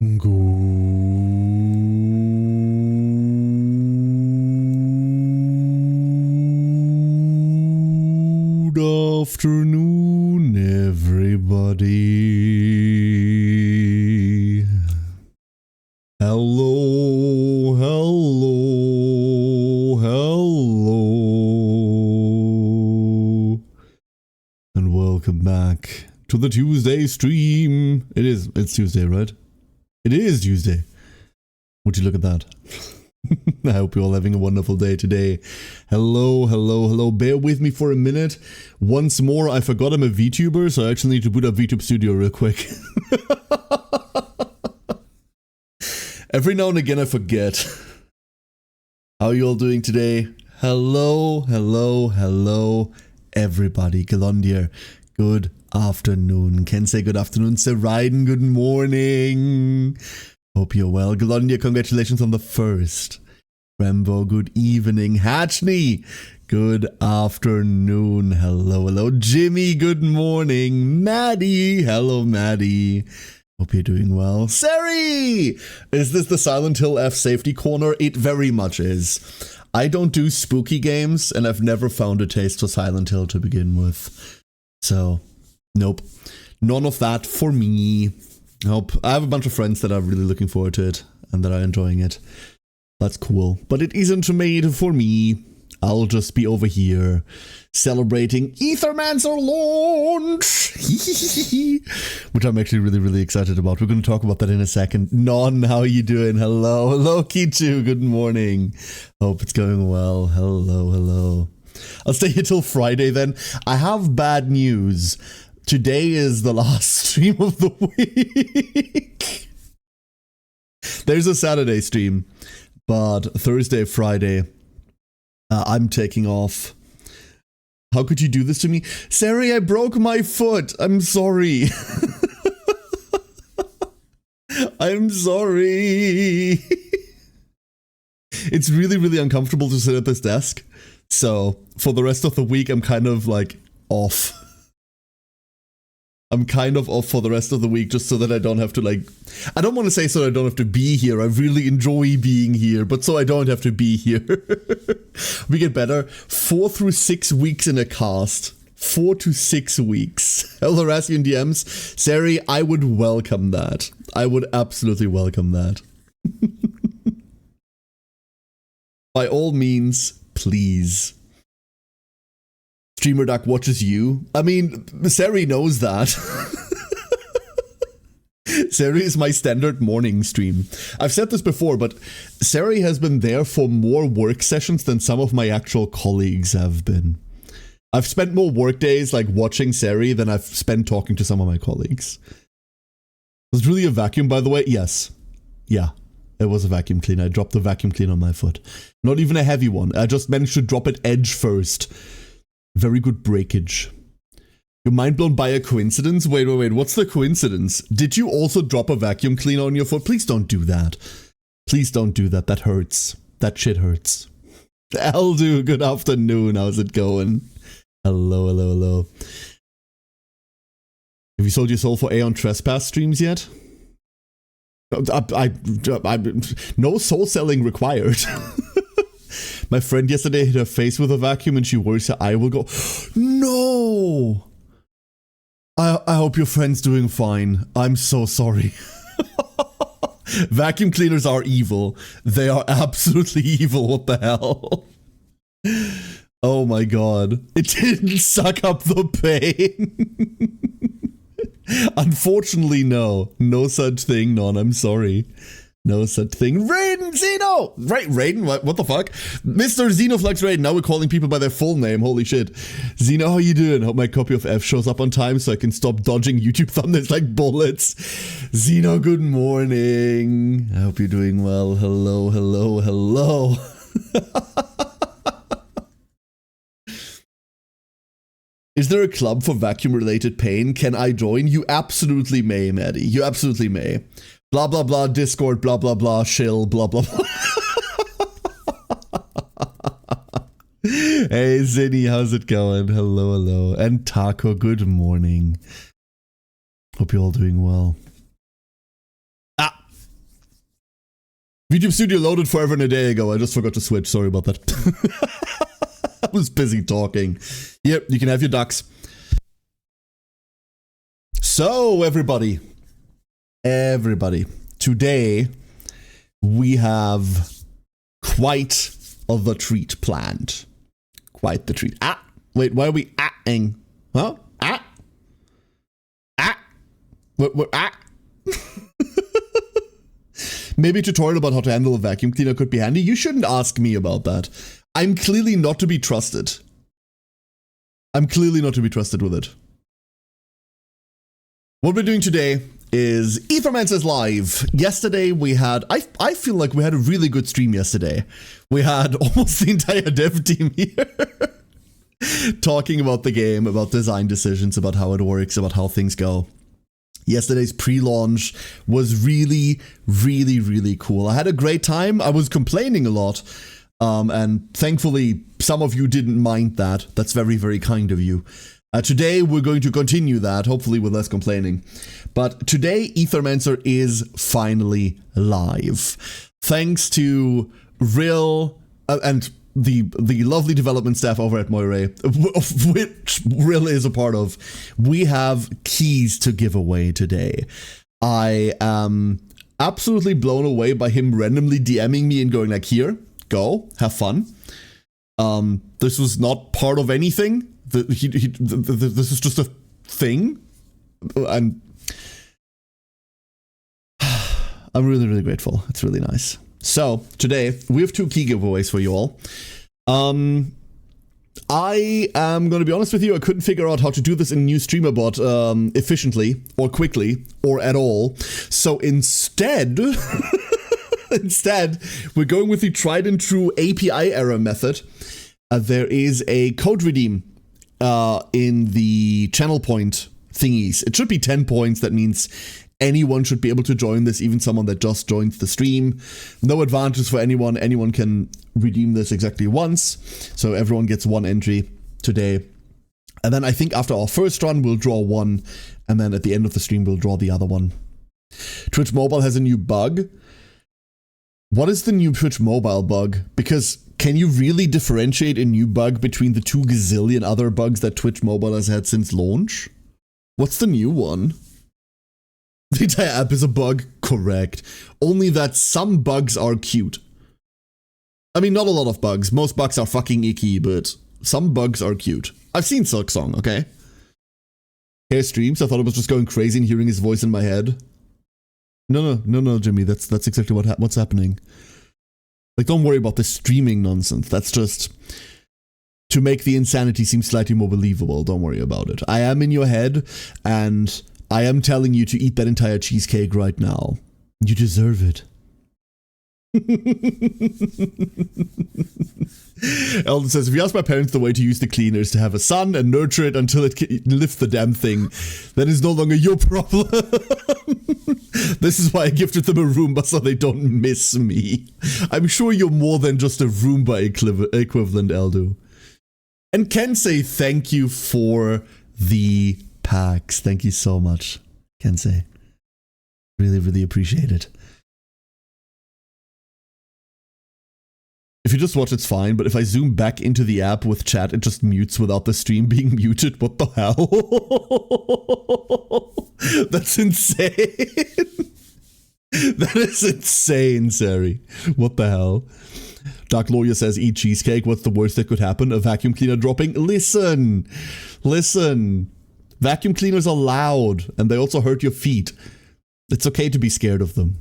Good afternoon, everybody. Hello, hello, hello. And welcome back to the Tuesday stream. It's Tuesday, right? It is Tuesday. Would you look at that? I hope you're all having a wonderful day today. Hello, hello, hello. Bear with me for a minute. Once more, I forgot I'm a VTuber, so I actually need to boot up VTube Studio real quick. Every now and again I forget. How are you all doing today? Hello, hello, hello, everybody. Galondier, good afternoon. Ken say good afternoon. Seraiden, good morning. Hope you're well. Galondier, congratulations on the first. Rambo, good evening. Hatchney, good afternoon. Hello, hello. Jimmy, good morning. Maddie, hello, Maddie. Hope you're doing well. Seri! Is this the Silent Hill F safety corner? It very much is. I don't do spooky games, and I've never found a taste for Silent Hill to begin with. So, nope. None of that for me. Nope. I have a bunch of friends that are really looking forward to it, and that are enjoying it. That's cool. But it isn't made for me. I'll just be over here celebrating Aethermancer Launch, which I'm actually really, really excited about. We're going to talk about that in a second. Non, how are you doing? Hello. Hello, Kichu. Good morning. Hope it's going well. Hello, hello. I'll stay here till Friday then. I have bad news. Today is the last stream of the week. There's a Saturday stream, but Thursday, Friday, I'm taking off. How could you do this to me? Sari, I broke my foot. I'm sorry. I'm sorry. It's really, really uncomfortable to sit at this desk. So for the rest of the week, I'm kind of like off. I'm kind of off for the rest of the week just so that I don't have to I don't want to say so that I don't have to be here. I really enjoy being here, but so I don't have to be here. We get better. 4 through 6 weeks in a cast. 4 to 6 weeks. I'll harass you in DMs. Sari, I would welcome that. I would absolutely welcome that. By all means, please. Streamer Duck watches you. I mean, Sari knows that. Sari is my standard morning stream. I've said this before, but Sari has been there for more work sessions than some of my actual colleagues have been. I've spent more work days watching Sari than I've spent talking to some of my colleagues. Was it really a vacuum, by the way? Yes. Yeah. It was a vacuum cleaner. I dropped the vacuum cleaner on my foot. Not even a heavy one. I just managed to drop it edge first. Very good breakage. You're mind blown by a coincidence? Wait, what's the coincidence? Did you also drop a vacuum cleaner on your foot? Please don't do that. Please don't do that. That hurts. That shit hurts. Eldu, good afternoon. How's it going? Hello, hello, hello. Have you sold your soul for Aeon Trespass streams yet? No soul selling required. My friend yesterday hit her face with a vacuum and she worries her eye will go. No! I hope your friend's doing fine. I'm so sorry. Vacuum cleaners are evil. They are absolutely evil. What the hell? Oh my god. It didn't suck up the pain. Unfortunately, no. No such thing, Non. I'm sorry. No such thing. Raiden Zeno! Right, Raiden? What the fuck? Mr. Xenoflux Raiden. Now we're calling people by their full name. Holy shit. Zeno, how you doing? Hope my copy of F shows up on time so I can stop dodging YouTube thumbnails like bullets. Zeno, good morning. I hope you're doing well. Hello, hello, hello. Is there a club for vacuum-related pain? Can I join? You absolutely may, Maddie. You absolutely may. Blah, blah, blah, Discord, blah, blah, blah, shill, blah, blah, blah. Hey, Zinni, how's it going? Hello, hello. And Taco, good morning. Hope you're all doing well. Ah, YouTube Studio loaded forever and a day ago. I just forgot to switch. Sorry about that. I was busy talking. Yep, you can have your ducks. So, everybody, today we have quite the treat planned. Quite the treat. Ah, wait, why are we ah-ing? Huh? Ah? Ah? What, ah? Maybe a tutorial about how to handle a vacuum cleaner could be handy. You shouldn't ask me about that. I'm clearly not to be trusted. I'm clearly not to be trusted with it. What we're doing today is Aethermancer's Live. Yesterday we had, I feel like we had a really good stream yesterday. We had almost the entire dev team here talking about the game, about design decisions, about how it works, about how things go. Yesterday's pre-launch was really, really cool. I had a great time. I was complaining a lot. And thankfully, some of you didn't mind that. That's very, very kind of you. Today, we're going to continue that, hopefully with less complaining. But today, Aethermancer is finally live. Thanks to Rill and the lovely development staff over at Moire, of which Rill is a part of, we have keys to give away today. I am absolutely blown away by him randomly DMing me and going like, here, go, have fun. This was not part of anything. This is just a thing. And I'm really, really grateful. It's really nice. So, today, we have 2 key giveaways for you all. I am going to be honest with you, I couldn't figure out how to do this in new streamer bot efficiently, or quickly, or at all. So instead, we're going with the tried and true API error method. There is a code redeem in the channel point thingies. It should be 10 points. That means anyone should be able to join this, even someone that just joins the stream. No advantage for anyone. Anyone can redeem this exactly once. So everyone gets 1 entry today. And then I think after our first run, we'll draw 1. And then at the end of the stream, we'll draw the other one. Twitch Mobile has a new bug. What is the new Twitch Mobile bug? Because can you really differentiate a new bug between the 2 gazillion other bugs that Twitch Mobile has had since launch? What's the new one? The entire app is a bug? Correct. Only that some bugs are cute. I mean, not a lot of bugs. Most bugs are fucking icky, but some bugs are cute. I've seen Silksong, okay? Hair streams, I thought it was just going crazy and hearing his voice in my head. No, Jimmy, that's exactly what's happening. Like, don't worry about the streaming nonsense. That's just to make the insanity seem slightly more believable. Don't worry about it. I am in your head, and I am telling you to eat that entire cheesecake right now. You deserve it. Eldon says, if you ask my parents the way to use the cleaner is to have a son and nurture it until it lifts the damn thing, that is no longer your problem. This is why I gifted them a Roomba so they don't miss me. I'm sure you're more than just a Roomba equivalent, Eldo. And Kensei, thank you for the packs. Thank you so much, Kensei. Really, really appreciate it. If you just watch, it's fine, but if I zoom back into the app with chat, it just mutes without the stream being muted. What the hell? That's insane. That is insane, Sari. What the hell? Dark Lawyer says, eat cheesecake. What's the worst that could happen? A vacuum cleaner dropping? Listen. Vacuum cleaners are loud, and they also hurt your feet. It's okay to be scared of them.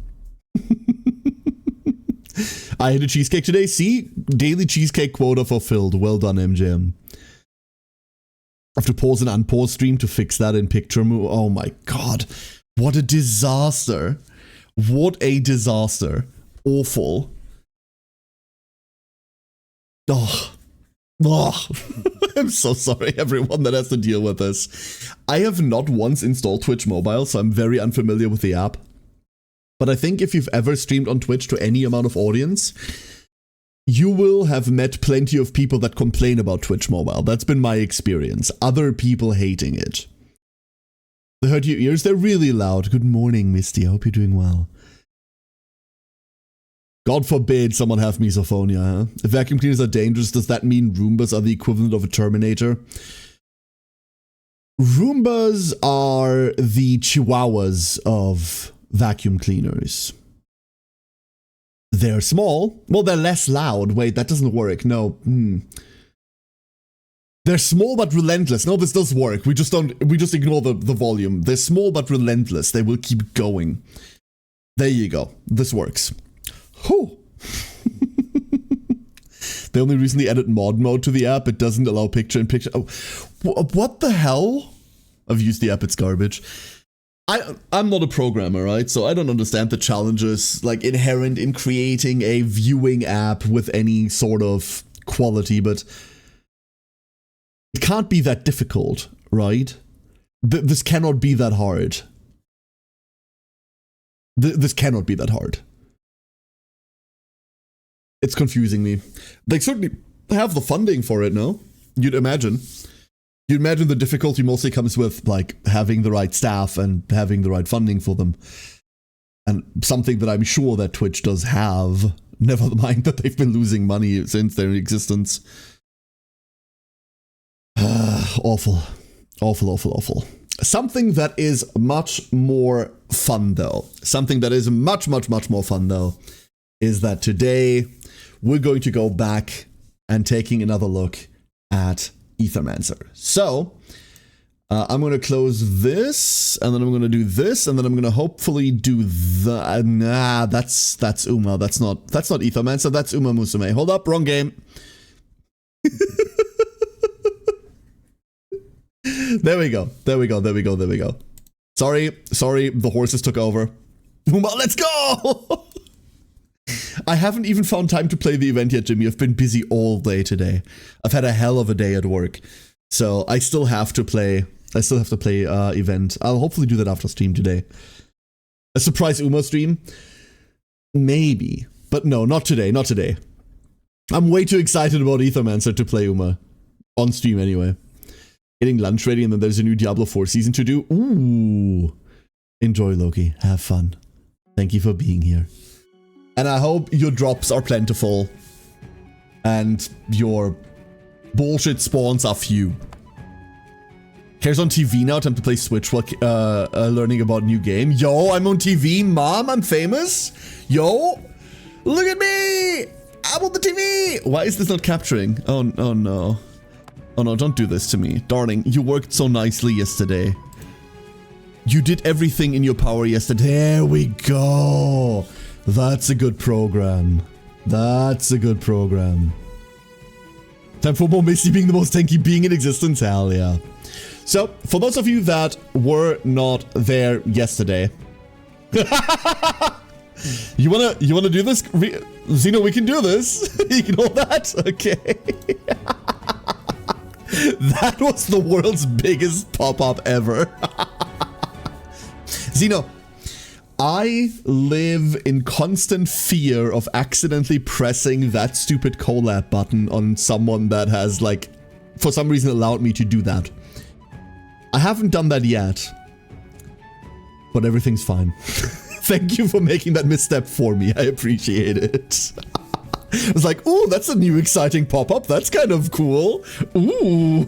I had a cheesecake today. See? Daily cheesecake quota fulfilled. Well done, MJM. I have to pause and unpause stream to fix that in picture mode. Oh my god. What a disaster. What a disaster. Awful. Oh. I'm so sorry, everyone that has to deal with this. I have not once installed Twitch Mobile, so I'm very unfamiliar with the app. But I think if you've ever streamed on Twitch to any amount of audience, you will have met plenty of people that complain about Twitch Mobile. That's been my experience. Other people hating it. They hurt your ears? They're really loud. Good morning, Misty. I hope you're doing well. God forbid someone have misophonia, huh? If vacuum cleaners are dangerous, does that mean Roombas are the equivalent of a Terminator? Roombas are the chihuahuas of vacuum cleaners. They're small. Well, they're less loud. Wait, that doesn't work. No. They're small but relentless. No, this does work. We just ignore the volume. They're small but relentless. They will keep going. There you go. This works. Whew. They only recently added mod mode to the app. It doesn't allow picture-in-picture. Oh, what the hell? I've used the app. It's garbage. I'm not a programmer, right? So I don't understand the challenges like inherent in creating a viewing app with any sort of quality, but it can't be that difficult, right? This cannot be that hard. This cannot be that hard. It's confusing me. They certainly have the funding for it, no? You'd imagine. You'd imagine the difficulty mostly comes with, like, having the right staff and having the right funding for them. And something that I'm sure that Twitch does have. Never mind that they've been losing money since their existence. Awful. Awful, awful, awful. Something that is much more fun, though. Something that is much, much, much more fun, though, is that today we're going to go back and taking another look at Aethermancer. So, I'm going to close this, and then I'm going to do this, and then I'm going to hopefully do the... Nah, that's Uma. That's not Aethermancer, that's Uma Musume. Hold up, wrong game. There we go. There we go. There we go. There we go. Sorry. The horses took over. Uma, let's go! I haven't even found time to play the event yet, Jimmy. I've been busy all day today. I've had a hell of a day at work. So I still have to play. Event. I'll hopefully do that after stream today. A surprise Uma stream? Maybe. But no, not today. Not today. I'm way too excited about Aethermancer to play Uma. On stream anyway. Getting lunch ready, and then there's a new Diablo 4 season to do. Ooh. Enjoy, Loki. Have fun. Thank you for being here. And I hope your drops are plentiful. And your bullshit spawns are few. Cares on TV now, time to play Switch while learning about new game. Yo, I'm on TV, mom, I'm famous. Yo, look at me. I'm on the TV. Why is this not capturing? Oh no. Oh no, don't do this to me. Darling, you worked so nicely yesterday. You did everything in your power yesterday. There we go. That's a good program. That's a good program. Time for more Misty being the most tanky being in existence. Hell yeah. So, for those of you that were not there yesterday. You wanna do this? Xeno, we can do this. Ignore that? Okay. That was the world's biggest pop-up ever. Xeno, I live in constant fear of accidentally pressing that stupid collab button on someone that has, like, for some reason allowed me to do that. I haven't done that yet, but everything's fine. Thank you for making that misstep for me. I appreciate it. I was like, ooh, that's a new exciting pop-up. That's kind of cool. Ooh.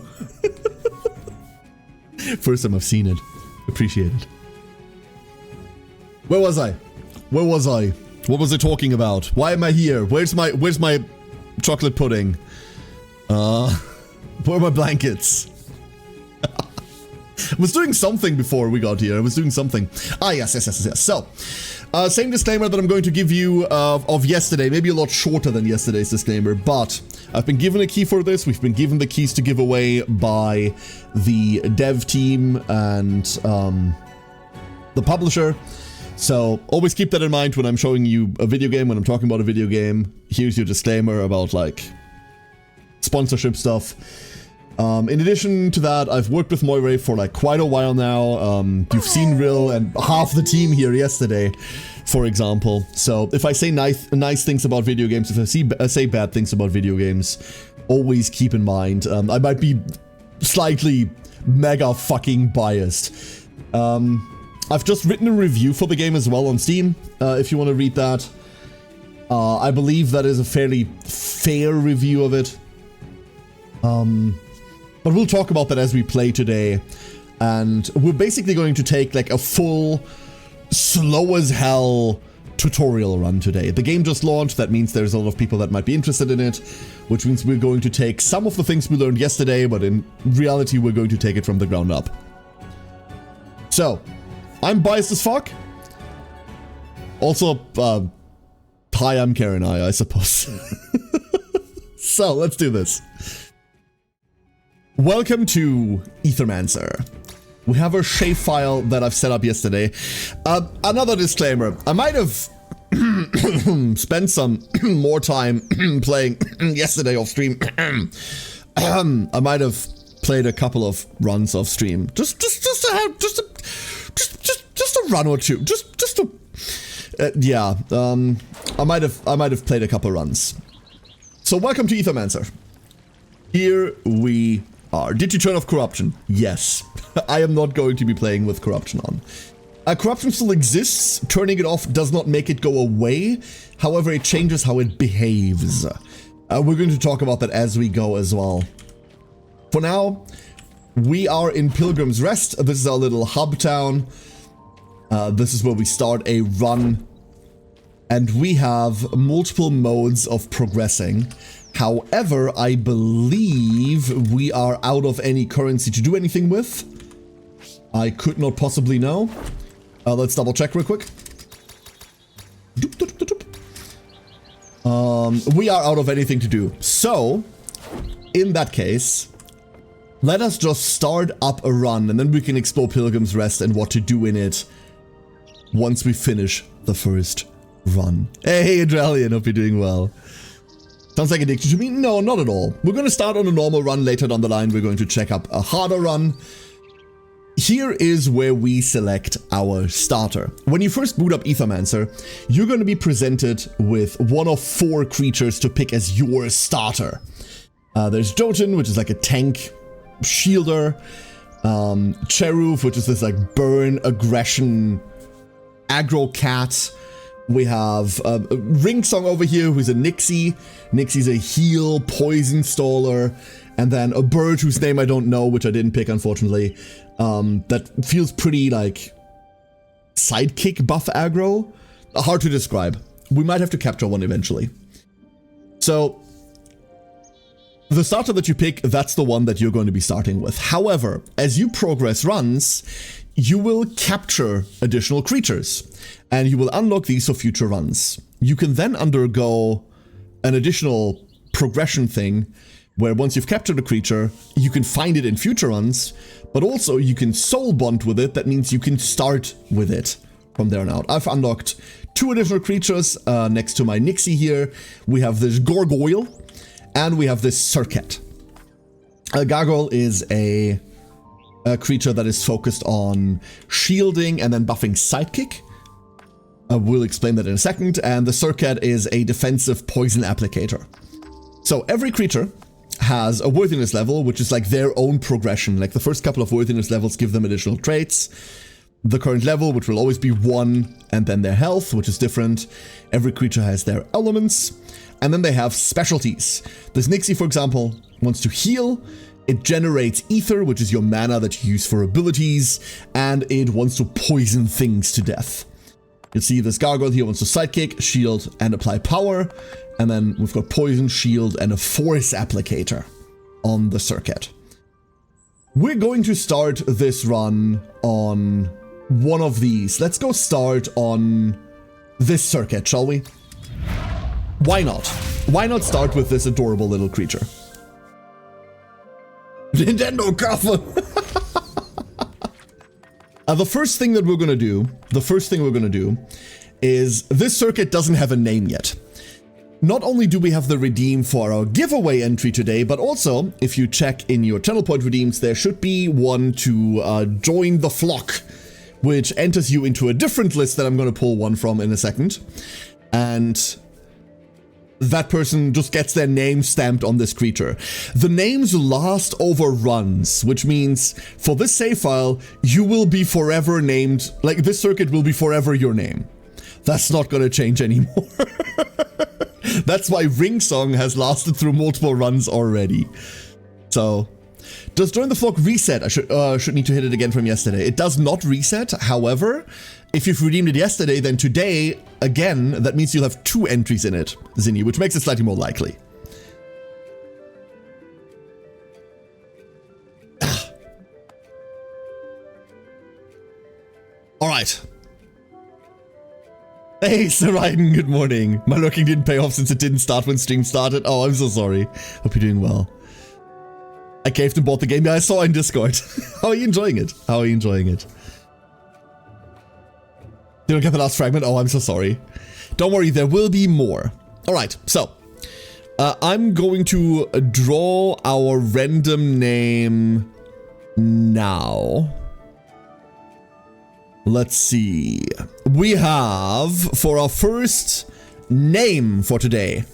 First time I've seen it. Appreciate it. Where was I? Where was I? What was I talking about? Why am I here? Where's my chocolate pudding? Where are my blankets? I was doing something before we got here. I was doing something. Ah, yes. So, same disclaimer that I'm going to give you of yesterday. Maybe a lot shorter than yesterday's disclaimer, but I've been given a key for this. We've been given the keys to give away by the dev team and the publisher. So, always keep that in mind when I'm showing you a video game, when I'm talking about a video game. Here's your disclaimer about, like, sponsorship stuff. In addition to that, I've worked with Moire for like quite a while now. You've seen Rill and half the team here yesterday, for example. So if I say nice things about video games, if I say bad things about video games, always keep in mind, I might be slightly mega fucking biased. I've just written a review for the game as well on Steam, if you want to read that. I believe that is a fairly fair review of it. But we'll talk about that as we play today. And we're basically going to take like a full, slow as hell tutorial run today. The game just launched, that means there's a lot of people that might be interested in it, which means we're going to take some of the things we learned yesterday, but in reality we're going to take it from the ground up. So, I'm biased as fuck. Also, hi, I'm Karen I suppose. So, let's do this. Welcome to Aethermancer. We have a shapefile that I've set up yesterday. Another disclaimer. I might have spent some more time playing yesterday off stream. I might have played a couple of runs off stream. Just a run or two. I might have played a couple runs. So welcome to Aethermancer. Here we are. Did you turn off corruption? Yes. I am not going to be playing with corruption on. Corruption still exists. Turning it off does not make it go away. However, it changes how it behaves. We're going to talk about that as we go as well. For now, we are in Pilgrim's Rest. This is our little hub town. This is where we start a run. And we have multiple modes of progressing. However, I believe we are out of any currency to do anything with. I could not possibly know. Let's double check real quick. We are out of anything to do. So, in that case, let us just start up a run and then we can explore Pilgrim's Rest and what to do in it once we finish the first run. Hey, Adrelian, hope you're doing well. Sounds like addiction to me? No, not at all. We're going to start on a normal run. Later down the line, we're going to check up a harder run. Here is where we select our starter. When you first boot up Aethermancer, you're going to be presented with one of 4 creatures to pick as your starter. There's Jotun, which is like a tank shielder. Cheruf, which is this like burn, aggression, aggro cat. We have Ringsong over here, who's a Nixie. Nixie's a heal, poison staller. And then a bird whose name I don't know, which I didn't pick, unfortunately. That feels pretty, like, sidekick buff aggro. Hard to describe. We might have to capture one eventually. So, the starter that you pick, that's the one that you're going to be starting with. However, as you progress runs, you will capture additional creatures. And you will unlock these for future runs. You can then undergo an additional progression thing where once you've captured a creature, you can find it in future runs, but also you can soul bond with it. That means you can start with it from there on out. I've unlocked 2 additional creatures next to my Nixie here. We have this Gargoyle and we have this Circuit. A Gargoyle is a creature that is focused on shielding and then buffing sidekick. We'll explain that in a second. And the Circuit is a defensive poison applicator. So every creature has a worthiness level, which is like their own progression. Like the first couple of worthiness levels give them additional traits. The current level, which will always be 1, and then their health, which is different. Every creature has their elements. And then they have specialties. This Nixie, for example, wants to heal. It generates ether, which is your mana that you use for abilities. And it wants to poison things to death. You see this Gargoyle here wants to sidekick, shield, and apply power. And then we've got poison, shield, and a force applicator on the Circuit. We're going to start this run on one of these. Let's go start on this Circuit, shall we? Why not? Why not start with this adorable little creature? Nintendo cover! The first thing we're gonna do is this Circuit doesn't have a name yet. Not only do we have the redeem for our giveaway entry today, but also, if you check in your channel point redeems, there should be one to join the flock, which enters you into a different list that I'm going to pull one from in a second. And that person just gets their name stamped on this creature. The names last over runs, which means for this save file, you will be forever named, like this Circuit will be forever your name. That's not gonna change anymore. That's why Ring Song has lasted through multiple runs already. So, does Join the Flock reset? I should need to hit it again from yesterday. It does not reset. However, if you've redeemed it yesterday, then today, again, that means you'll have 2 entries in it, Zinni, which makes it slightly more likely. All right. Hey, Sir Raiden, good morning. My lurking didn't pay off since it didn't start when stream started. Oh, I'm so sorry. Hope you're doing well. I caved and bought the game. Yeah, I saw in Discord. How are you enjoying it? How are you enjoying it? You don't get the last fragment? Oh, I'm so sorry. Don't worry, there will be more. All right, so I'm going to draw our random name now. Let's see. We have, for our first name for today.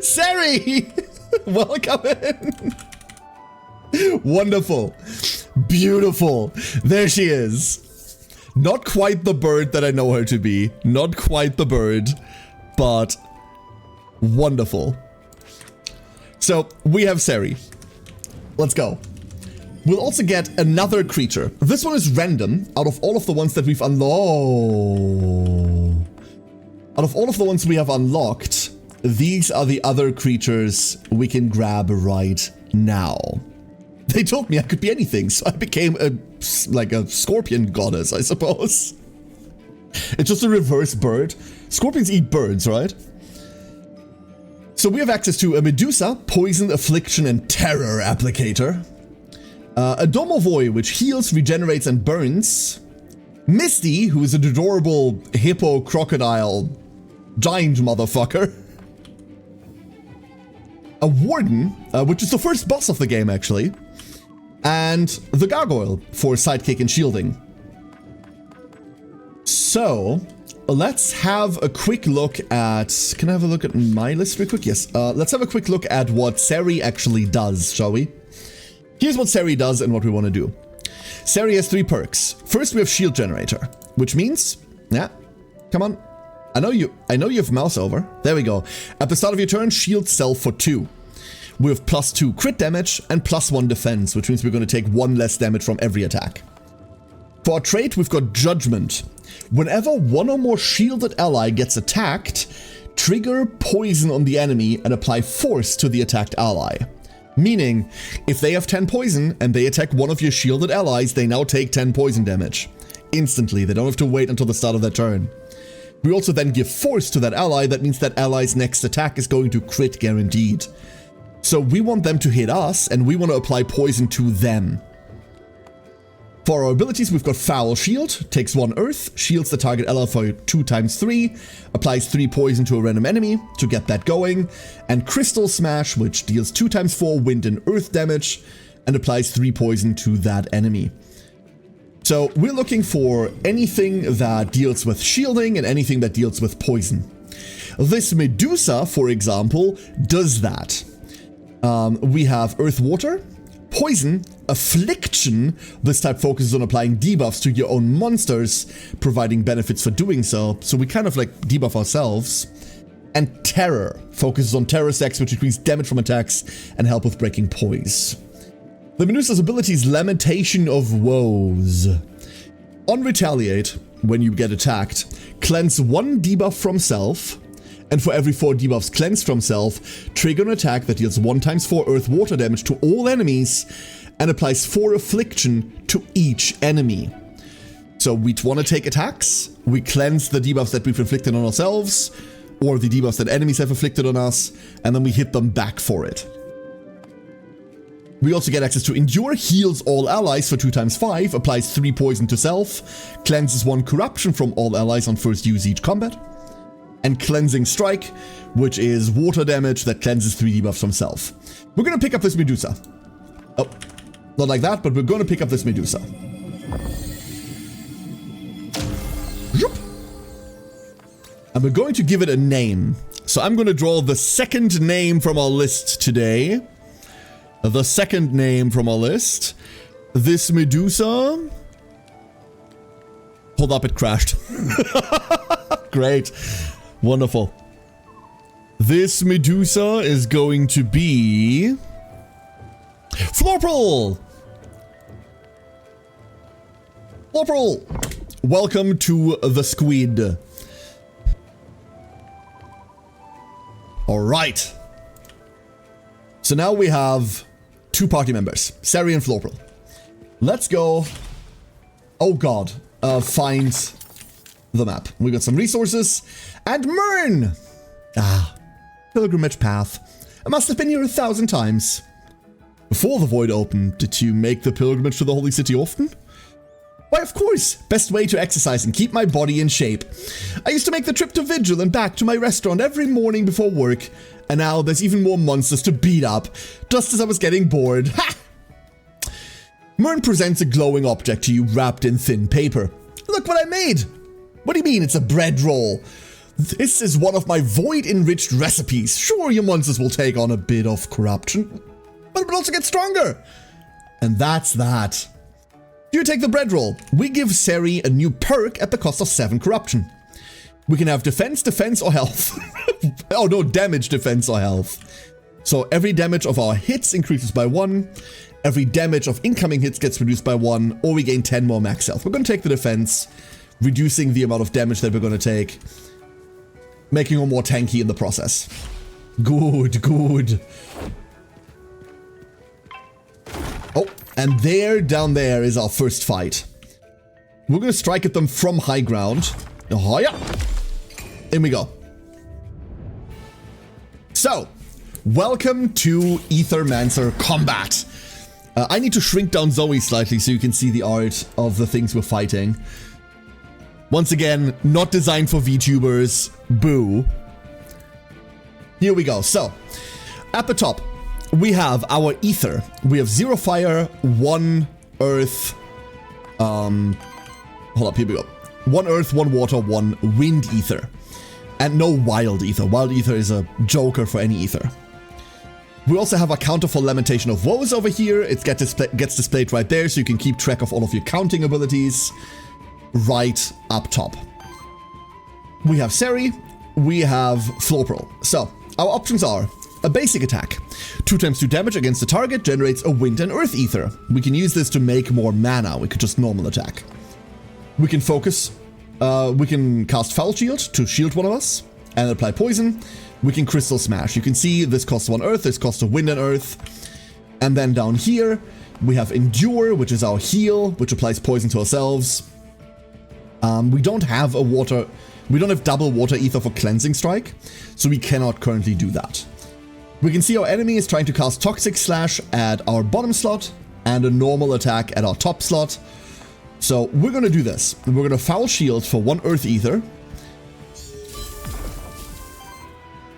Sari! Welcome in. Wonderful. Beautiful. There she is. Not quite the bird that I know her to be. Not quite the bird, but wonderful. So we have Sari. Let's go. We'll also get another creature. This one is random out of all of the ones that we've unlocked. Out of all of the ones we have unlocked, these are the other creatures we can grab right now. They told me I could be anything, so I became like a scorpion goddess, I suppose. It's just a reverse bird. Scorpions eat birds, right? So we have access to a Medusa, Poison, Affliction, and Terror Applicator. A Domovoy, which heals, regenerates, and burns. Misty, who is an adorable hippo crocodile giant motherfucker. A Warden, which is the first boss of the game, actually. And the Gargoyle for sidekick and shielding. So, let's have a quick look at... Can I have a look at my list real quick? Yes. Let's have a quick look at what Sari actually does, shall we? Here's what Sari does and what we want to do. Sari has 3 perks. First, we have Shield Generator, which means... Yeah, come on. I know you have mouse over. There we go. At the start of your turn, shield self for 2. We have +2 crit damage and +1 defense, which means we're going to take 1 less damage from every attack. For our trait, we've got Judgment. Whenever one or more shielded ally gets attacked, trigger poison on the enemy and apply force to the attacked ally. Meaning, if they have 10 poison and they attack one of your shielded allies, they now take 10 poison damage. Instantly, they don't have to wait until the start of their turn. We also then give force to that ally. That means that ally's next attack is going to crit guaranteed. So we want them to hit us and we want to apply poison to them. For our abilities, we've got Foul Shield, takes 1 earth, shields the target ally for 2 times 3, applies 3 poison to a random enemy to get that going, and Crystal Smash, which deals 2 times 4 wind and earth damage, and applies 3 poison to that enemy. So we're looking for anything that deals with shielding and anything that deals with poison. This Medusa, for example, does that. We have Earth Water, Poison, Affliction. This type focuses on applying debuffs to your own monsters, providing benefits for doing so. So we kind of like debuff ourselves. And Terror focuses on terror stacks, which increase damage from attacks and help with breaking poise. The Medusa's ability is Lamentation of Woes. On Retaliate, when you get attacked, cleanse 1 debuff from self. And for every 4 debuffs cleansed from self, trigger an attack that deals 1 times 4 earth water damage to all enemies and applies 4 affliction to each enemy. So we want to take attacks, we cleanse the debuffs that we've inflicted on ourselves, or the debuffs that enemies have inflicted on us, and then we hit them back for it. We also get access to Endure, heals all allies for 2 times 5, applies 3 poison to self, cleanses 1 corruption from all allies on first use each combat. And Cleansing Strike, which is water damage that cleanses 3 debuffs from self. We're going to pick up this Medusa. Oh, not like that, but we're going to pick up this Medusa. And we're going to give it a name. So I'm going to draw the second name from our list today. The second name from our list. This Medusa... Hold up, it crashed. Great. Wonderful. This Medusa is going to be... Florpal! Florpal! Welcome to the squid. Alright. So now we have 2 party members, Sari and Florpal. Let's go. Oh god. Find the map. We got some resources. And Myrn! Ah. Pilgrimage path. I must have been here 1,000 times. Before the void opened, did you make the pilgrimage to the holy city often? Why, of course. Best way to exercise and keep my body in shape. I used to make the trip to Vigil and back to my restaurant every morning before work. And now there's even more monsters to beat up. Just as I was getting bored. Ha! Myrn presents a glowing object to you wrapped in thin paper. Look what I made! What do you mean it's a bread roll? This is one of my void-enriched recipes. Sure, your monsters will take on a bit of corruption, but it will also get stronger. And that's that. You take the bread roll. We give Sari a new perk at the cost of 7 corruption. We can have defense, or health. Oh no, damage, defense, or health. So every damage of our hits increases by 1. Every damage of incoming hits gets reduced by 1, or we gain 10 more max health. We're going to take the defense, reducing the amount of damage that we're going to take, making her more tanky in the process. Good, good. Oh, and there, down there is our first fight. We're going to strike at them from high ground. Oh, yeah. In we go. So, welcome to Aethermancer combat. I need to shrink down Zoe slightly so you can see the art of the things we're fighting. Once again, not designed for VTubers. Boo. Here we go. So, at the top, we have our Ether. We have 0 fire, 1 earth. Hold up, here we go. 1 earth, 1 water, 1 wind ether. And no wild ether. Wild ether is a joker for any ether. We also have a counter for Lamentation of Woes over here. It gets displayed right there, so you can keep track of all of your counting abilities right up top. We have Sari, we have Florpal. So, our options are a basic attack. 2 times 2 damage against the target generates a wind and earth ether. We can use this to make more mana. We could just normal attack. We can focus. We can cast Foul Shield to shield one of us and apply poison. We can Crystal Smash. You can see this costs 1 earth, this costs a wind and earth. And then down here, we have Endure, which is our heal, which applies poison to ourselves. We don't have double water ether for Cleansing Strike, so we cannot currently do that. We can see our enemy is trying to cast Toxic Slash at our bottom slot and a normal attack at our top slot. So we're going to do this. We're going to Foul Shield for 1 earth ether.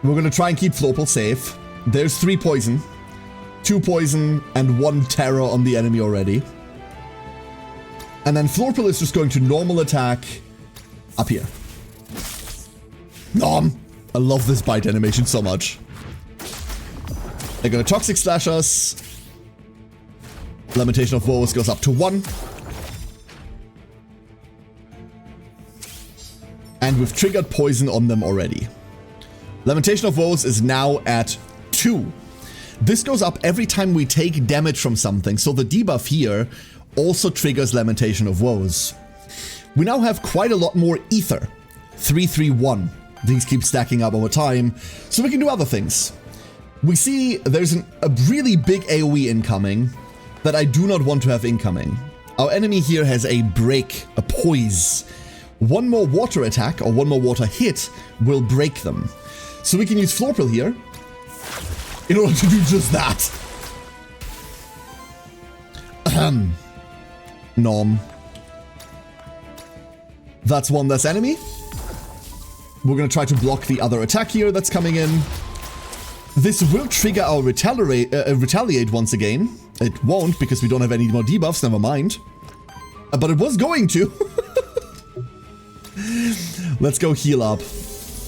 We're going to try and keep Florpal safe. There's 3 poison, 2 poison, and 1 terror on the enemy already. And then Florpal is just going to normal attack up here. Nom! I love this bite animation so much. They're going to Toxic Slash us. Lamentation of Woes goes up to 1. And we've triggered poison on them already. Lamentation of Woes is now at 2. This goes up every time we take damage from something, so the debuff here also triggers Lamentation of Woes. We now have quite a lot more ether. 3, 3, 1. These keep stacking up over time, so we can do other things. We see there's a really big AoE incoming that I do not want to have incoming. Our enemy here has a break, a poise. 1 more water attack or 1 more water hit will break them. So we can use Florpal here in order to do just that. Nom. That's 1 less enemy. We're going to try to block the other attack here that's coming in. This will trigger our retaliate once again. It won't because we don't have any more debuffs, never mind. But it was going to. Let's go heal up.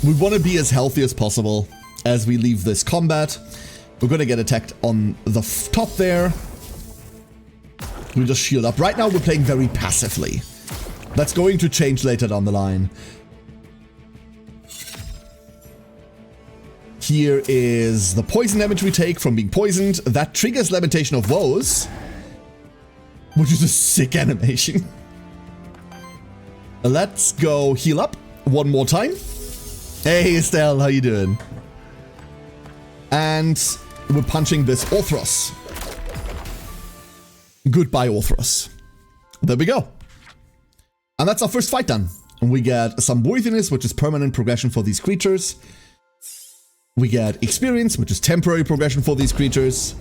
We want to be as healthy as possible as we leave this combat. We're going to get attacked on the top there. We just shield up. Right now, we're playing very passively. That's going to change later down the line. Here is the poison damage we take from being poisoned. That triggers Lamentation of Woes, which is a sick animation. Let's go heal up one more time. Hey, Estelle, how you doing? And we're punching this Orthros. Goodbye, Orthros. There we go. And that's our first fight done. We get some worthiness, which is permanent progression for these creatures. We get experience, which is temporary progression for these creatures.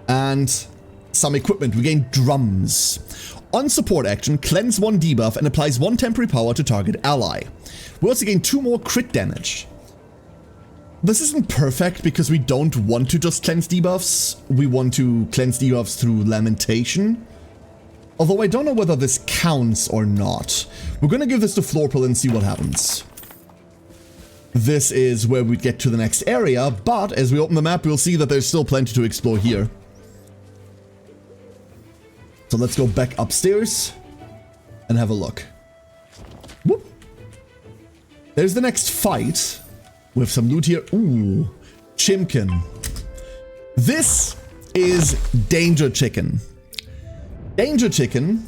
And some equipment. We gain drums. On support action, cleanse 1 debuff and applies 1 temporary power to target ally. We also gain 2 more crit damage. This isn't perfect because we don't want to just cleanse debuffs. We want to cleanse debuffs through Lamentation. Although I don't know whether this counts or not. We're going to give this to Florpal and see what happens. This is where we get to the next area, but as we open the map, we'll see that there's still plenty to explore here. So let's go back upstairs and have a look. Whoop. There's the next fight with some loot here. Ooh, Chimkin. This is Danger Chicken. Danger Chicken,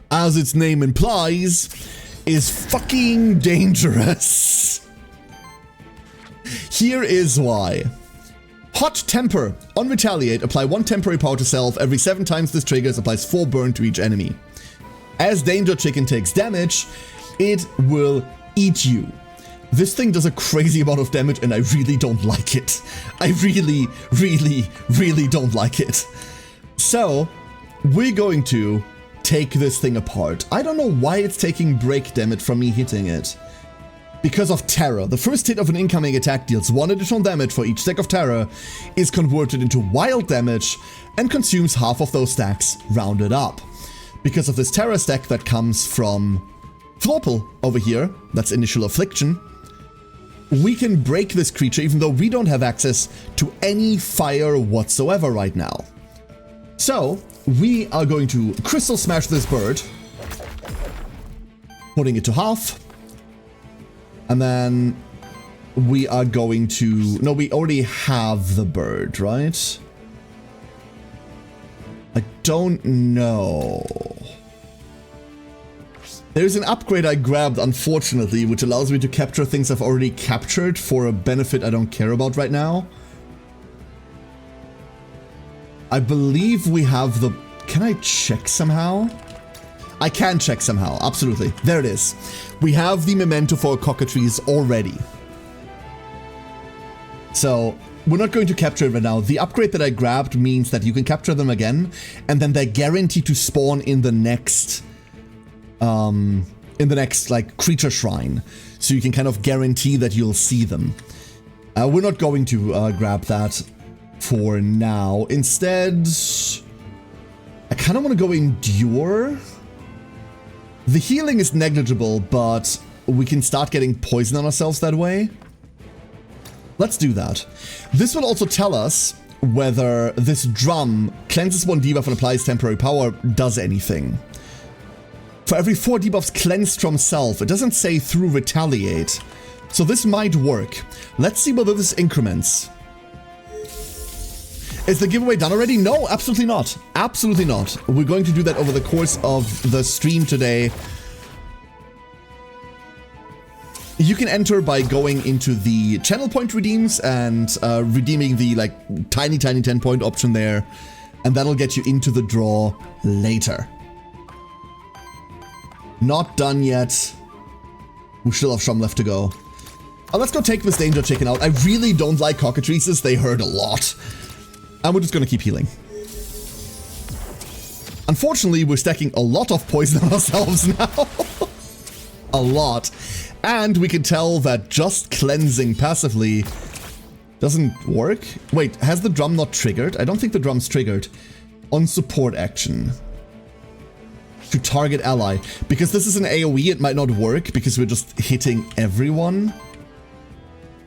as its name implies, is fucking dangerous. Here is why. Hot Temper. On Retaliate, apply 1 temporary power to self. Every 7 times this triggers, applies 4 burn to each enemy. As Danger Chicken takes damage, it will eat you. This thing does a crazy amount of damage and I really don't like it. I really don't like it. So, we're going to take this thing apart. I don't know why it's taking break damage from me hitting it. Because of Terror. The first hit of an incoming attack deals 1 additional damage for each stack of Terror, is converted into wild damage, and consumes half of those stacks rounded up. Because of this Terror stack that comes from Florpal over here, that's Initial Affliction, we can break this creature even though we don't have access to any fire whatsoever right now. So, we are going to Crystal Smash this bird, putting it to half. And then we are going to... No, we already have the bird, right? I don't know. There's an upgrade I grabbed, unfortunately, which allows me to capture things I've already captured for a benefit I don't care about right now. I believe we have the... Can I check somehow? I can check somehow, absolutely. There it is. We have the memento for cockatrices already. So, we're not going to capture it right now. The upgrade that I grabbed means that you can capture them again, and then they're guaranteed to spawn in the next, like, creature shrine. So you can kind of guarantee that you'll see them. We're not going to grab that for now. Instead, I kind of want to go Endure. The healing is negligible, but we can start getting poison on ourselves that way. Let's do that. This will also tell us whether this drum cleanses 1 debuff and applies temporary power does anything. For every 4 debuffs cleansed from self, it doesn't say through Retaliate. So this might work. Let's see whether this increments. Is the giveaway done already? No, absolutely not. Absolutely not. We're going to do that over the course of the stream today. You can enter by going into the channel point redeems and redeeming the like tiny 10 point option there. And that'll get you into the draw later. Not done yet. We still have some left to go. Let's go take this Danger Chicken out. I really don't like cockatrices. They hurt a lot. And we're just going to keep healing. Unfortunately, we're stacking a lot of poison on ourselves now. A lot. And we can tell that just cleansing passively doesn't work. Wait, has the drum not triggered? I don't think the drum's triggered. On support action. To target ally. Because this is an AoE, it might not work because we're just hitting everyone.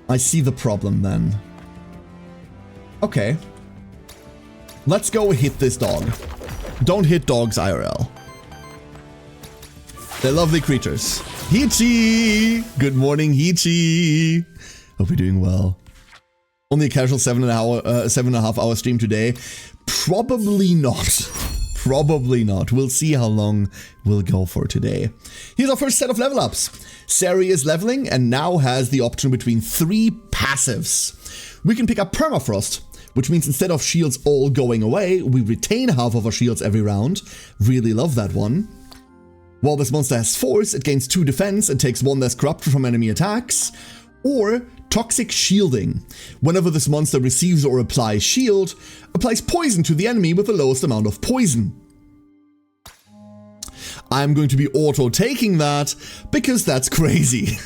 I see the problem then. Okay. Let's go hit this dog. Don't hit dogs IRL. They're lovely creatures. Hichi! Good morning, Hichi! Hope you're doing well. Only a casual 7.5 hour stream today? Probably not. Probably not. We'll see how long we'll go for today. Here's our first set of level ups. Sari is leveling and now has the option between 3 passives. We can pick up Permafrost, which means instead of shields all going away, we retain half of our shields every round. Really love that one. While this monster has Force, it gains 2 defense and takes 1 less corruption from enemy attacks. Or Toxic Shielding. Whenever this monster receives or applies shield, applies poison to the enemy with the lowest amount of poison. I'm going to be auto-taking that because that's crazy.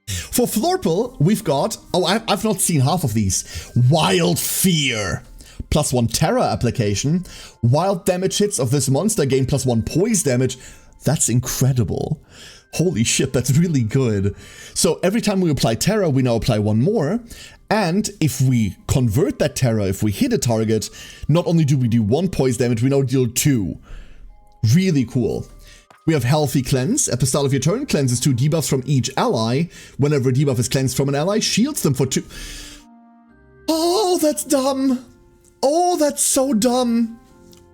For Florpal, we've got... Oh, I've not seen half of these. Wild Fear. +1 Terror application. Wild damage hits of this monster gain +1 poise damage. That's incredible. Holy shit, that's really good. So every time we apply Terror, we now apply 1 more. And if we convert that Terror, if we hit a target, not only do we do 1 poise damage, we now deal 2. Really cool. We have Healthy Cleanse. At the start of your turn, cleanses 2 debuffs from each ally. Whenever a debuff is cleansed from an ally, shields them for 2. Oh, that's dumb. Oh, that's so dumb.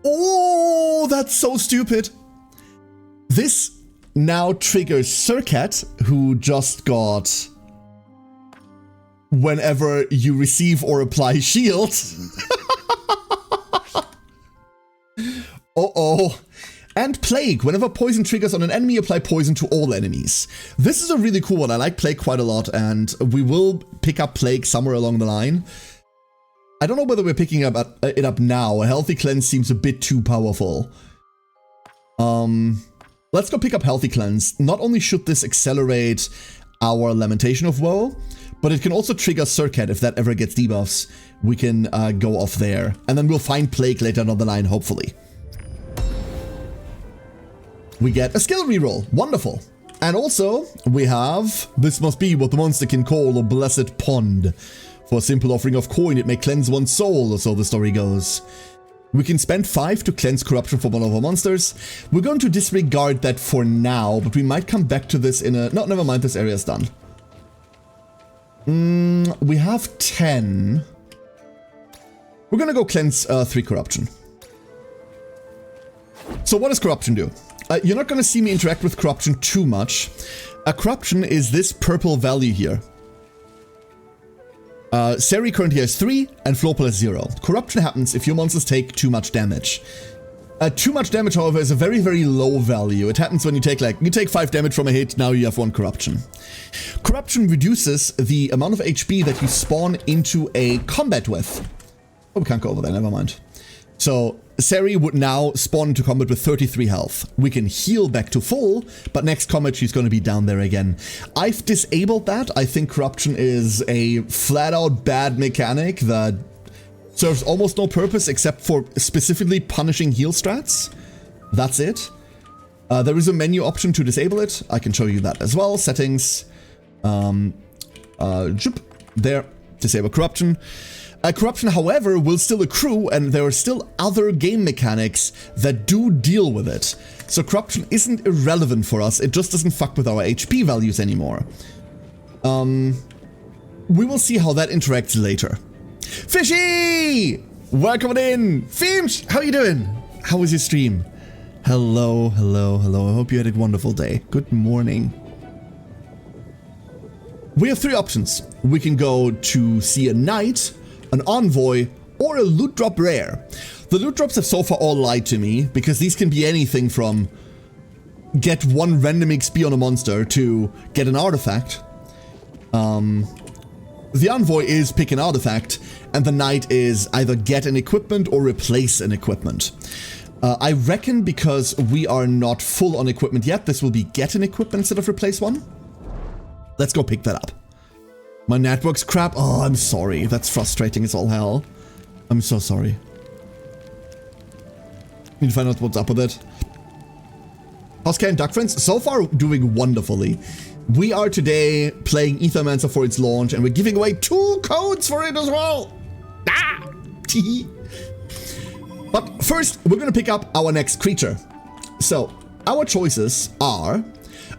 Oh, that's so stupid. This now triggers Surcat, who just got whenever you receive or apply shield. Uh-oh. And Plague. Whenever poison triggers on an enemy, apply poison to all enemies. This is a really cool one. I like Plague quite a lot, and we will pick up Plague somewhere along the line. I don't know whether we're picking it up now. A Healthy Cleanse seems a bit too powerful. Let's go pick up Healthy Cleanse. Not only should this accelerate our Lamentation of Woe, but it can also trigger Surcat if that ever gets debuffs. We can go off there. And then we'll find Plague later down the line, hopefully. We get a skill reroll. Wonderful. And also, we have... This must be what the monster can call a Blessed Pond. For a simple offering of coin, it may cleanse one's soul, or so the story goes. We can spend 5 to cleanse corruption from one of our monsters. We're going to disregard that for now, but we might come back to this in a... No, never mind, this area is done. We have 10. We're gonna go cleanse 3 corruption. So what does corruption do? You're not gonna see me interact with corruption too much. Corruption is this purple value here. Sari currently has 3 and Florpal has 0. Corruption happens if your monsters take too much damage. Too much damage, however, is a very, very low value. It happens when you take 5 damage from a hit, now you have 1 corruption. Corruption reduces the amount of HP that you spawn into a combat with. Oh, we can't go over there, never mind. So, Sari would now spawn into combat with 33 health. We can heal back to full, but next combat she's going to be down there again. I've disabled that. I think corruption is a flat-out bad mechanic that serves almost no purpose except for specifically punishing heal strats. That's it. There is a menu option to disable it. I can show you that as well. Settings. There. Disable corruption. Corruption, however, will still accrue, and there are still other game mechanics that do deal with it. So corruption isn't irrelevant for us, it just doesn't fuck with our HP values anymore. We will see how that interacts later. Fishy! Welcome in! Finch, how you doing? How was your stream? Hello, hello, hello. I hope you had a wonderful day. Good morning. We have 3 options. We can go to see a knight, an envoy, or a loot drop rare. The loot drops have so far all lied to me, because these can be anything from get 1 random XP on a monster to get an artifact. The envoy is pick an artifact, and the knight is either get an equipment or replace an equipment. I reckon because we are not full on equipment yet, this will be get an equipment instead of replace one. Let's go pick that up. My network's crap. Oh, I'm sorry. That's frustrating as all hell. I'm so sorry. Need to find out what's up with it. How's Ken Duck Friends? So far, doing wonderfully. We are today playing Aethermancer for its launch, and we're giving away 2 codes for it as well. Ah! But first, we're going to pick up our next creature. So, our choices are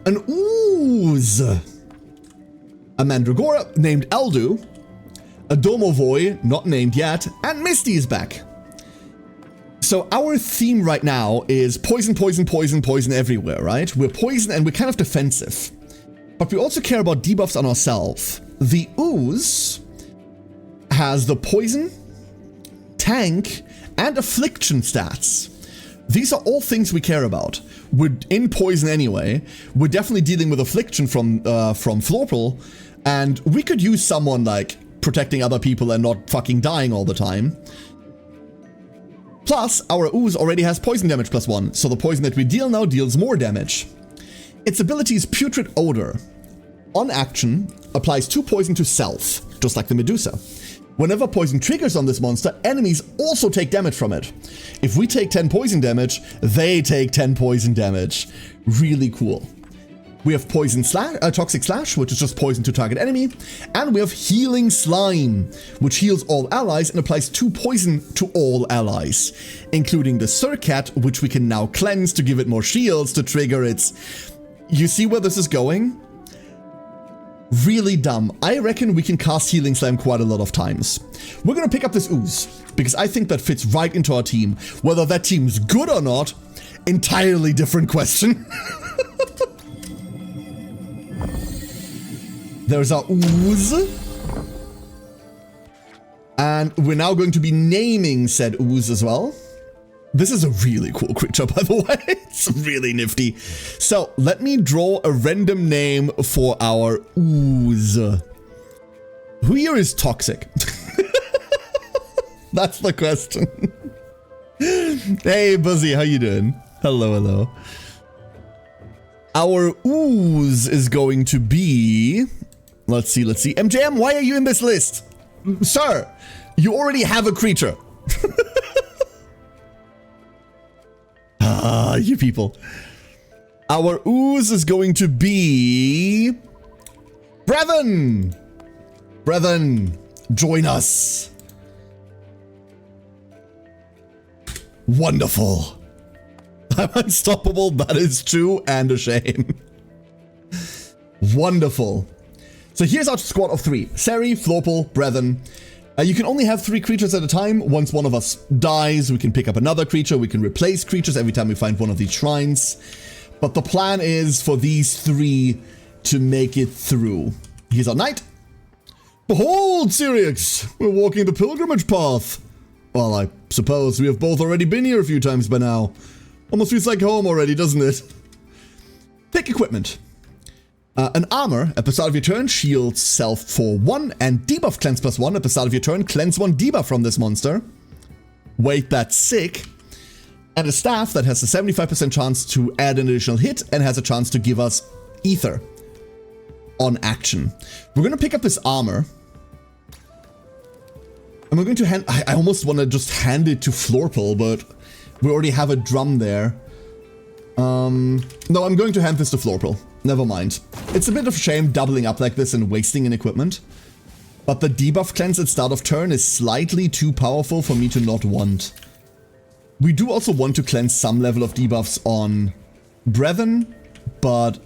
an ooze, a Mandragora named Eldu, a Domovoi not named yet, and Misty is back. So our theme right now is poison, poison, poison, poison everywhere, right? We're poison and we're kind of defensive. But we also care about debuffs on ourselves. The ooze has the poison, tank, and affliction stats. These are all things we care about. We're in poison anyway. We're definitely dealing with affliction from Florpal, and we could use someone like protecting other people and not fucking dying all the time. Plus, our ooze already has poison damage +1, so the poison that we deal now deals more damage. Its ability is Putrid Odor. On action, applies 2 poison to self, just like the Medusa. Whenever poison triggers on this monster, enemies also take damage from it. If we take 10 poison damage, they take 10 poison damage. Really cool. We have Toxic Slash, which is just poison to target enemy. And we have Healing Slime, which heals all allies and applies 2 poison to all allies, including the Surcat, which we can now cleanse to give it more shields to trigger its... You see where this is going? Really dumb. I reckon we can cast Healing Slime quite a lot of times. We're gonna pick up this ooze, because I think that fits right into our team. Whether that team's good or not, entirely different question. There's our ooze. And we're now going to be naming said ooze as well. This is a really cool creature, by the way. It's really nifty. So let me draw a random name for our ooze. Who here is toxic? That's the question. Hey, Buzzy, how you doing? Hello, hello. Our ooze is going to be... Let's see. MJM, why are you in this list? Sir, you already have a creature. Ah, you people. Our ooze is going to be... Brevin! Brevin, join us. Wonderful. I'm unstoppable, that is true, and a shame. Wonderful. So here's our squad of 3. Seri, Florpal, Brevin. You can only have 3 creatures at a time. Once one of us dies, we can pick up another creature. We can replace creatures every time we find one of these shrines. But the plan is for these 3 to make it through. Here's our knight. Behold, Syrinx! We're walking the pilgrimage path. Well, I suppose we have both already been here a few times by now. Almost feels like home already, doesn't it? Pick equipment. An armor at the start of your turn shields self for 1 and debuff cleanse +1 at the start of your turn. Cleanse 1 debuff from this monster. Wait, that's sick. And a staff that has a 75% chance to add an additional hit and has a chance to give us ether on action. We're going to pick up this armor. And we're going to hand... I almost want to just hand it to Florpal, but we already have a drum there. No, I'm going to hand this to Florpal. Never mind. It's a bit of a shame doubling up like this and wasting an equipment. But the debuff cleanse at start of turn is slightly too powerful for me to not want. We do also want to cleanse some level of debuffs on Brevin, but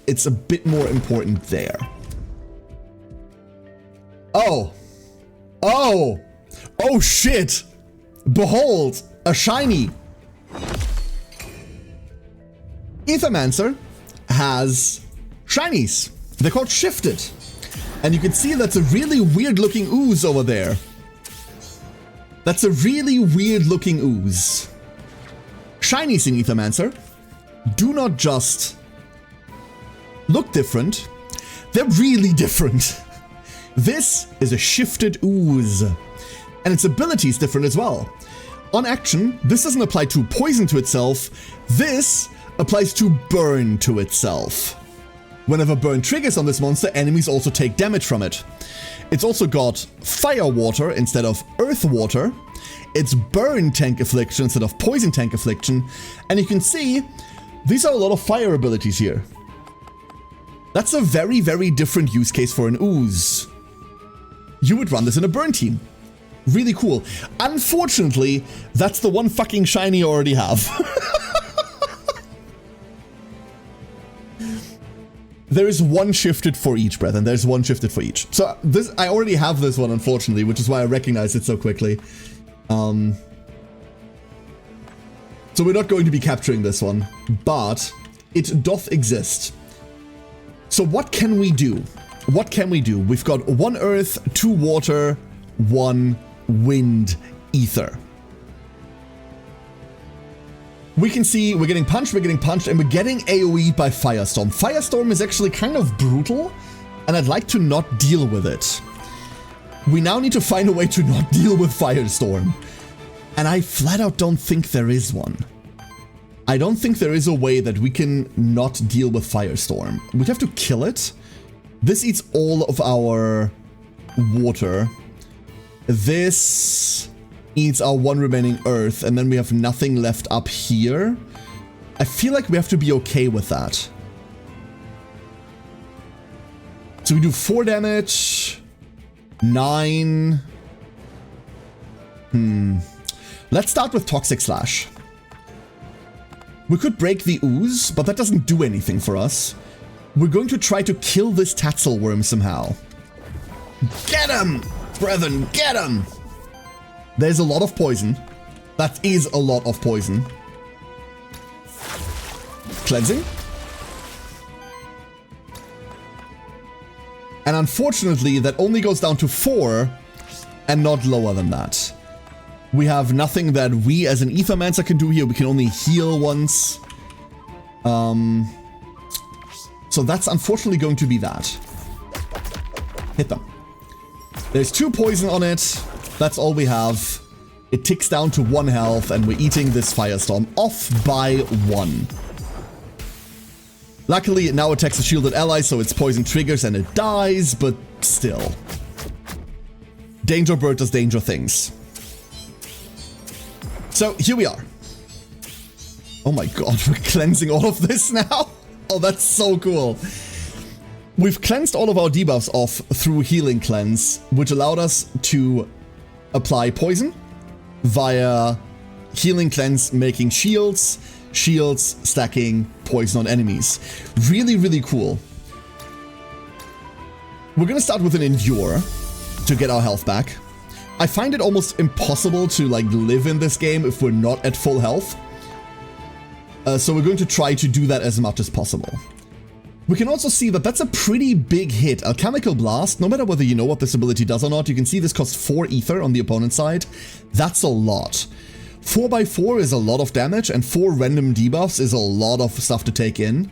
it's a bit more important there. Oh! Oh! Oh shit! Behold! A shiny! Aethermancer has shinies. They're called Shifted. And you can see that's a really weird looking ooze over there. That's a really weird looking ooze. Shinies in Aethermancer do not just look different, they're really different. This is a Shifted ooze. And its ability is different as well. On action, this doesn't apply to poison to itself. This applies to burn to itself. Whenever burn triggers on this monster, enemies also take damage from it. It's also got fire water instead of earth water. It's burn tank affliction instead of poison tank affliction. And you can see, these are a lot of fire abilities here. That's a very, very different use case for an ooze. You would run this in a burn team. Really cool. Unfortunately, that's the one fucking shiny I already have. There is one shifted for each, brethren. There's one shifted for each. So this, I already have this one, unfortunately, which is why I recognize it so quickly. So we're not going to be capturing this one, but it doth exist. So what can we do? What can we do? We've got 1 earth, 2 water, 1 wind, ether. We can see we're getting punched, and we're getting AoE by Firestorm. Firestorm is actually kind of brutal, and I'd like to not deal with it. We now need to find a way to not deal with Firestorm. And I flat out don't think there is one. I don't think there is a way that we can not deal with Firestorm. We'd have to kill it. This eats all of our water. This eats our 1 remaining earth, and then we have nothing left up here. I feel like we have to be okay with that. So we do 4 damage, 9. Let's start with Toxic Slash. We could break the ooze, but that doesn't do anything for us. We're going to try to kill this Tatzelworm somehow. Get him! Brethren, get him! There's a lot of poison. That is a lot of poison. Cleansing. And unfortunately, that only goes down to 4 and not lower than that. We have nothing that we as an Aethermancer can do here. We can only heal once. So that's unfortunately going to be that. Hit them. There's 2 poison on it. That's all we have. It ticks down to 1 health, and we're eating this Firestorm off by 1. Luckily, it now attacks a shielded ally, so its poison triggers and it dies, but still. Danger Bird does danger things. So here we are. Oh my god, we're cleansing all of this now? Oh, that's so cool. We've cleansed all of our debuffs off through Healing Cleanse, which allowed us to apply poison via Healing Cleanse, making shields, stacking poison on enemies. Really, really cool. We're gonna start with an Endure to get our health back. I find it almost impossible to like live in this game if we're not at full health. So we're going to try to do that as much as possible. We can also see that that's a pretty big hit. Alchemical Blast, no matter whether you know what this ability does or not, you can see this costs 4 ether on the opponent's side. That's a lot. 4x4 is a lot of damage, and 4 random debuffs is a lot of stuff to take in.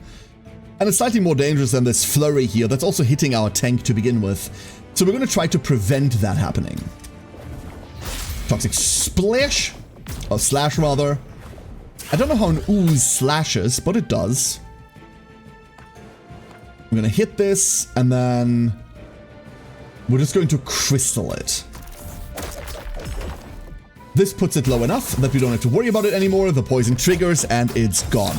And it's slightly more dangerous than this flurry here that's also hitting our tank to begin with. So we're going to try to prevent that happening. Toxic Splash, or Slash rather. I don't know how an ooze slashes, but it does. I'm gonna hit this, and then we're just going to crystal it. This puts it low enough that we don't have to worry about it anymore. The poison triggers, and it's gone.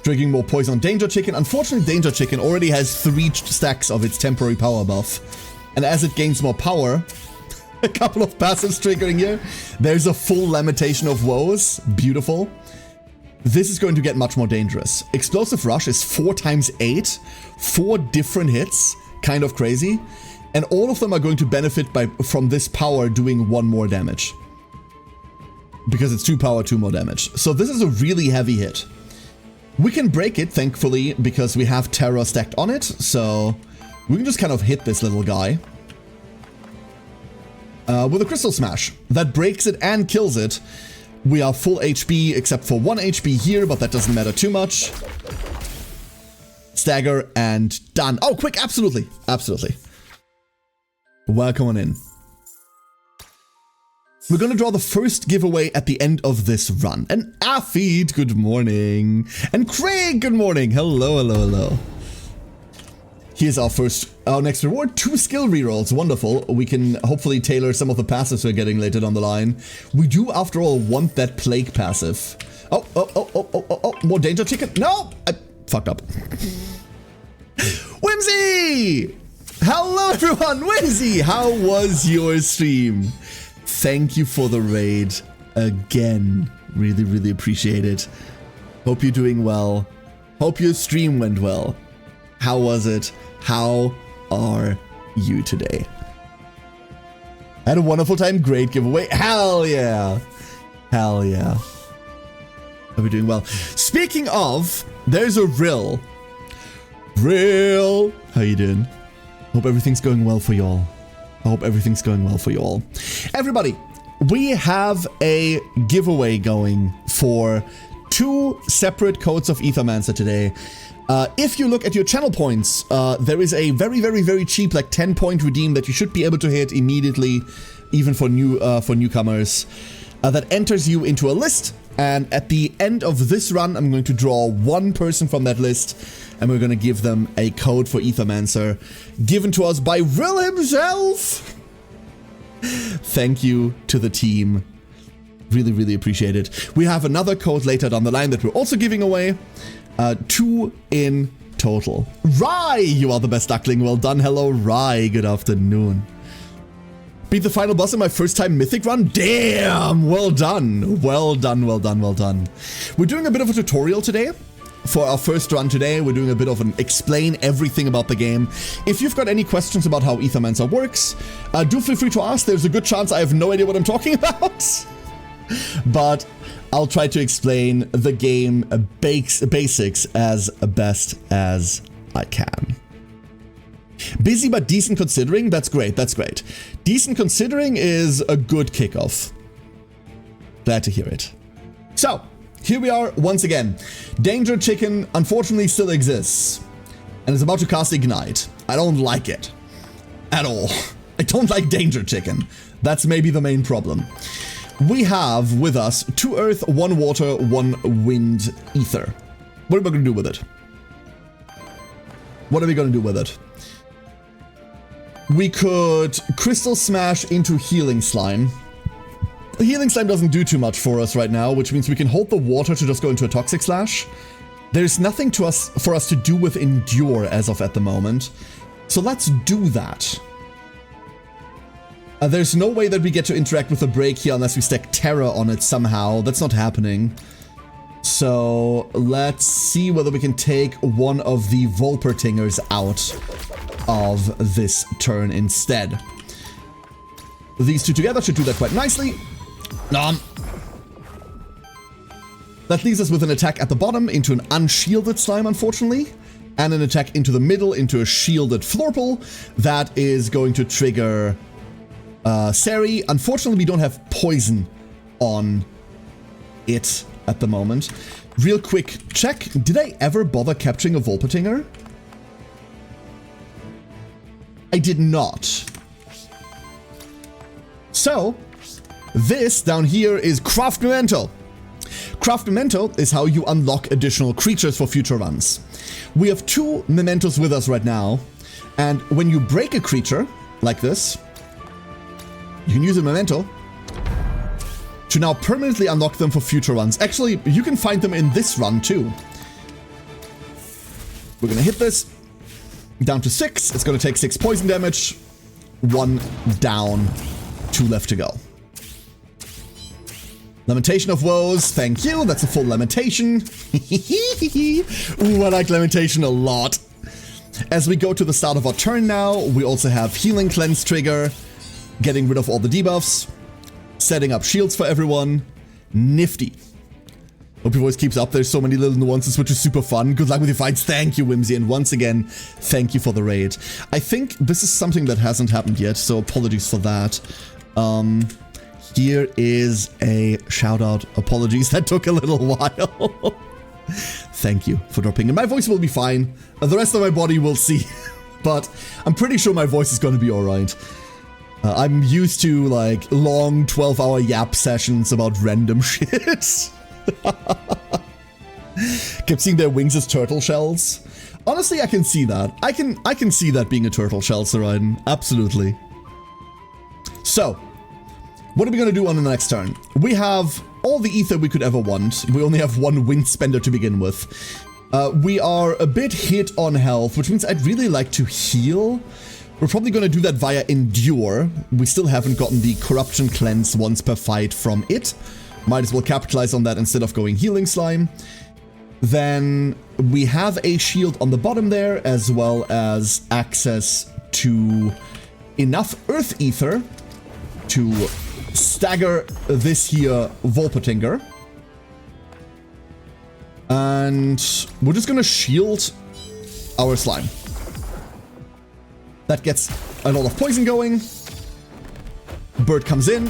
Triggering more poison on Danger Chicken. Unfortunately, Danger Chicken already has 3 stacks of its temporary power buff. And as it gains more power, a couple of passives triggering here. There's a full Lamentation of Woes. Beautiful. This is going to get much more dangerous. Explosive Rush is 4 times 8. 4 different hits. Kind of crazy. And all of them are going to benefit from this power doing 1 more damage. Because it's 2 power, 2 more damage. So this is a really heavy hit. We can break it, thankfully, because we have Terror stacked on it. So we can just kind of hit this little guy. With a Crystal Smash. That breaks it and kills it. We are full HP except for 1 HP here, but that doesn't matter too much. Stagger and done. Oh, quick, absolutely. Absolutely. Welcome on in. We're gonna draw the first giveaway at the end of this run. And Afid, good morning. And Craig, good morning. Hello, hello, hello. Here's our next reward, 2 skill rerolls. Wonderful. We can hopefully tailor some of the passives we're getting later down the line. We do, after all, want that Plague passive. Oh, more Danger Chicken. No, I fucked up. Whimsy! Hello everyone, Whimsy! How was your stream? Thank you for the raid again. Really, really appreciate it. Hope you're doing well. Hope your stream went well. How was it? How are you today? I had a wonderful time. Great giveaway. Hell yeah. Hell yeah. Are we doing well? Speaking of, there's a Rill. Rill. How you doing? Hope everything's going well for y'all. I hope everything's going well for y'all. Everybody, we have a giveaway going for 2 separate codes of Aethermancer today. If you look at your channel points, there is a very, very, very cheap, like 10-point redeem that you should be able to hit immediately, even for newcomers, that enters you into a list. And at the end of this run, I'm going to draw 1 person from that list, and we're going to give them a code for Aethermancer, given to us by Rill himself. Thank you to the team. Really, really appreciate it. We have another code later down the line that we're also giving away. 2 in total. Rye, you are the best duckling. Well done. Hello, Rye. Good afternoon. Beat the final boss in my first time mythic run. Damn, well done. Well done, well done, well done. We're doing a bit of a tutorial today. For our first run today, we're doing a bit of an explain everything about the game. If you've got any questions about how Aethermancer works, do feel free to ask. There's a good chance I have no idea what I'm talking about. But I'll try to explain the game basics as best as I can. Busy but decent considering? That's great, that's great. Decent considering is a good kickoff. Glad to hear it. So, here we are once again. Danger Chicken unfortunately still exists and is about to cast Ignite. I don't like it at all. I don't like Danger Chicken. That's maybe the main problem. We have with us 2 Earth, 1 Water, 1 Wind Ether. What are we going to do with it? What are we going to do with it? We could Crystal Smash into Healing Slime. Healing Slime doesn't do too much for us right now, which means we can hold the water to just go into a Toxic Slash. There's nothing for us to do with Endure as of at the moment. So let's do that. There's no way that we get to interact with the break here unless we stack Terra on it somehow. That's not happening. So let's see whether we can take one of the Volpertingers out of this turn instead. These 2 together should do that quite nicely. Nom. That leaves us with an attack at the bottom into an unshielded slime, unfortunately, and an attack into the middle into a shielded Florple that is going to trigger Sari. Unfortunately, we don't have poison on it at the moment. Real quick check. Did I ever bother capturing a Volpertinger? I did not. So, this down here is Craft Memento. Craft Memento is how you unlock additional creatures for future runs. We have 2 Mementos with us right now, and when you break a creature, like this, you can use a Memento to now permanently unlock them for future runs. Actually, you can find them in this run too. We're gonna hit this. Down to 6. It's gonna take 6 poison damage. 1 down. 2 left to go. Lamentation of Woes. Thank you. That's a full Lamentation. Ooh, I like Lamentation a lot. As we go to the start of our turn now, we also have Healing Cleanse trigger. Getting rid of all the debuffs. Setting up shields for everyone. Nifty. Hope your voice keeps up. There's so many little nuances, which is super fun. Good luck with your fights. Thank you, Whimsy. And once again, thank you for the raid. I think this is something that hasn't happened yet, so apologies for that. Here is a shout out. Apologies. That took a little while. Thank you for dropping in. My voice will be fine. The rest of my body will see. But I'm pretty sure my voice is going to be alright. I'm used to, like, long 12-hour yap sessions about random shit. Kept seeing their wings as turtle shells. Honestly, I can see that. I can see that being a turtle shell, Saraiden. Absolutely. So, what are we going to do on the next turn? We have all the ether we could ever want. We only have 1 wind spender to begin with. We are a bit hit on health, which means I'd really like to heal. We're probably going to do that via Endure. We still haven't gotten the Corruption Cleanse once per fight from it. Might as well capitalize on that instead of going Healing Slime. Then we have a shield on the bottom there, as well as access to enough Earth Ether to stagger this here Volpatinger. And we're just gonna shield our slime. That gets a lot of poison going. Bird comes in.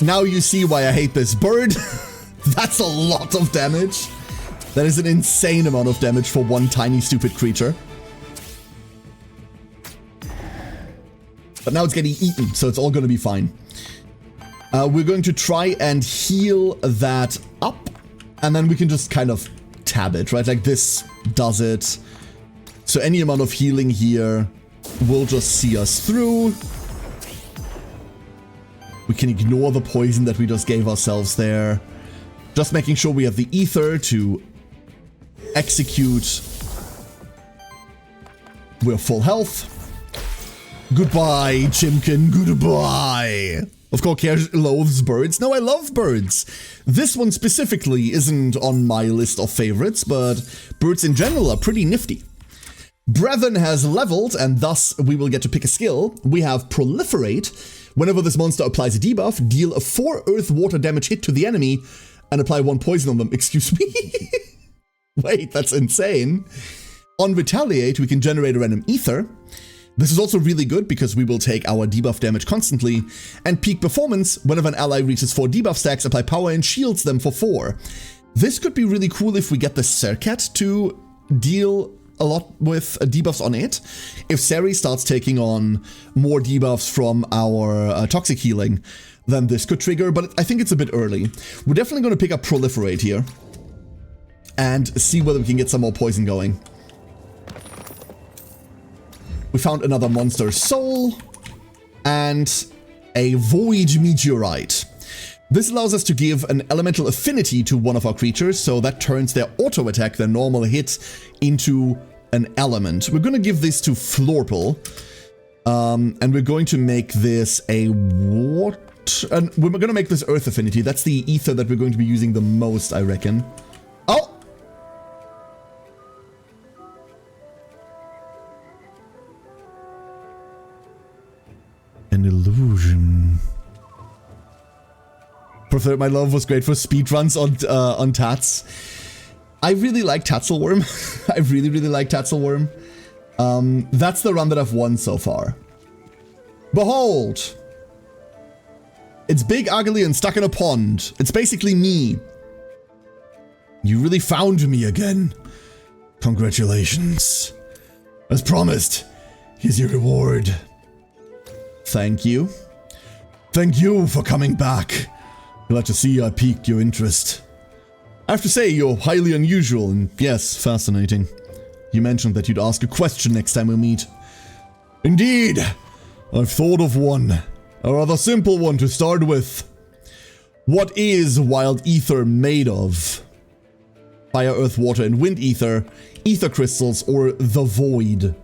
Now you see why I hate this bird. That's a lot of damage. That is an insane amount of damage for one tiny stupid creature. But now it's getting eaten, so it's all gonna be fine. We're going to try and heal that up, and then we can just kind of tab it, right? Like this does it. So any amount of healing here will just see us through. We can ignore the poison that we just gave ourselves there. Just making sure we have the ether to execute. We're full health. Goodbye, Chimkin, goodbye. Of course, Kerr loathes birds. No, I love birds. This one specifically isn't on my list of favorites, but birds in general are pretty nifty. Brevin has leveled, and thus we will get to pick a skill. We have Proliferate. Whenever this monster applies a debuff, deal a 4 earth water damage hit to the enemy and apply 1 poison on them. Excuse me? Wait, that's insane. On Retaliate, we can generate a random ether. This is also really good because we will take our debuff damage constantly. And Peak Performance, whenever an ally reaches 4 debuff stacks, apply power and shields them for 4. This could be really cool if we get the Sercat to deal a lot with debuffs on it. If Seri starts taking on more debuffs from our toxic healing, then this could trigger, but I think it's a bit early. We're definitely going to pick up Proliferate here and see whether we can get some more poison going. We found another monster soul and a void meteorite. This allows us to give an elemental affinity to one of our creatures, so that turns their auto attack, their normal hit, into an element. We're going to give this to Florpal, and we're going to make this a what? And we're going to make this earth affinity. That's the ether that we're going to be using the most, I reckon. Oh! An illusion. Prefer my love was great for speedruns on Tats. I really like Tatzelworm. I really like Tatzelworm. That's the run that I've won so far. Behold! It's big, ugly, and stuck in a pond. It's basically me. You really found me again. Congratulations. As promised, here's your reward. Thank you. Thank you for coming back. Glad to see I piqued your interest. I have to say, you're highly unusual and, yes, fascinating. You mentioned that you'd ask a question next time we meet. Indeed, I've thought of one. A rather simple one to start with. What is wild ether made of? Fire, earth, water, and wind ether, ether crystals, or the void?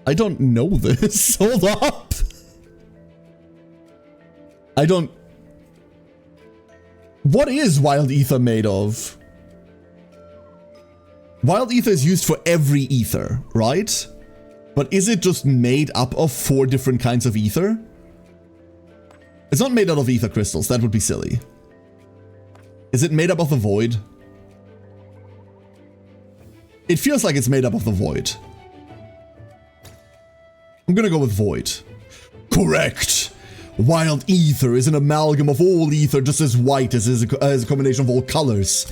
I don't know this. Hold up. I don't... What is wild ether made of? Wild ether is used for every ether, right? But is it just made up of 4 different kinds of ether? It's not made out of ether crystals. That would be silly. Is it made up of the void? It feels like it's made up of the void. I'm gonna go with void. Correct! Wild ether is an amalgam of all ether, just as white as a combination of all colors.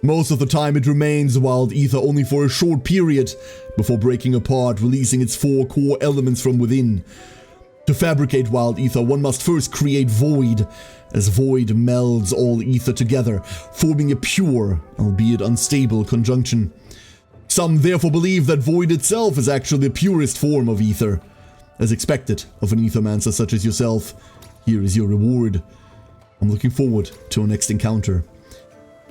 Most of the time it remains wild ether only for a short period, before breaking apart, releasing its 4 core elements from within. To fabricate wild ether, one must first create void, as void melds all ether together, forming a pure, albeit unstable, conjunction. Some therefore believe that void itself is actually the purest form of ether. As expected of an Aethermancer such as yourself, here is your reward. I'm looking forward to our next encounter.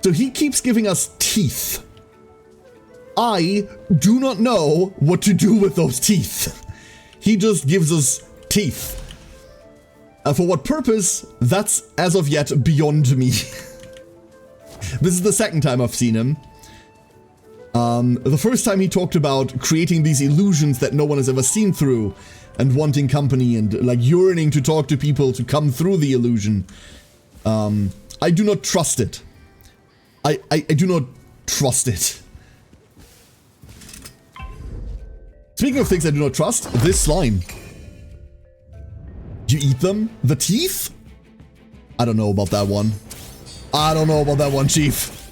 So he keeps giving us teeth. I do not know what to do with those teeth. He just gives us teeth. For what purpose? That's, as of yet, beyond me. This is the second time I've seen him. The first time he talked about creating these illusions that no one has ever seen through, and wanting company, and like yearning to talk to people to come through the illusion. I do not trust it. I do not trust it. Speaking of things I do not trust, this slime. You eat them? The teeth? I don't know about that one. I don't know about that one, Chief.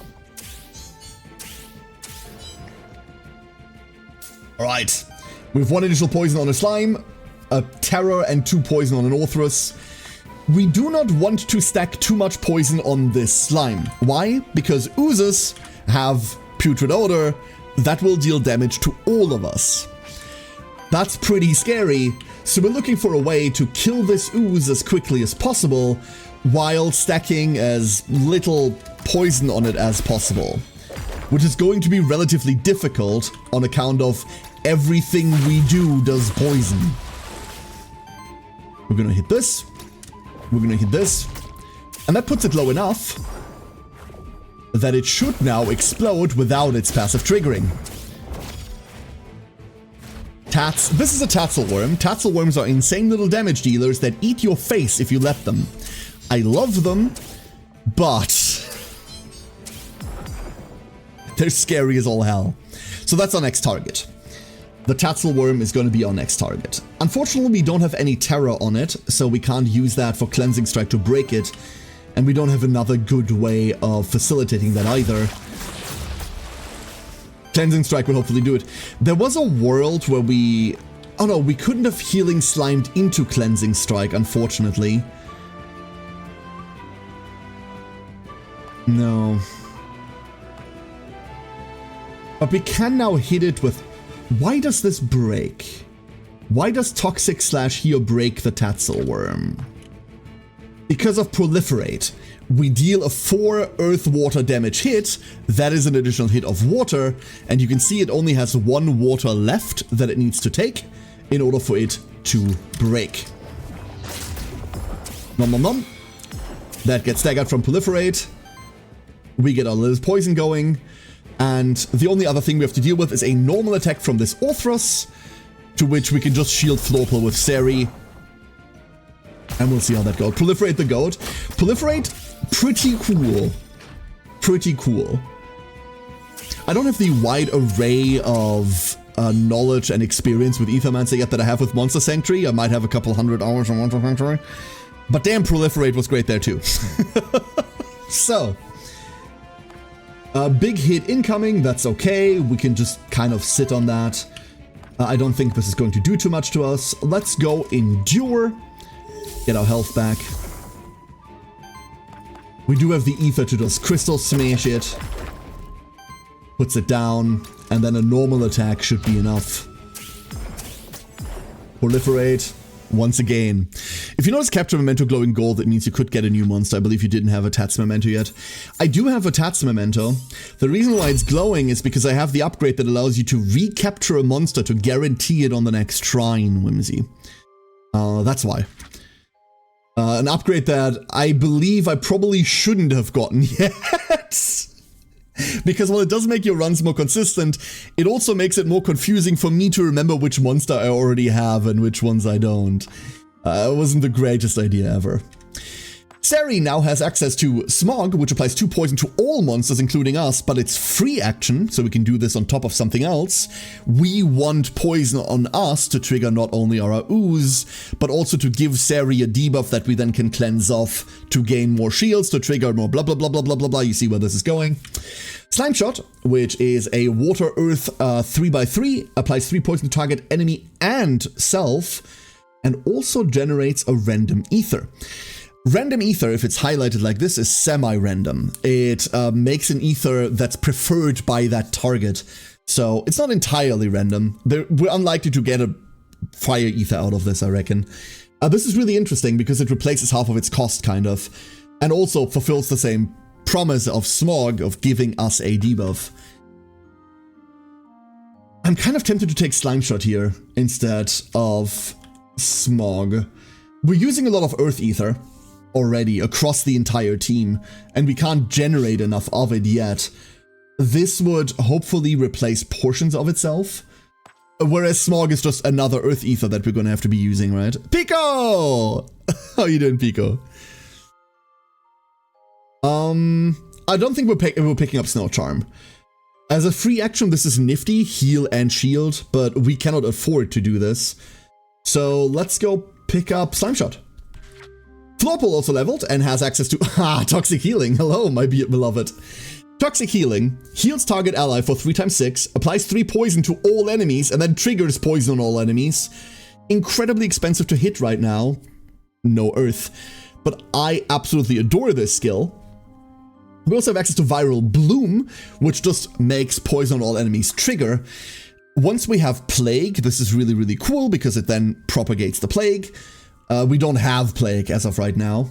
Alright. We have 1 initial poison on a slime, a terror, and 2 poison on an Orthrus. We do not want to stack too much poison on this slime. Why? Because oozes have putrid odor that will deal damage to all of us. That's pretty scary, so we're looking for a way to kill this ooze as quickly as possible while stacking as little poison on it as possible, which is going to be relatively difficult on account of everything we do does poison. We're gonna hit this, we're gonna hit this, and that puts it low enough that it should now explode without its passive triggering. This is a tassel worm. Tassel worms are insane little damage dealers that eat your face if you let them. I love them, but they're scary as all hell. So that's our next target. The tassel worm is going to be our next target. Unfortunately, we don't have any terror on it, so we can't use that for Cleansing Strike to break it, and we don't have another good way of facilitating that either. Cleansing Strike will hopefully do it. There was a world where we... Oh no, we couldn't have Healing Slimed into Cleansing Strike, unfortunately. No. But we can now hit it with... Why does this break? Why does Toxic Slash here break the Tassel Worm? Because of Proliferate. We deal a 4 earth-water damage hit, that is an additional hit of water, and you can see it only has 1 water left that it needs to take in order for it to break. Nom nom nom. That gets staggered from Proliferate. We get our little poison going, and the only other thing we have to deal with is a normal attack from this Orthrus, to which we can just shield Florpal with Seri. And we'll see how that goes. Proliferate the goat. Proliferate, pretty cool. Pretty cool. I don't have the wide array of knowledge and experience with Aethermancer yet that I have with Monster Sanctuary. I might have a couple 100 hours on Monster Sanctuary. But damn, Proliferate was great there too. So, big hit incoming, that's okay. We can just kind of sit on that. I don't think this is going to do too much to us. Let's go Endure. Get our health back. We do have the ether to just crystal smash it. Puts it down, and then a normal attack should be enough. Proliferate, once again. If you notice Capture Memento glowing gold, that means you could get a new monster. I believe you didn't have a Tats Memento yet. I do have a Tats Memento. The reason why it's glowing is because I have the upgrade that allows you to recapture a monster to guarantee it on the next shrine, Whimsy. That's why. An upgrade that I believe I probably shouldn't have gotten yet. Because while it does make your runs more consistent, it also makes it more confusing for me to remember which monster I already have and which ones I don't. It wasn't the greatest idea ever. Seri now has access to Smog, which applies 2 poison to all monsters, including us, but it's free action, so we can do this on top of something else. We want poison on us to trigger not only our ooze, but also to give Seri a debuff that we then can cleanse off to gain more shields, to trigger more blah blah blah blah blah blah blah. You see where this is going. Slime Shot, which is a Water Earth 3x3, applies 3 poison to target enemy and self, and also generates a random ether. Random ether, if it's highlighted like this, is semi-random. It makes an ether that's preferred by that target. So it's not entirely random. We're unlikely to get a fire ether out of this, I reckon. This is really interesting because it replaces half of its cost, kind of. And also fulfills the same promise of Smog of giving us a debuff. I'm kind of tempted to take Slime Shot here instead of Smog. We're using a lot of Earth Ether already across the entire team, and we can't generate enough of it yet. This would hopefully replace portions of itself, whereas Smog is just another Earth Ether that we're gonna have to be using, right? Pico! How you doing, Pico? I don't think we're picking up Snow Charm. As a free action, this is nifty, heal and shield, but we cannot afford to do this. So let's go pick up Slime Shot. Florpole also leveled and has access to Toxic Healing. Hello, my beloved. Toxic Healing heals target ally for 3 × 6, applies 3 poison to all enemies, and then triggers poison on all enemies. Incredibly expensive to hit right now. No Earth. But I absolutely adore this skill. We also have access to Viral Bloom, which just makes poison on all enemies trigger. Once we have Plague, this is really, really cool because it then propagates the Plague. We don't have Plague as of right now.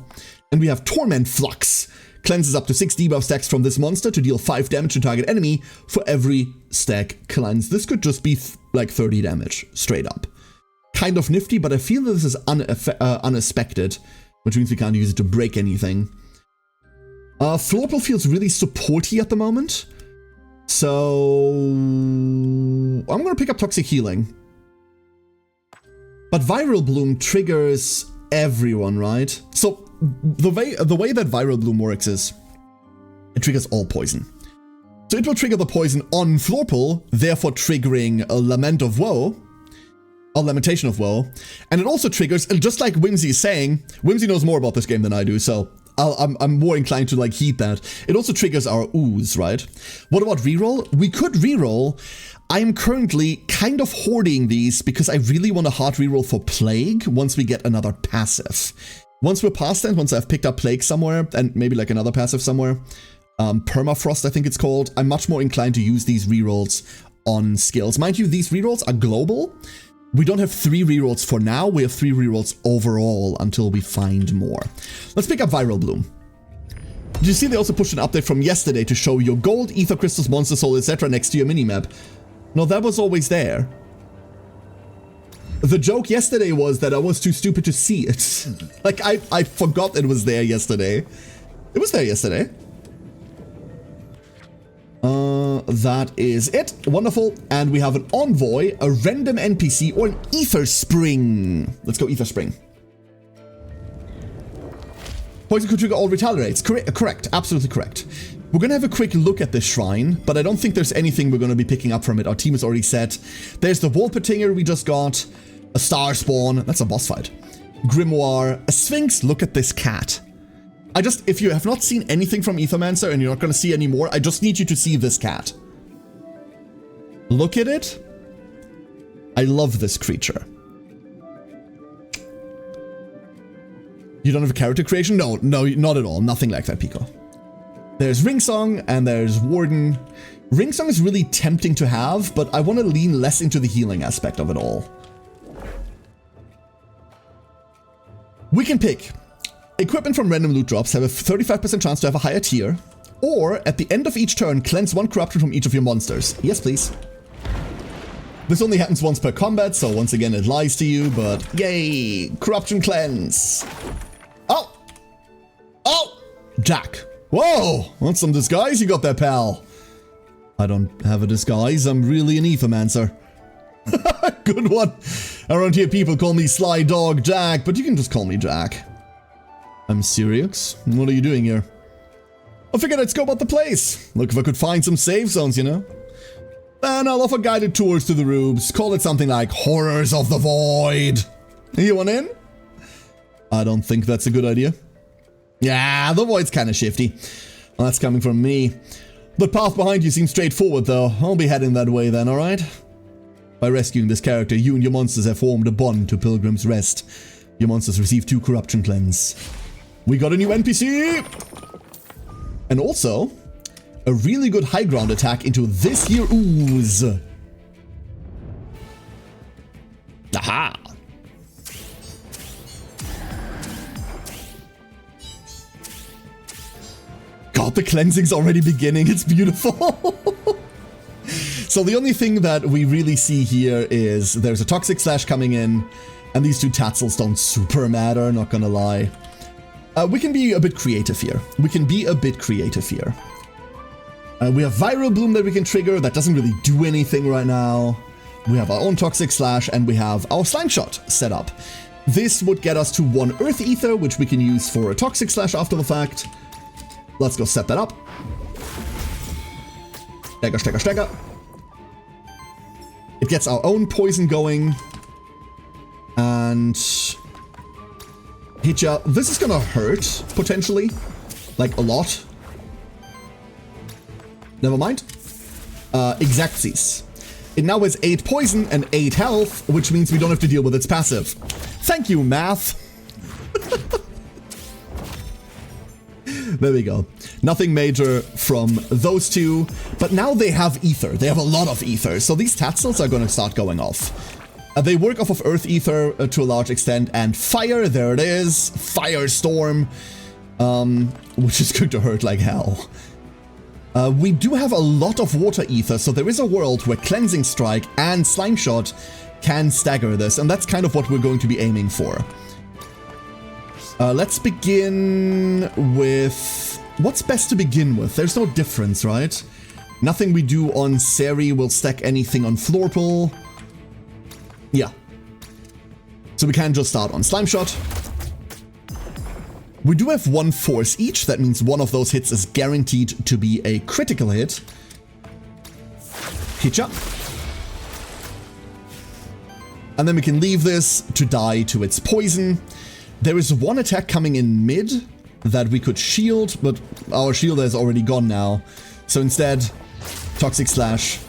And we have Torment Flux. Cleanses up to 6 debuff stacks from this monster to deal 5 damage to target enemy for every stack cleansed. This could just be like 30 damage, straight up. Kind of nifty, but I feel that this is unexpected, which means we can't use it to break anything. Florpole feels really supporty at the moment, so I'm gonna pick up Toxic Healing. But Viral Bloom triggers everyone, right? So the way that Viral Bloom works is it triggers all poison. So it will trigger the poison on Florpole, therefore triggering a Lament of Woe, or Lamentation of Woe, and it also triggers, just like Whimsy is saying, Whimsy knows more about this game than I do, so I'm more inclined to like heed that. It also triggers our ooze, right? What about reroll? We could reroll. I'm currently kind of hoarding these because I really want a hard reroll for Plague once we get another passive. Once we're past that, once I've picked up Plague somewhere, and maybe like another passive somewhere, Permafrost I think it's called, I'm much more inclined to use these rerolls on skills. Mind you, these rerolls are global. We don't have 3 rerolls for now, we have 3 rerolls overall until we find more. Let's pick up Viral Bloom. Did you see they also pushed an update from yesterday to show your gold, ether crystals, monster soul, etc. next to your minimap? No, that was always there. The joke yesterday was that I was too stupid to see it. Like, I forgot it was there yesterday. It was there yesterday. That is it. Wonderful. And we have an Envoy, a random NPC, or an Ether Spring. Let's go Ether Spring. Poison could trigger all retaliates. Correct. Absolutely correct. We're going to have a quick look at this shrine, but I don't think there's anything we're going to be picking up from it. Our team is already set. There's the Wolpertinger we just got. A Star Spawn. That's a boss fight. Grimoire. A Sphinx. Look at this cat. If you have not seen anything from Aethermancer and you're not going to see any more, I just need you to see this cat. Look at it. I love this creature. You don't have a character creation? No, not at all. Nothing like that, Pico. There's Ringsong and there's Warden. Ringsong is really tempting to have, but I want to lean less into the healing aspect of it all. We can pick equipment from random loot drops, have a 35% chance to have a higher tier, or at the end of each turn, cleanse 1 corruption from each of your monsters. Yes, please. This only happens once per combat, so once again it lies to you, but yay! Corruption cleanse! Oh! Oh! Jack! Whoa! Want some disguise you got there, pal? I don't have a disguise, I'm really an Aethermancer. Good one! Around here people call me Sly Dog Jack, but you can just call me Jack. I'm serious. What are you doing here? I figured I'd scope out the place. Look if I could find some save zones, you know? And I'll offer guided tours to the rooms. Call it something like Horrors of the Void. You want in? I don't think that's a good idea. Yeah, the Void's kind of shifty. Well, that's coming from me. The path behind you seems straightforward, though. I'll be heading that way then, alright? By rescuing this character, you and your monsters have formed a bond to Pilgrim's Rest. Your monsters receive 2 corruption cleanse. We got a new NPC! And also, a really good high ground attack into this here ooze. Aha! god, the cleansing's already beginning. It's beautiful. So the only thing that we really see here is there's a Toxic Slash coming in, and these two Tatsels don't super matter, not gonna lie. We can be a bit creative here. We have Viral Bloom that we can trigger. That doesn't really do anything right now. We have our own Toxic Slash, and we have our Slime Shot set up. This would get us to 1 Earth Ether, which we can use for a Toxic Slash after the fact. Let's go set that up. Stagger, stagger, stagger. It gets our own poison going. And... Hitcha, this is gonna hurt, potentially. Like, a lot. Never mind. Exactsies. It now has 8 poison and 8 health, which means we don't have to deal with its passive. Thank you, math. There we go. Nothing major from those two, but now they have ether. They have a lot of ether, so these Tatsels are going to start going off. They work off of Earth Ether to a large extent, and fire, there it is. Firestorm, which is going to hurt like hell. We do have a lot of water ether, so there is a world where Cleansing Strike and Slime Shot can stagger this, and that's kind of what we're going to be aiming for. Let's begin with... What's best to begin with? There's no difference, right? Nothing we do on Seri will stack anything on Florpal. Yeah. So we can just start on Slime Shot. We do have 1 force each. That means one of those hits is guaranteed to be a critical hit. Hitcha. And then we can leave this to die to its poison. There is 1 attack coming in mid that we could shield, but our shield has already gone now. So instead, Toxic Slash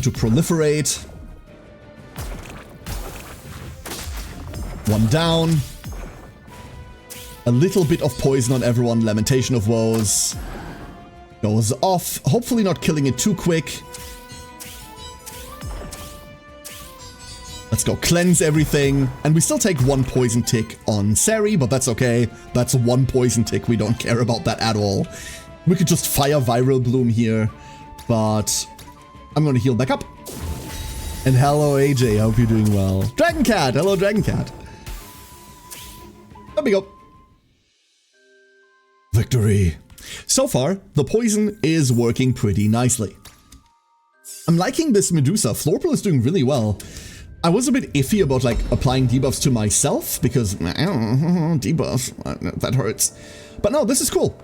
to proliferate. 1 down. A little bit of poison on everyone. Lamentation of Woes goes off. Hopefully not killing it too quick. Let's go cleanse everything. And we still take 1 poison tick on Seri, but that's okay. That's 1 poison tick. We don't care about that at all. We could just fire Viral Bloom here, but I'm going to heal back up. And hello, AJ. Hope you're doing well. Dragon Cat. Hello, Dragon Cat. There we go. Victory. So far, the poison is working pretty nicely. I'm liking this Medusa. Florpal is doing really well. I was a bit iffy about like applying debuffs to myself because debuff, that hurts. But no, this is cool.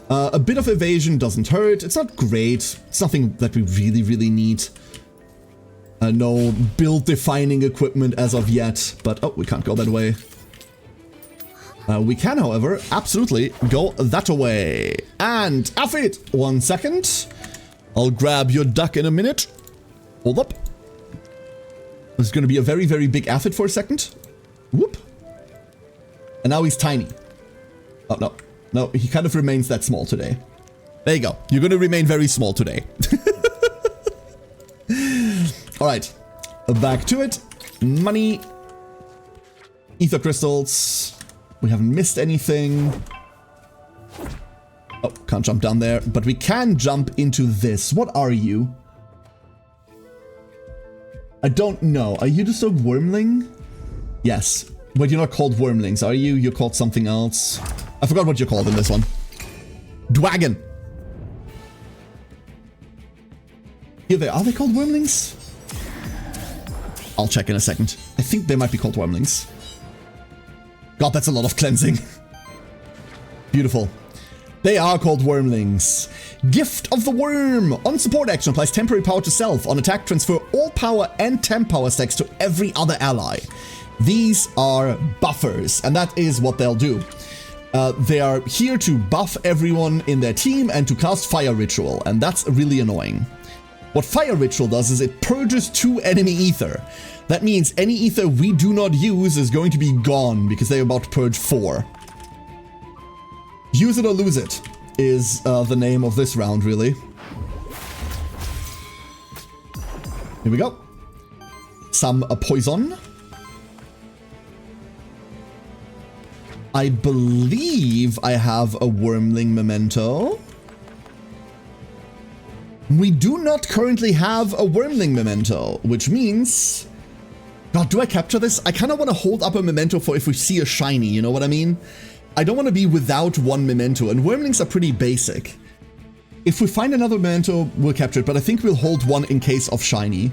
A bit of evasion doesn't hurt. It's not great. It's nothing that we really need. No build-defining equipment as of yet, but oh, we can't go that way. We can, however, absolutely go that way. And Affit, 1 second. I'll grab your duck in a minute. Hold up. This is going to be a very big Affit for a second. Whoop. And now he's tiny. Oh, no. No, he kind of remains that small today. There you go. You're going to remain very small today. Alright. Back to it. Money. Ether crystals. We haven't missed anything. Oh, can't jump down there. But we can jump into this. What are you? I don't know. Are you just a wormling? Yes. But you're not called wormlings, are you? You're called something else. I forgot what you're called in this one. Dwagon. Here they are. Are they called wormlings? I'll check in a second. I think they might be called wormlings. God, that's a lot of cleansing. Beautiful. They are called wormlings. Gift of the Worm. On support action, applies temporary power to self. On attack, transfer all power and temp power stacks to every other ally. These are buffers, and that is what they'll do. They are here to buff everyone in their team and to cast Fire Ritual, and that's really annoying. What Fire Ritual does is it purges 2 enemy ether. That means any ether we do not use is going to be gone because they're about to purge 4. Use it or lose it is the name of this round, really. Here we go. Some poison. I believe I have a Wormling Memento. We do not currently have a Wormling Memento, which means... God, do I capture this? I kind of want to hold up a Memento for if we see a shiny, you know what I mean? I don't want to be without one Memento, and Wormlings are pretty basic. If we find another Memento, we'll capture it, but I think we'll hold one in case of shiny.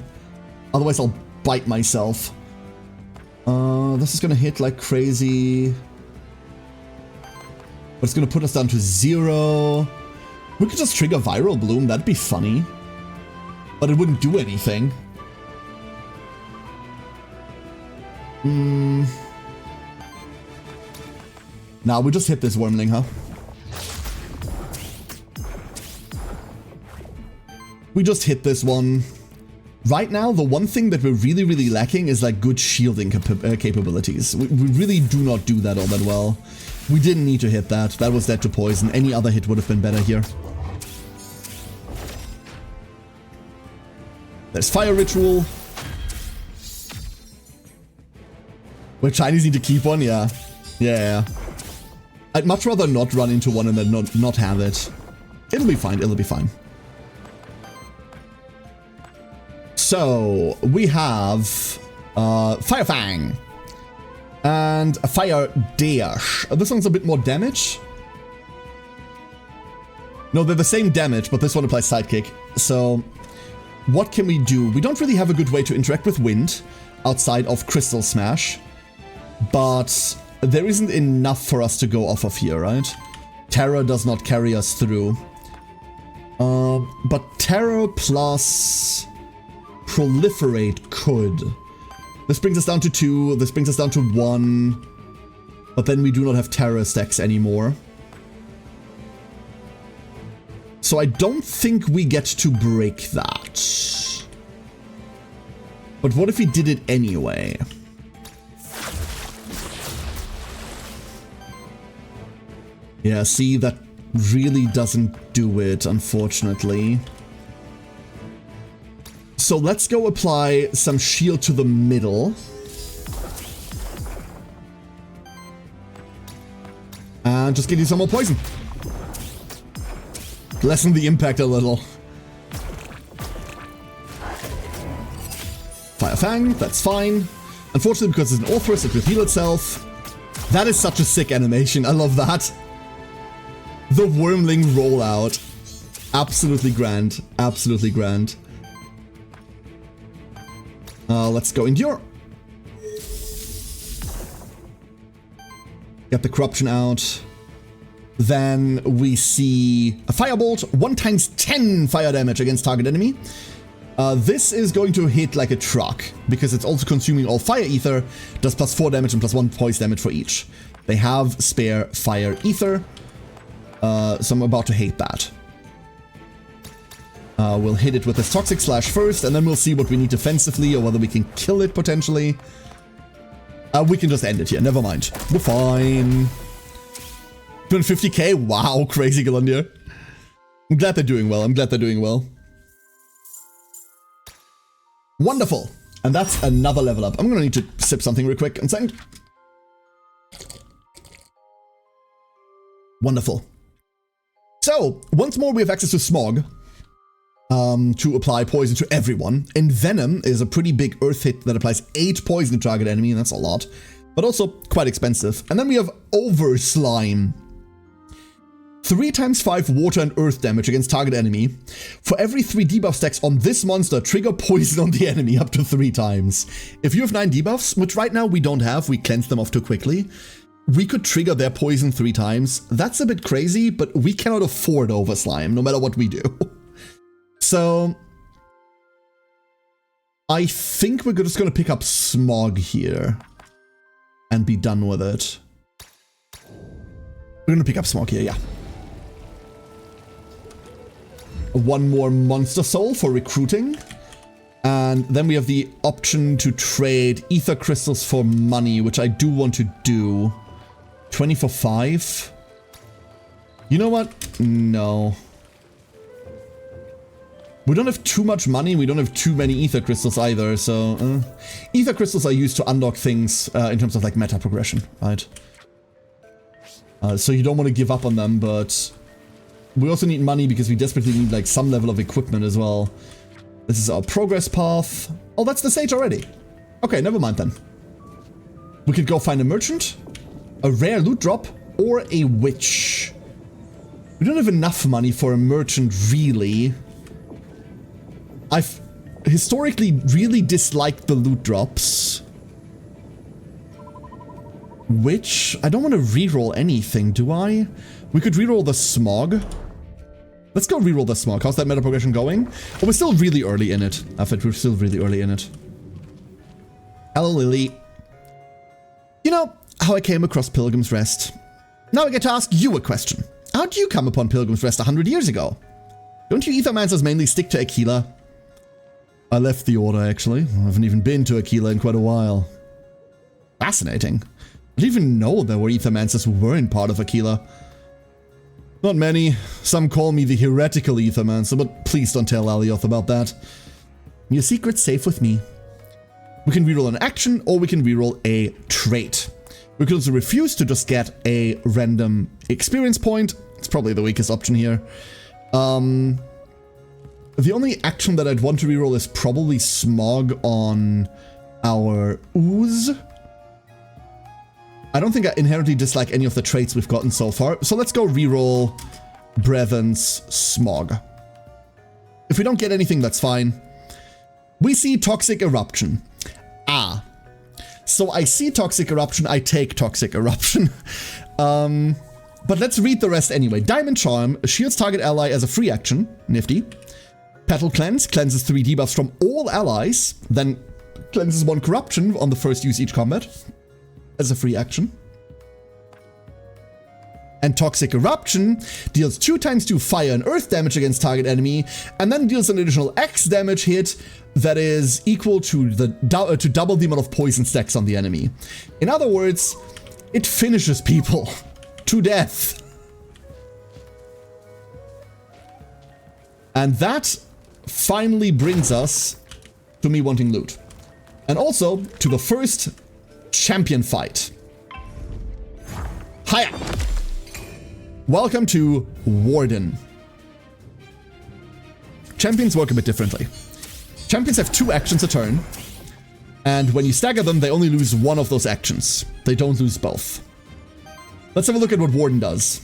Otherwise, I'll bite myself. This is going to hit like crazy. But it's going to put us down to 0. We could just trigger Viral Bloom, that'd be funny. But it wouldn't do anything. Nah, we just hit this Wormling, huh? We just hit this one. Right now, the one thing that we're really lacking is like good shielding capabilities. We really do not do that all that well. We didn't need to hit that. That was dead to poison. Any other hit would have been better here. There's Fire Ritual. Where Chinese need to keep one? Yeah. Yeah. I'd much rather not run into one and then not have it. It'll be fine. It'll be fine. So, we have Fire Fang and a Fire Dash. This one's a bit more damage. No, they're the same damage, but this one applies Sidekick. So, what can we do? We don't really have a good way to interact with wind outside of Crystal Smash, but there isn't enough for us to go off of here, right? Terror does not carry us through. But Terror plus Proliferate could. This brings us down to 2, this brings us down to 1, but then we do not have Terror stacks anymore. So I don't think we get to break that. But what if we did it anyway? Yeah, see, that really doesn't do it, unfortunately. So let's go apply some shield to the middle. And just give you some more poison. Lessen the impact a little. Fire Fang, that's fine. Unfortunately, because it's an Orthrus, it will heal itself. That is such a sick animation, I love that. The Wormling rollout. Absolutely grand, absolutely grand. Let's go Endure. Get the Corruption out. Then we see a Firebolt, 1 times 10 fire damage against target enemy. This is going to hit like a truck, because it's also consuming all Fire Ether, does +4 damage and +1 poise damage for each. They have spare Fire Ether, so I'm about to hate that. We'll hit it with this Toxic Slash first, and then we'll see what we need defensively, or whether we can kill it potentially. We can just end it here, never mind. We're fine. 250k? Wow, crazy Galundia. I'm glad they're doing well, I'm glad they're doing well. Wonderful. And that's another level up. I'm gonna need to sip something real quick. 1 second. Wonderful. So, once more we have access to Smog. To apply poison to everyone. And Venom is a pretty big earth hit that applies 8 poison to target enemy, and that's a lot. But also quite expensive. And then we have Over Slime. 3 times 5 water and earth damage against target enemy. For every 3 debuff stacks on this monster, trigger poison on the enemy up to 3 times. If you have 9 debuffs, which right now we don't have, we cleanse them off too quickly, we could trigger their poison 3 times. That's a bit crazy, but we cannot afford Over Slime, no matter what we do. So, I think we're just going to pick up Smog here and be done with it. We're going to pick up Smog here, yeah. 1 more Monster Soul for recruiting. And then we have the option to trade Ether Crystals for money, which I do want to do. 20 for 5. You know what? No. We don't have too much money, we don't have too many Ether Crystals either, so... Ether Crystals are used to unlock things in terms of like meta progression, right? So you don't want to give up on them, but we also need money because we desperately need like some level of equipment as well. This is our progress path. Oh, that's the stage already. Okay, never mind then. We could go find a merchant, a rare loot drop, or a witch. We don't have enough money for a merchant, really. I've historically really disliked the loot drops. Witch? I don't want to reroll anything, do I? We could reroll the smog. Let's go reroll the smog. How's that meta progression going? Oh, we're still really early in it. I think we're still really early in it. Hello, Lily. You know how I came across Pilgrim's Rest? Now I get to ask you a question. How did you come upon Pilgrim's Rest 100 years ago? Don't you Aethermancers mainly stick to Aquila? I left the Order, actually. I haven't even been to Aquila in quite a while. Fascinating. I didn't even know there were Aethermancers who weren't part of Aquila. Not many. Some call me the heretical Aethermancer, but please don't tell Alioth about that. Your secret's safe with me. We can reroll an action, or we can reroll a trait. We could also refuse to just get a random experience point. It's probably the weakest option here. The only action that I'd want to reroll is probably Smog on our Ooze. I don't think I inherently dislike any of the traits we've gotten so far, so let's go reroll Brethren's Smog. If we don't get anything, that's fine. We see Toxic Eruption. Ah. So I see Toxic Eruption, I take Toxic Eruption. But let's read the rest anyway. Diamond Charm shields target ally as a free action. Nifty. Petal Cleanse cleanses 3 debuffs from all allies, then cleanses 1 corruption on the first use each combat as a free action. And Toxic Eruption deals 2 × 2 fire and earth damage against target enemy, and then deals an additional X damage hit that is equal to to double the amount of poison stacks on the enemy. In other words, it finishes people to death. And that finally brings us to me wanting loot. And also to the first champion fight. Hiya! Welcome to Warden. Champions work a bit differently. Champions have 2 actions a turn, and when you stagger them, they only lose 1 of those actions. They don't lose both. Let's have a look at what Warden does.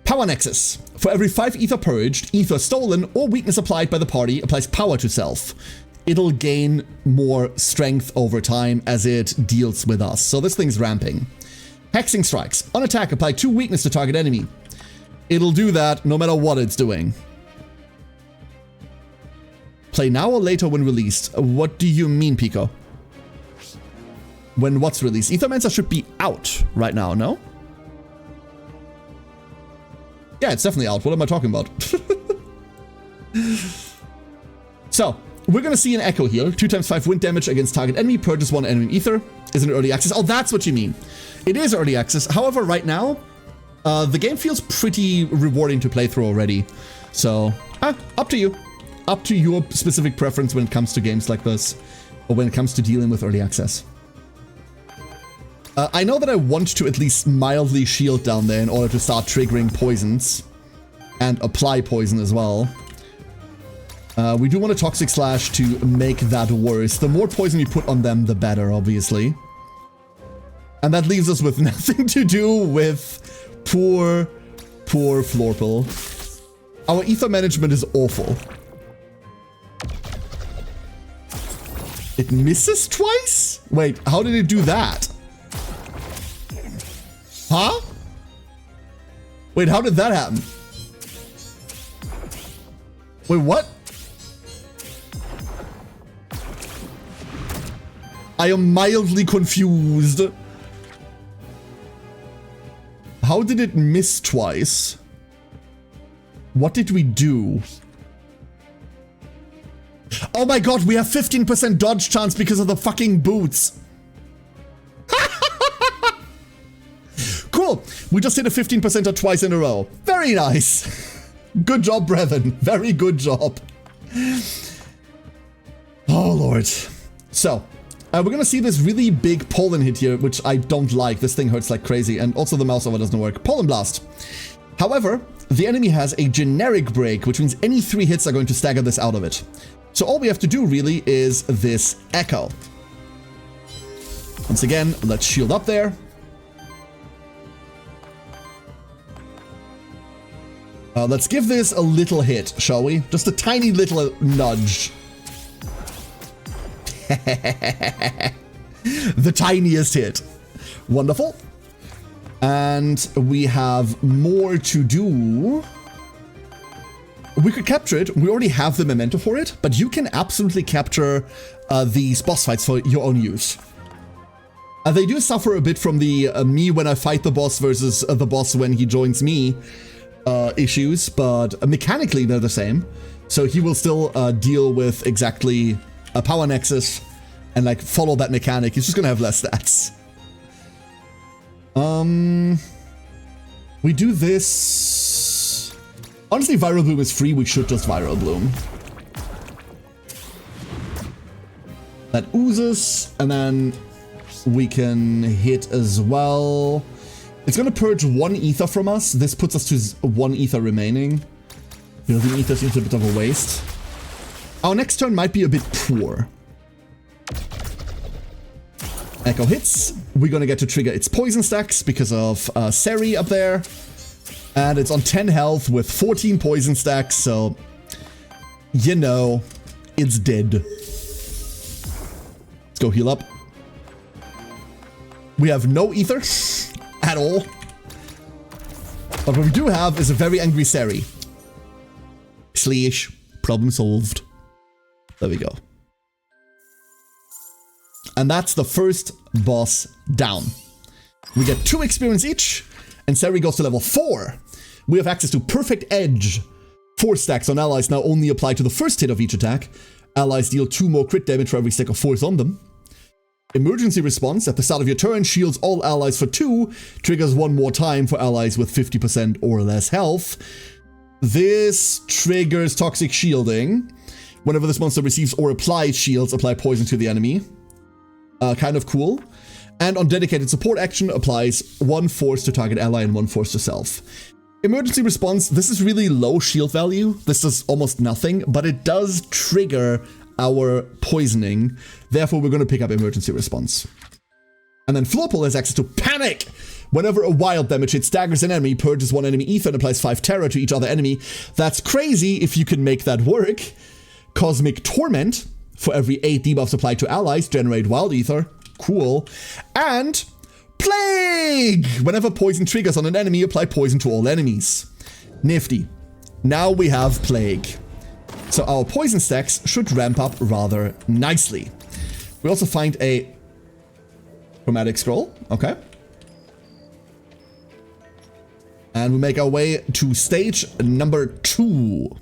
Power Nexus. For every 5 ether purged, ether stolen, or weakness applied by the party applies power to self. It'll gain more strength over time as it deals with us. So this thing's ramping. Hexing Strikes. On attack, apply 2 weakness to target enemy. It'll do that no matter what it's doing. Play now or later when released. What do you mean, Pico? When what's released? Aethermancer should be out right now, no? Yeah, it's definitely out. What am I talking about? So, we're gonna see an echo here. 2 × 5 wind damage against target enemy. Purges 1 enemy ether. Is an early access. Oh, that's what you mean. It is early access. However, right now, the game feels pretty rewarding to play through already. So, up to you. Up to your specific preference when it comes to games like this, or when it comes to dealing with early access. I know that I want to at least mildly shield down there in order to start triggering poisons and apply poison as well. We do want a Toxic Slash to make that worse. The more poison you put on them, the better, obviously. And that leaves us with nothing to do with poor Florpal. Our ether management is awful. It misses twice? Wait, how did it do that? Huh? Wait, how did that happen? Wait, what? I am mildly confused. How did it miss twice? What did we do? Oh my god, we have 15% dodge chance because of the fucking boots. Cool. We just hit a 15%er twice in a row. Very nice. Good job, Brevin. Very good job. Oh, Lord. So, we're gonna see this really big pollen hit here, which I don't like. This thing hurts like crazy, and also the mouse over doesn't work. Pollen blast. However, the enemy has a generic break, which means any 3 hits are going to stagger this out of it. So all we have to do really is this echo. Once again, let's shield up there. Let's give this a little hit, shall we? Just a tiny little nudge. The tiniest hit. Wonderful. And we have more to do. We could capture it. We already have the memento for it, but you can absolutely capture these boss fights for your own use. They do suffer a bit from the me when I fight the boss versus the boss when he joins me issues, but mechanically they're the same. So he will still deal with exactly a power nexus and like follow that mechanic. He's just gonna have less stats. We do this. Honestly, Viral Bloom is free. We should just Viral Bloom. That oozes, and then we can hit as well. It's gonna purge 1 ether from us. This puts us to 1 ether remaining. Building ether seems a bit of a waste. Our next turn might be a bit poor. Echo hits. We're gonna get to trigger its poison stacks because of Seri up there. And it's on 10 health with 14 poison stacks, so you know, it's dead. Let's go heal up. We have no ether at all. But what we do have is a very angry Seri. Sleesh. Problem solved. There we go. And that's the first boss down. We get 2 experience each, and Seri goes to level 4. We have access to Perfect Edge. 4 stacks on allies now only apply to the first hit of each attack. Allies deal 2 more crit damage for every stack of force on them. Emergency response at the start of your turn shields all allies for 2, triggers 1 more time for allies with 50% or less health. This triggers toxic shielding. Whenever this monster receives or applies shields, apply poison to the enemy. Kind of cool. And on dedicated support action, applies 1 force to target ally and 1 force to self. Emergency response, this is really low shield value. This does almost nothing, but it does trigger our poisoning. Therefore, we're going to pick up emergency response. And then Florpole has access to Panic. Whenever a wild damage hit staggers an enemy, purges 1 enemy ether and applies 5 terror to each other enemy. That's crazy if you can make that work. Cosmic Torment. For every 8 debuffs applied to allies, generate wild ether. Cool. And Plague! Whenever poison triggers on an enemy, apply poison to all enemies. Nifty. Now we have Plague. So our poison stacks should ramp up rather nicely. We also find a chromatic scroll. Okay. And we make our way to stage number 2.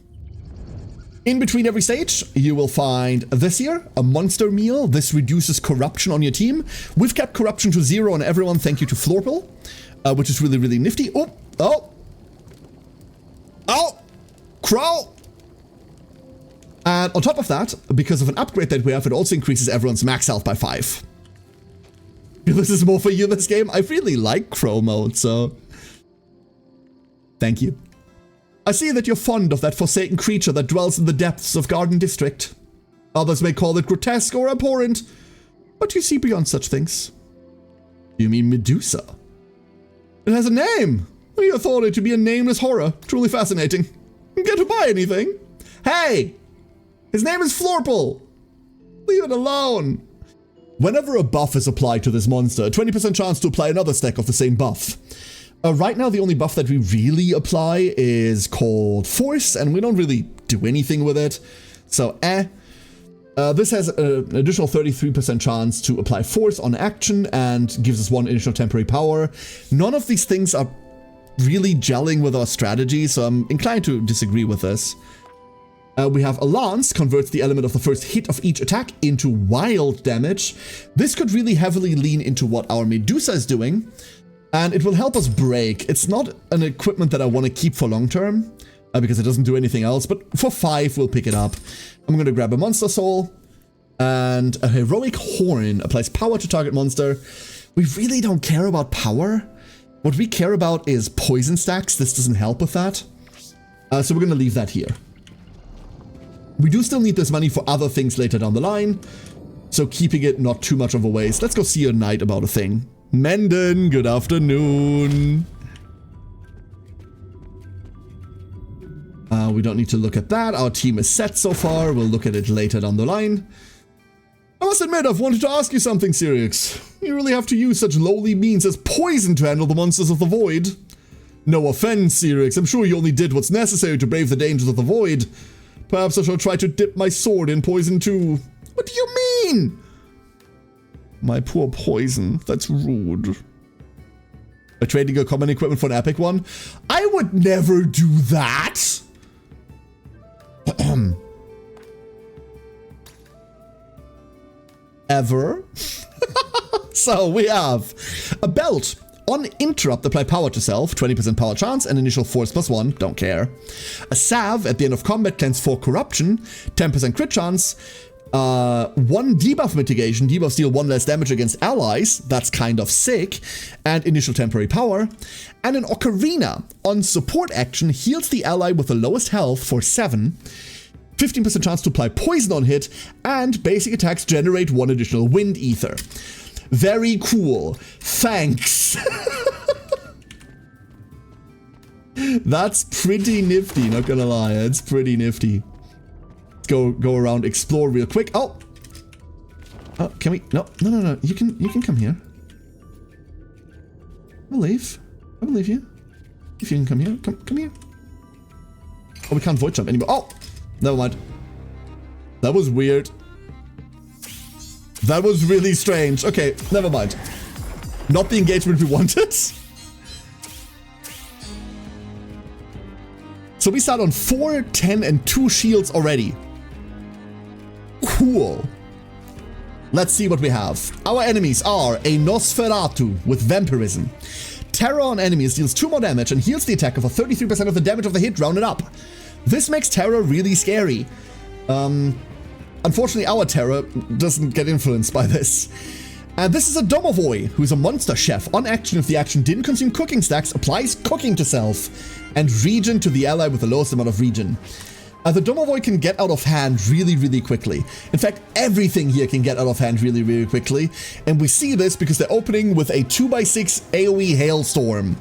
In between every stage, you will find this here, a monster meal. This reduces corruption on your team. We've kept corruption to 0 on everyone, thank you to Florpole, which is really, really nifty. Oh! Crow! And on top of that, because of an upgrade that we have, it also increases everyone's max health by 5. This is more for you this game. I really like Crow mode, so thank you. I see that you're fond of that forsaken creature that dwells in the depths of Garden District. Others may call it grotesque or abhorrent, but you see beyond such things. You mean Medusa? It has a name! You thought it to be a nameless horror. Truly fascinating. Get to buy anything? Hey! His name is Florpole! Leave it alone! Whenever a buff is applied to this monster, a 20% chance to apply another stack of the same buff. Right now, the only buff that we really apply is called Force, and we don't really do anything with it. So, This has an additional 33% chance to apply Force on action and gives us 1 additional temporary power. None of these things are really gelling with our strategy, so I'm inclined to disagree with this. We have a Lance, converts the element of the first hit of each attack into wild damage. This could really heavily lean into what our Medusa is doing. And it will help us break. It's not an equipment that I want to keep for long term, because it doesn't do anything else, but for 5 we'll pick it up. I'm going to grab a Monster Soul, And a Heroic Horn applies power to target monster. We really don't care about power. What we care about is poison stacks. This doesn't help with that. So we're going to leave that here. We do still need this money for other things later down the line. So keeping it not too much of a waste. Let's go see a knight about a thing. Menden, good afternoon. We don't need to look at that. Our team is set so far. We'll look at it later down the line. I must admit, I've wanted to ask you something, Sirix. You really have to use such lowly means as poison to handle the monsters of the void. No offense, Sirix. I'm sure you only did what's necessary to brave the dangers of the void. Perhaps I shall try to dip my sword in poison too. What do you mean? My poor poison. That's rude. Trading your common equipment for an epic one? I would never do that. Ever. So we have a belt. On interrupt, apply power to self, 20% power chance, and initial force +1, don't care. A salve, at the end of combat, cleanse 4 corruption, 10% crit chance, 1 debuff mitigation, debuffs deal 1 less damage against allies, that's kind of sick, and initial temporary power. And an ocarina, on support action, heals the ally with the lowest health for 7, 15% chance to apply poison on hit, and basic attacks generate 1 additional wind ether. Very cool. Thanks. That's pretty nifty, not gonna lie. It's pretty nifty. Let's go around, explore real quick. Oh, can we? No. You can come here. I believe you. If you can come here, come here. Oh, we can't void jump anymore. Oh, never mind. That was weird. That was really strange. Okay, never mind. Not the engagement we wanted. So we start on 4, 10, and 2 shields already. Cool. Let's see what we have. Our enemies are a Nosferatu with Vampirism. Terror on enemies deals 2 more damage and heals the attacker for 33% of the damage of the hit rounded up. This makes Terror really scary. Unfortunately, our Terror doesn't get influenced by this. And this is a Domovoi, who's a monster chef. On action, if the action didn't consume cooking stacks, applies cooking to self, and regen to the ally with the lowest amount of regen. The Domovoi can get out of hand really, really quickly. In fact, everything here can get out of hand really, really quickly. And we see this because they're opening with a 2x6 AoE hailstorm.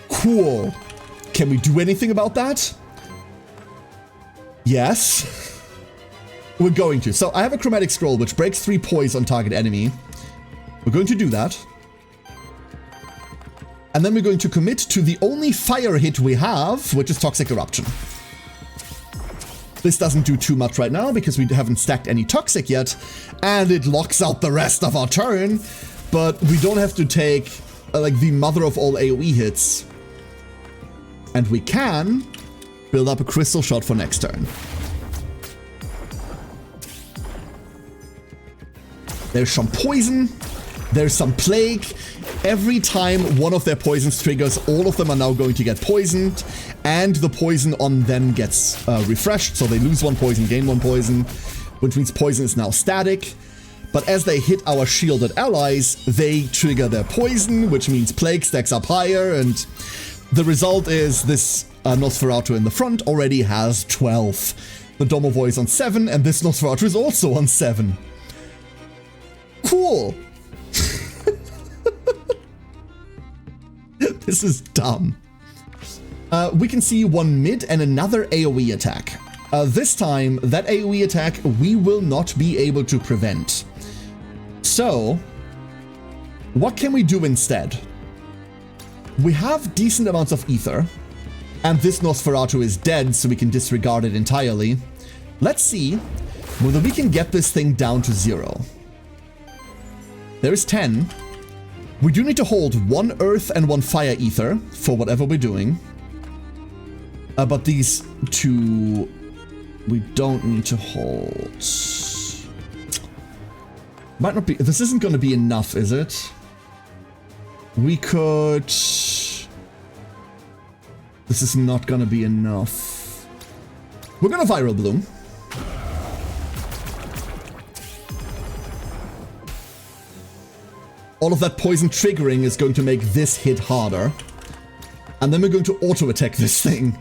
Cool. Can we do anything about that? Yes. We're going to. So I have a chromatic scroll which breaks 3 poise on target enemy. We're going to do that. And then we're going to commit to the only fire hit we have, which is Toxic Eruption. This doesn't do too much right now because we haven't stacked any Toxic yet, and it locks out the rest of our turn, but we don't have to take like the mother of all AoE hits. And we can build up a crystal shot for next turn. There's some poison. There's some plague. Every time one of their poisons triggers, all of them are now going to get poisoned, and the poison on them gets refreshed, so they lose 1 poison, gain 1 poison, which means poison is now static. But as they hit our shielded allies, they trigger their poison, which means plague stacks up higher, and the result is this Nosferatu in the front already has 12. The Domovoi is on 7, and this Nosferatu is also on 7. Cool. This is dumb. We can see 1 mid and another AoE attack. This time, that AoE attack we will not be able to prevent. So, what can we do instead? We have decent amounts of ether, and this Nosferatu is dead, so we can disregard it entirely. Let's see whether we can get this thing down to 0. There's 10. We do need to hold 1 earth and 1 fire ether for whatever we're doing. But these 2 we don't need to hold. Might not be. This isn't going to be enough, is it? We could. This is not going to be enough. We're going to Viral Bloom. All of that poison triggering is going to make this hit harder. And then we're going to auto-attack this thing.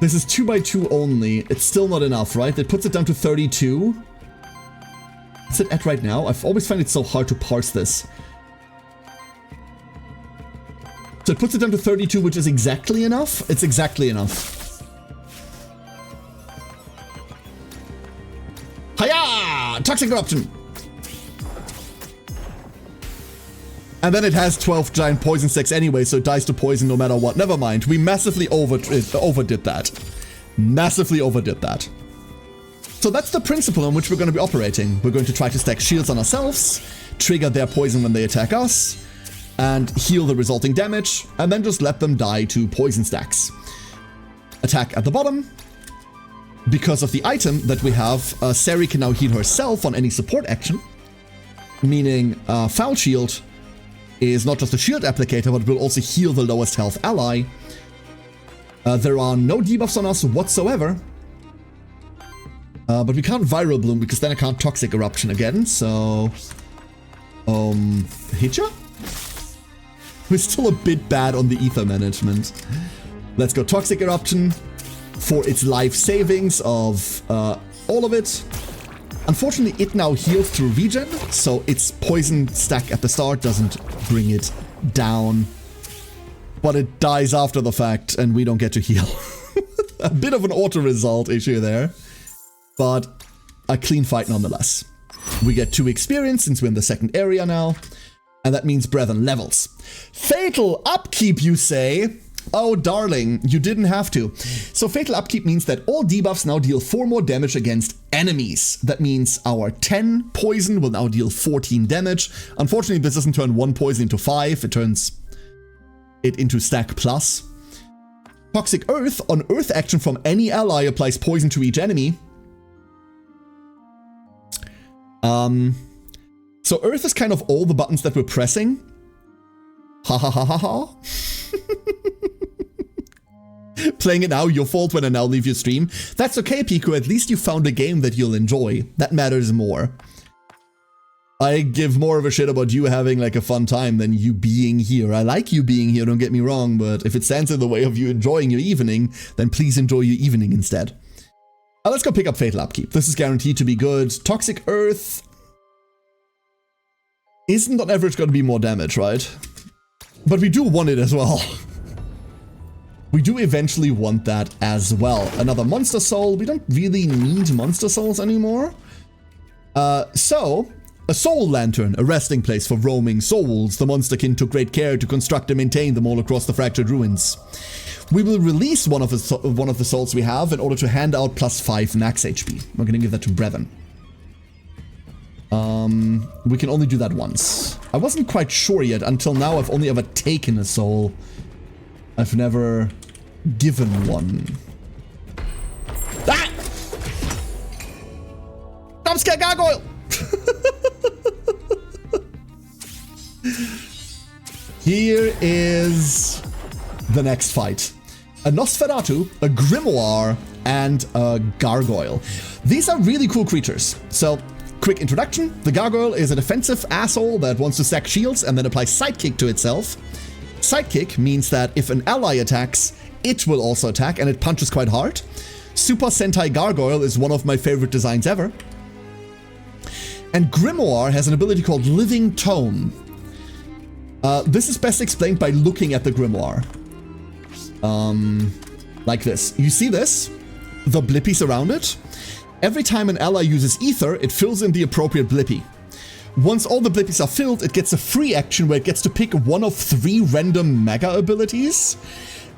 This is 2x2 only. It's still not enough, right? That puts it down to 32. What's it at right now? I've always found it so hard to parse this. So it puts it down to 32, which is exactly enough. It's exactly enough. Hiya! Toxic Eruption! And then it has 12 giant poison stacks anyway, so it dies to poison no matter what. Never mind. We massively overdid that. Massively overdid that. So that's the principle on which we're going to be operating. We're going to try to stack shields on ourselves, trigger their poison when they attack us, and heal the resulting damage, and then just let them die to poison stacks. Attack at the bottom. Because of the item that we have, Sari can now heal herself on any support action, meaning Foul Shield is not just a shield applicator, but will also heal the lowest health ally. There are no debuffs on us whatsoever. But we can't Viral Bloom because then I can't Toxic Eruption again, so... Hitcha? We're still a bit bad on the ether management. Let's go Toxic Eruption for its life savings of all of it. Unfortunately, it now heals through regen, so its poison stack at the start doesn't bring it down. But it dies after the fact, and we don't get to heal. A bit of an auto-result issue there, but a clean fight nonetheless. We get 2 experience since we're in the second area now, and that means Brethren levels. Fatal Upkeep, you say? Oh, darling, you didn't have to. So Fatal Upkeep means that all debuffs now deal 4 more damage against enemies. That means our 10 poison will now deal 14 damage. Unfortunately, this doesn't turn 1 poison into 5. It turns it into stack plus. Toxic Earth, on Earth action from any ally, applies poison to each enemy. So Earth is kind of all the buttons that we're pressing. Ha ha ha ha ha. Playing it now, your fault when I now leave your stream. That's okay, Pico, at least you found a game that you'll enjoy. That matters more. I give more of a shit about you having like a fun time than you being here. I like you being here, don't get me wrong, but if it stands in the way of you enjoying your evening, then please enjoy your evening instead. Let's go pick up Fatal Upkeep. This is guaranteed to be good. Toxic Earth isn't on average going to be more damage, right? But we do want it as well. We do eventually want that as well. Another Monster Soul. We don't really need Monster Souls anymore. So, a Soul Lantern, a resting place for roaming souls. The Monsterkin took great care to construct and maintain them all across the Fractured Ruins. We will release one of the souls we have in order to hand out +5 max HP. We're going to give that to Brevin. We can only do that once. I wasn't quite sure yet. Until now, I've only ever taken a soul. I've never given one. Ah! Jumpscare gargoyle! Here is the next fight. A Nosferatu, a Grimoire, and a Gargoyle. These are really cool creatures. So, quick introduction. The Gargoyle is a defensive asshole that wants to stack shields and then apply Sidekick to itself. Sidekick means that if an ally attacks, it will also attack, and it punches quite hard. Super Sentai Gargoyle is one of my favorite designs ever. And Grimoire has an ability called Living Tome. This is best explained by looking at the Grimoire. Like this. You see this? The blippies around it? Every time an ally uses Ether, it fills in the appropriate blippy. Once all the blippies are filled, it gets a free action where it gets to pick one of 3 random mega abilities,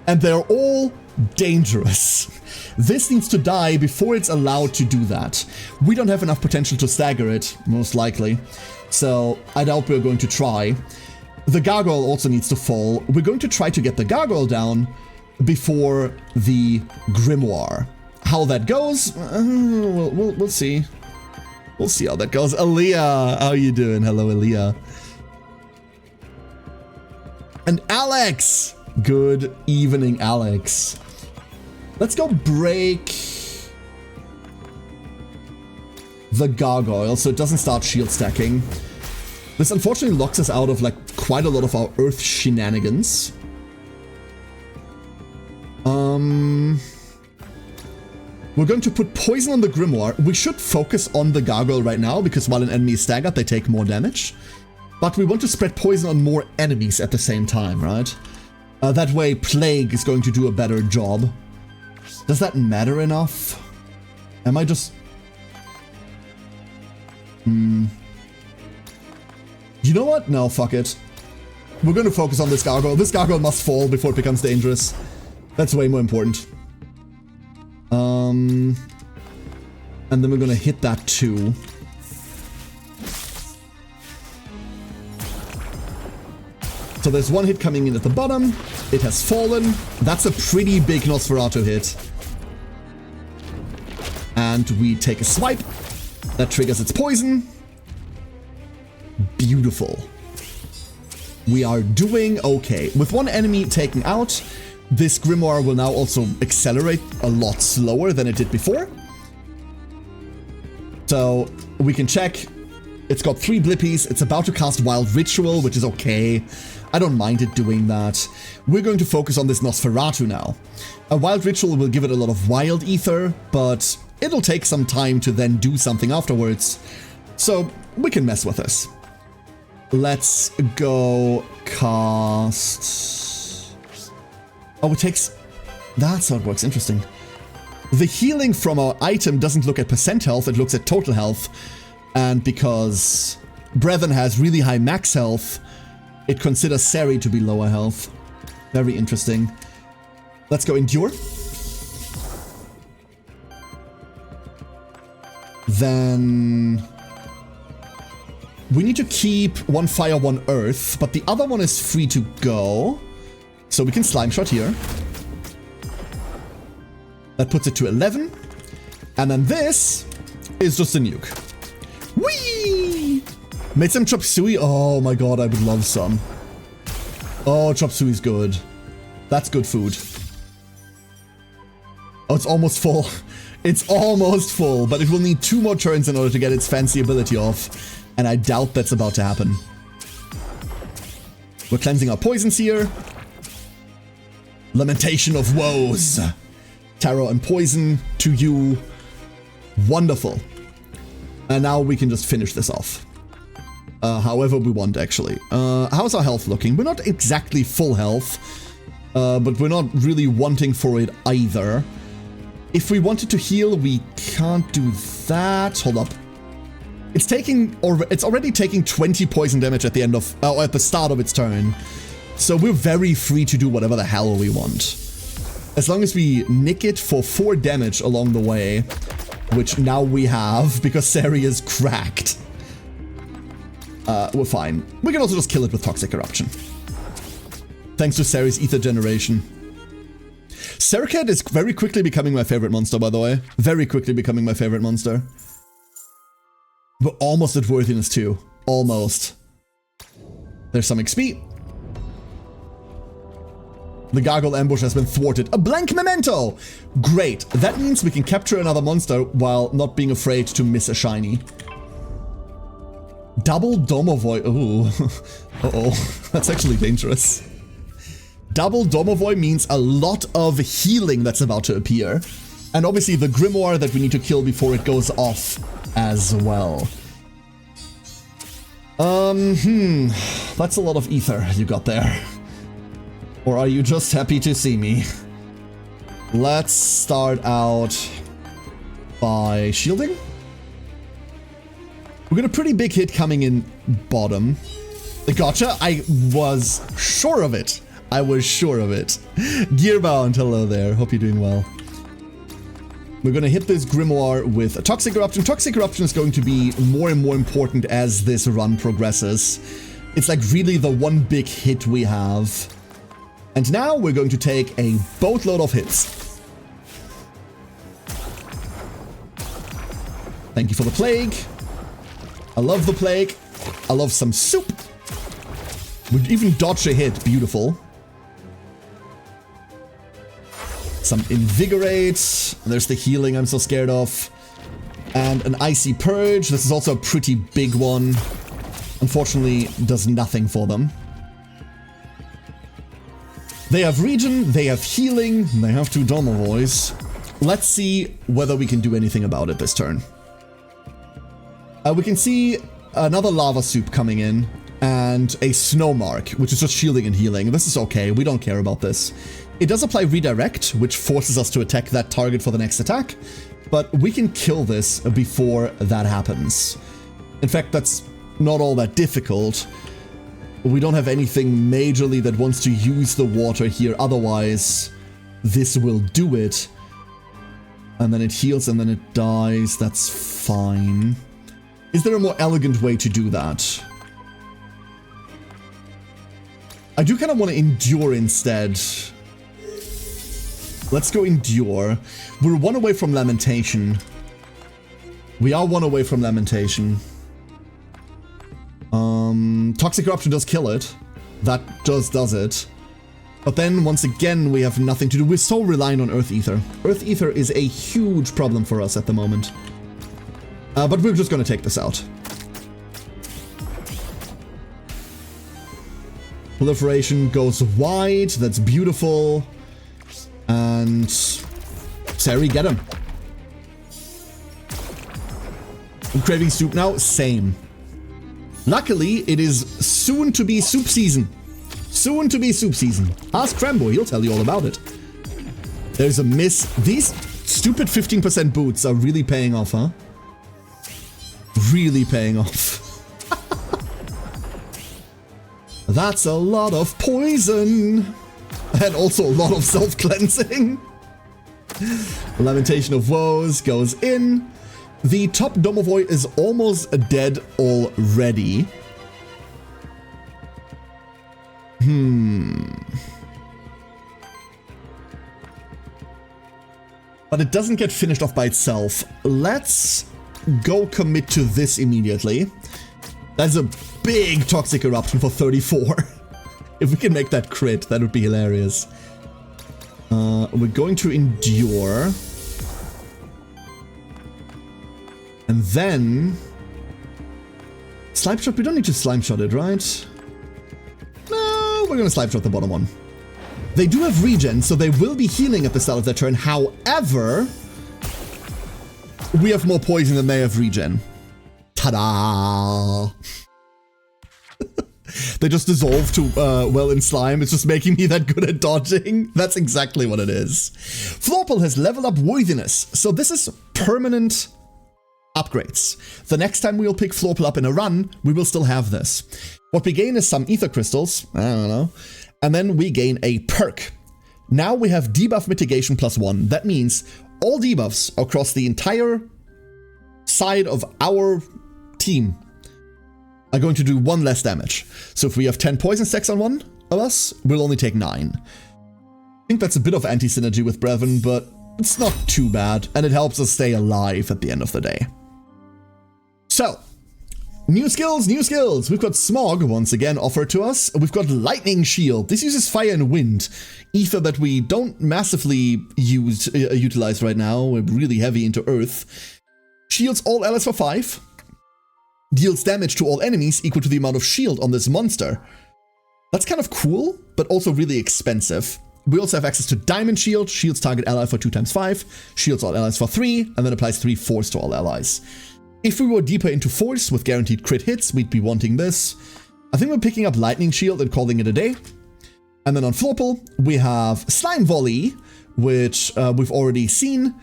and they're all dangerous. This needs to die before it's allowed to do that. We don't have enough potential to stagger it, most likely, so I doubt we're going to try. The Gargoyle also needs to fall. We're going to try to get the Gargoyle down before the Grimoire. How that goes, we'll see. We'll see how that goes. Aaliyah, how you doing? Hello, Aaliyah. And Alex! Good evening, Alex. Let's go break the Gargoyle so it doesn't start shield stacking. This unfortunately locks us out of like quite a lot of our Earth shenanigans. We're going to put poison on the Grimoire. We should focus on the Gargoyle right now, because while an enemy is staggered, they take more damage. But we want to spread poison on more enemies at the same time, right? That way, Plague is going to do a better job. Does that matter enough? Am I just... You know what? No, fuck it. We're going to focus on this Gargoyle. This Gargoyle must fall before it becomes dangerous. That's way more important. And then we're gonna hit that too. So there's one hit coming in at the bottom. It has fallen. That's a pretty big Nosferatu hit. And we take a swipe. That triggers its poison. Beautiful. We are doing okay. With one enemy taken out, this Grimoire will now also accelerate a lot slower than it did before. So we can check. It's got 3 Blippies. It's about to cast Wild Ritual, which is okay. I don't mind it doing that. We're going to focus on this Nosferatu now. A Wild Ritual will give it a lot of Wild Ether, but it'll take some time to then do something afterwards. So we can mess with this. Let's go cast... Oh, it takes... That's how it works. Interesting. The healing from our item doesn't look at percent health, it looks at total health. And because Brethren has really high max health, it considers Sari to be lower health. Very interesting. Let's go Endure. Then... we need to keep one Fire, one Earth, but the other one is free to go. So we can Slime Shot here. That puts it to 11. And then this is just a nuke. Whee! Made some Chop Suey. Oh my god, I would love some. Oh, Chop Suey's good. That's good food. Oh, it's almost full. It's almost full, but it will need 2 more turns in order to get its fancy ability off. And I doubt that's about to happen. We're cleansing our poisons here. Lamentation of Woes. Tarot and Poison to you. Wonderful. And now we can just finish this off. However we want, actually. How's our health looking? We're not exactly full health. But we're not really wanting for it either. If we wanted to heal, we can't do that. Hold up. It's already taking 20 poison damage at the end of, at the start of its turn. So we're very free to do whatever the hell we want. As long as we nick it for 4 damage along the way, which now we have because Sari is cracked. We're fine. We can also just kill it with Toxic Eruption. Thanks to Sari's Ether generation. Sercat is very quickly becoming my favorite monster, by the way. Very quickly becoming my favorite monster. We're almost at worthiness too. Almost. There's some XP. The Gargoyle ambush has been thwarted. A blank memento! Great. That means we can capture another monster while not being afraid to miss a shiny. Double Domovoy. Ooh. Uh-oh. That's actually dangerous. Double Domovoy means a lot of healing that's about to appear. And obviously the Grimoire that we need to kill before it goes off as well. That's a lot of ether you got there. Or are you just happy to see me? Let's start out by shielding. We got a pretty big hit coming in bottom. Gotcha, I was sure of it. I was sure of it. Gearbound, hello there. Hope you're doing well. We're gonna hit this Grimoire with a Toxic Eruption. Toxic Eruption is going to be more and more important as this run progresses. It's like really the one big hit we have. And now we're going to take a boatload of hits. Thank you for the Plague. I love the Plague. I love some soup. We even dodge a hit. Beautiful. Some Invigorate. There's the healing I'm so scared of. And an Icy Purge. This is also a pretty big one. unfortunately does nothing for them. They have regen, they have healing, they have 2 Domovoys. Let's see whether we can do anything about it this turn. We can see another lava soup coming in and a snow mark, which is just shielding and healing. This is okay, we don't care about this. It does apply redirect, which forces us to attack that target for the next attack, but we can kill this before that happens. In fact, that's not all that difficult. We don't have anything majorly that wants to use the water here, otherwise this will do it. And then it heals and then it dies, that's fine. Is there a more elegant way to do that? I do kind of want to endure instead. Let's go endure. We're 1 away from lamentation. We are 1 away from lamentation. Toxic eruption does kill it. That just does it. But then once again we have nothing to do. We're so reliant on Earth Ether. Earth Ether is a huge problem for us at the moment. But we're just gonna take this out. Proliferation goes wide. That's beautiful. And Sari, get him. I'm craving soup now. Same. Luckily, it is soon to be soup season. Soon to be soup season. Ask Trembo, he'll tell you all about it. There's a miss. These stupid 15% boots are really paying off, huh? Really paying off. That's a lot of poison. And also a lot of self-cleansing. Lamentation of Woes goes in. The top Domovoy is almost dead already. But it doesn't get finished off by itself. Let's go commit to this immediately. That's a big Toxic Eruption for 34. If we can make that crit, that would be hilarious. We're going to endure. And then... Slime Shot? We don't need to Slime Shot it, right? No, we're gonna Slime Shot the bottom one. They do have regen, so they will be healing at the start of their turn. However, we have more poison than they have regen. Ta-da! They just dissolve to, well, in slime. It's just making me that good at dodging. That's exactly what it is. Florpal has leveled up Worthiness, so this is permanent upgrades. The next time we'll pick Florpal up in a run, we will still have this. What we gain is some ether crystals, I don't know, and then we gain a perk. Now we have debuff mitigation +1. That means all debuffs across the entire side of our team are going to do 1 less damage. So if we have 10 poison stacks on one of us, we'll only take 9. I think that's a bit of anti-synergy with Brevin, but it's not too bad, and it helps us stay alive at the end of the day. So, new skills, new skills. We've got Smog once again offered to us. We've got Lightning Shield. This uses fire and wind. Ether that we don't massively utilize right now. We're really heavy into Earth. Shields all allies for 5. Deals damage to all enemies equal to the amount of shield on this monster. That's kind of cool, but also really expensive. We also have access to Diamond Shield. Shields target ally for 2 × 5. Shields all allies for 3, and then applies 3 force to all allies. If we were deeper into force with guaranteed crit hits, we'd be wanting this. I think we're picking up Lightning Shield and calling it a day. And then on Florpal, we have Slime Volley, which we've already seen.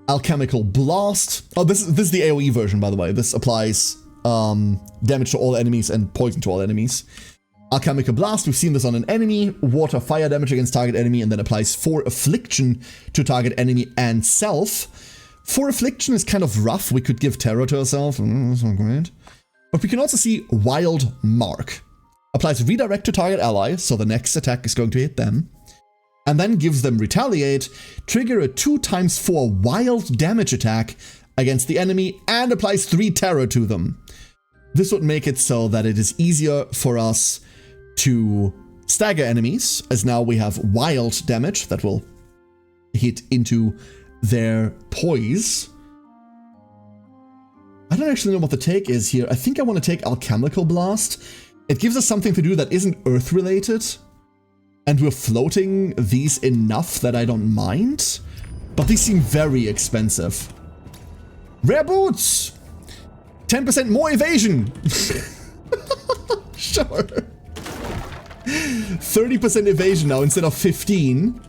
Alchemical Blast. Oh, this is the AoE version, by the way. This applies damage to all enemies and poison to all enemies. Alchemical Blast, we've seen this on an enemy. Water fire damage against target enemy, and then applies 4 Affliction to target enemy and self. 4 Affliction is kind of rough. We could give Terror to ourselves. That's not great. But we can also see Wild Mark. Applies redirect to target ally, so the next attack is going to hit them. And then gives them Retaliate, trigger a 2 × 4 wild damage attack against the enemy, and applies 3 Terror to them. This would make it so that it is easier for us to stagger enemies, as now we have wild damage that will hit into their poise. I don't actually know what the take is here. I think I want to take Alchemical Blast. It gives us something to do that isn't Earth related. And we're floating these enough that I don't mind. But these seem very expensive. Rare boots! 10% more evasion! Sure. 30% evasion now instead of 15.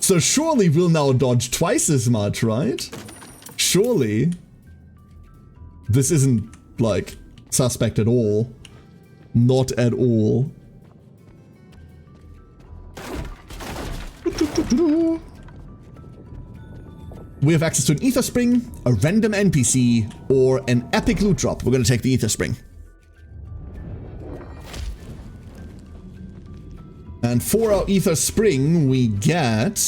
So surely we'll now dodge twice as much, right? Surely. This isn't, like, suspect at all. Not at all. We have access to an Ether Spring, a random NPC, or an epic loot drop. We're going to take the Ether Spring. And for our Ether Spring, we get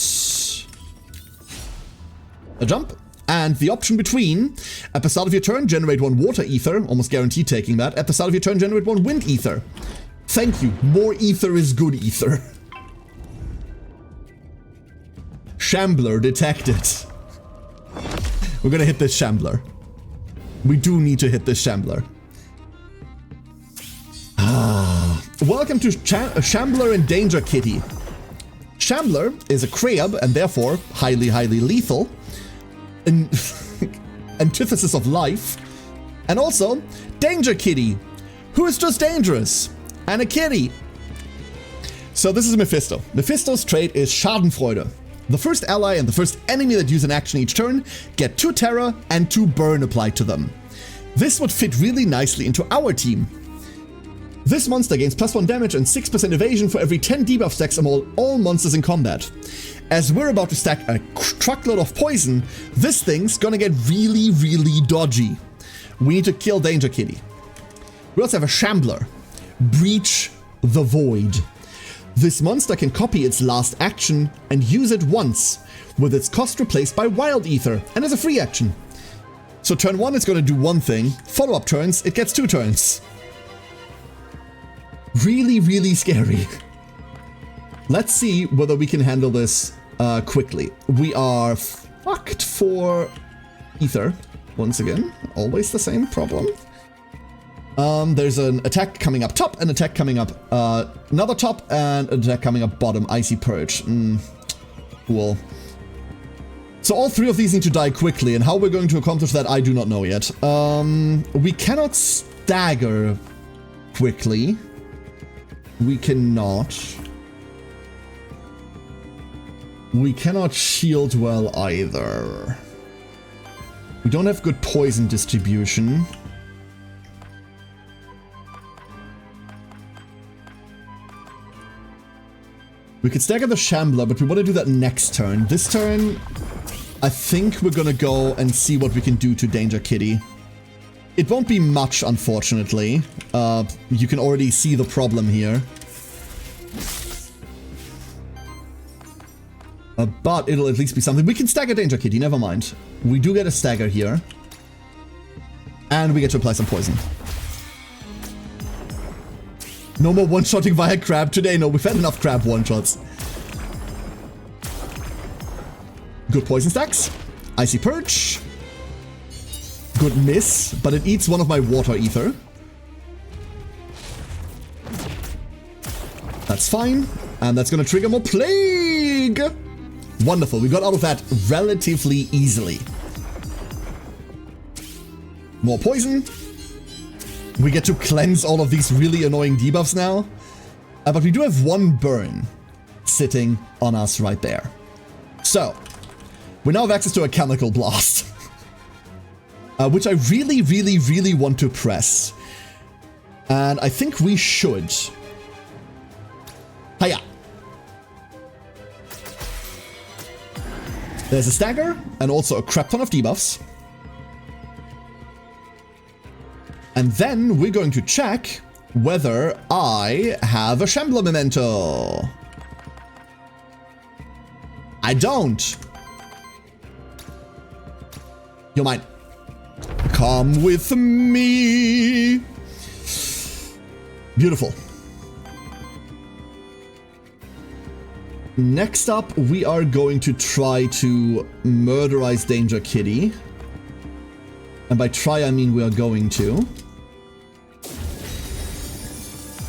a jump. And the option between, at the start of your turn, generate 1 water ether, almost guaranteed taking that. At the start of your turn, generate 1 wind ether. Thank you, more ether is good ether. Shambler detected. We're gonna hit this Shambler. We do need to hit this Shambler. Welcome to Shambler and Danger Kitty. Shambler is a crab and therefore highly, highly lethal. An antithesis of life. And also, Danger Kitty, who is just dangerous. And a kitty. So this is Mephisto. Mephisto's trait is Schadenfreude. The first ally and the first enemy that use an action each turn get 2 terror and 2 burn applied to them. This would fit really nicely into our team. This monster gains +1 damage and 6% evasion for every 10 debuff stacks among all monsters in combat. As we're about to stack a truckload of poison, this thing's gonna get really, really dodgy. We need to kill Danger Kitty. We also have a Shambler. Breach the Void. This monster can copy its last action and use it once, with its cost replaced by Wild Ether, and is a free action. So turn 1 it's gonna do 1 thing, follow-up turns it gets 2 turns. Really, really scary. Let's see whether we can handle this quickly. We are fucked for ether. Once again, always the same problem. There's an attack coming up top, an attack coming up another top, and an attack coming up bottom. Icy Purge. Cool. So all 3 of these need to die quickly, and how we're going to accomplish that, I do not know yet. We cannot stagger quickly. We cannot. We cannot shield well either. We don't have good poison distribution. We could stagger the Shambler, but we want to do that next turn. This turn, I think we're gonna go and see what we can do to Danger Kitty. It won't be much, unfortunately. You can already see the problem here. But it'll at least be something. We can stagger Danger Kitty, never mind. We do get a stagger here. And we get to apply some poison. No more one-shotting via crab today. No, we've had enough crab one-shots. Good poison stacks. Icy Purge. Good miss, but it eats one of my water ether. That's fine. And that's gonna trigger more plague. Wonderful. We got out of that relatively easily. More poison. We get to cleanse all of these really annoying debuffs now. But we do have 1 burn sitting on us right there. So, we now have access to a Chemical Blast. Which I really, really, really want to press. And I think we should. Hiya! There's a stagger, and also a crap ton of debuffs. And then we're going to check whether I have a Shambler Memento. I don't. You're mine. Come with me. Beautiful. Next up, we are going to try to murderize Danger Kitty. And by try, I mean we are going to.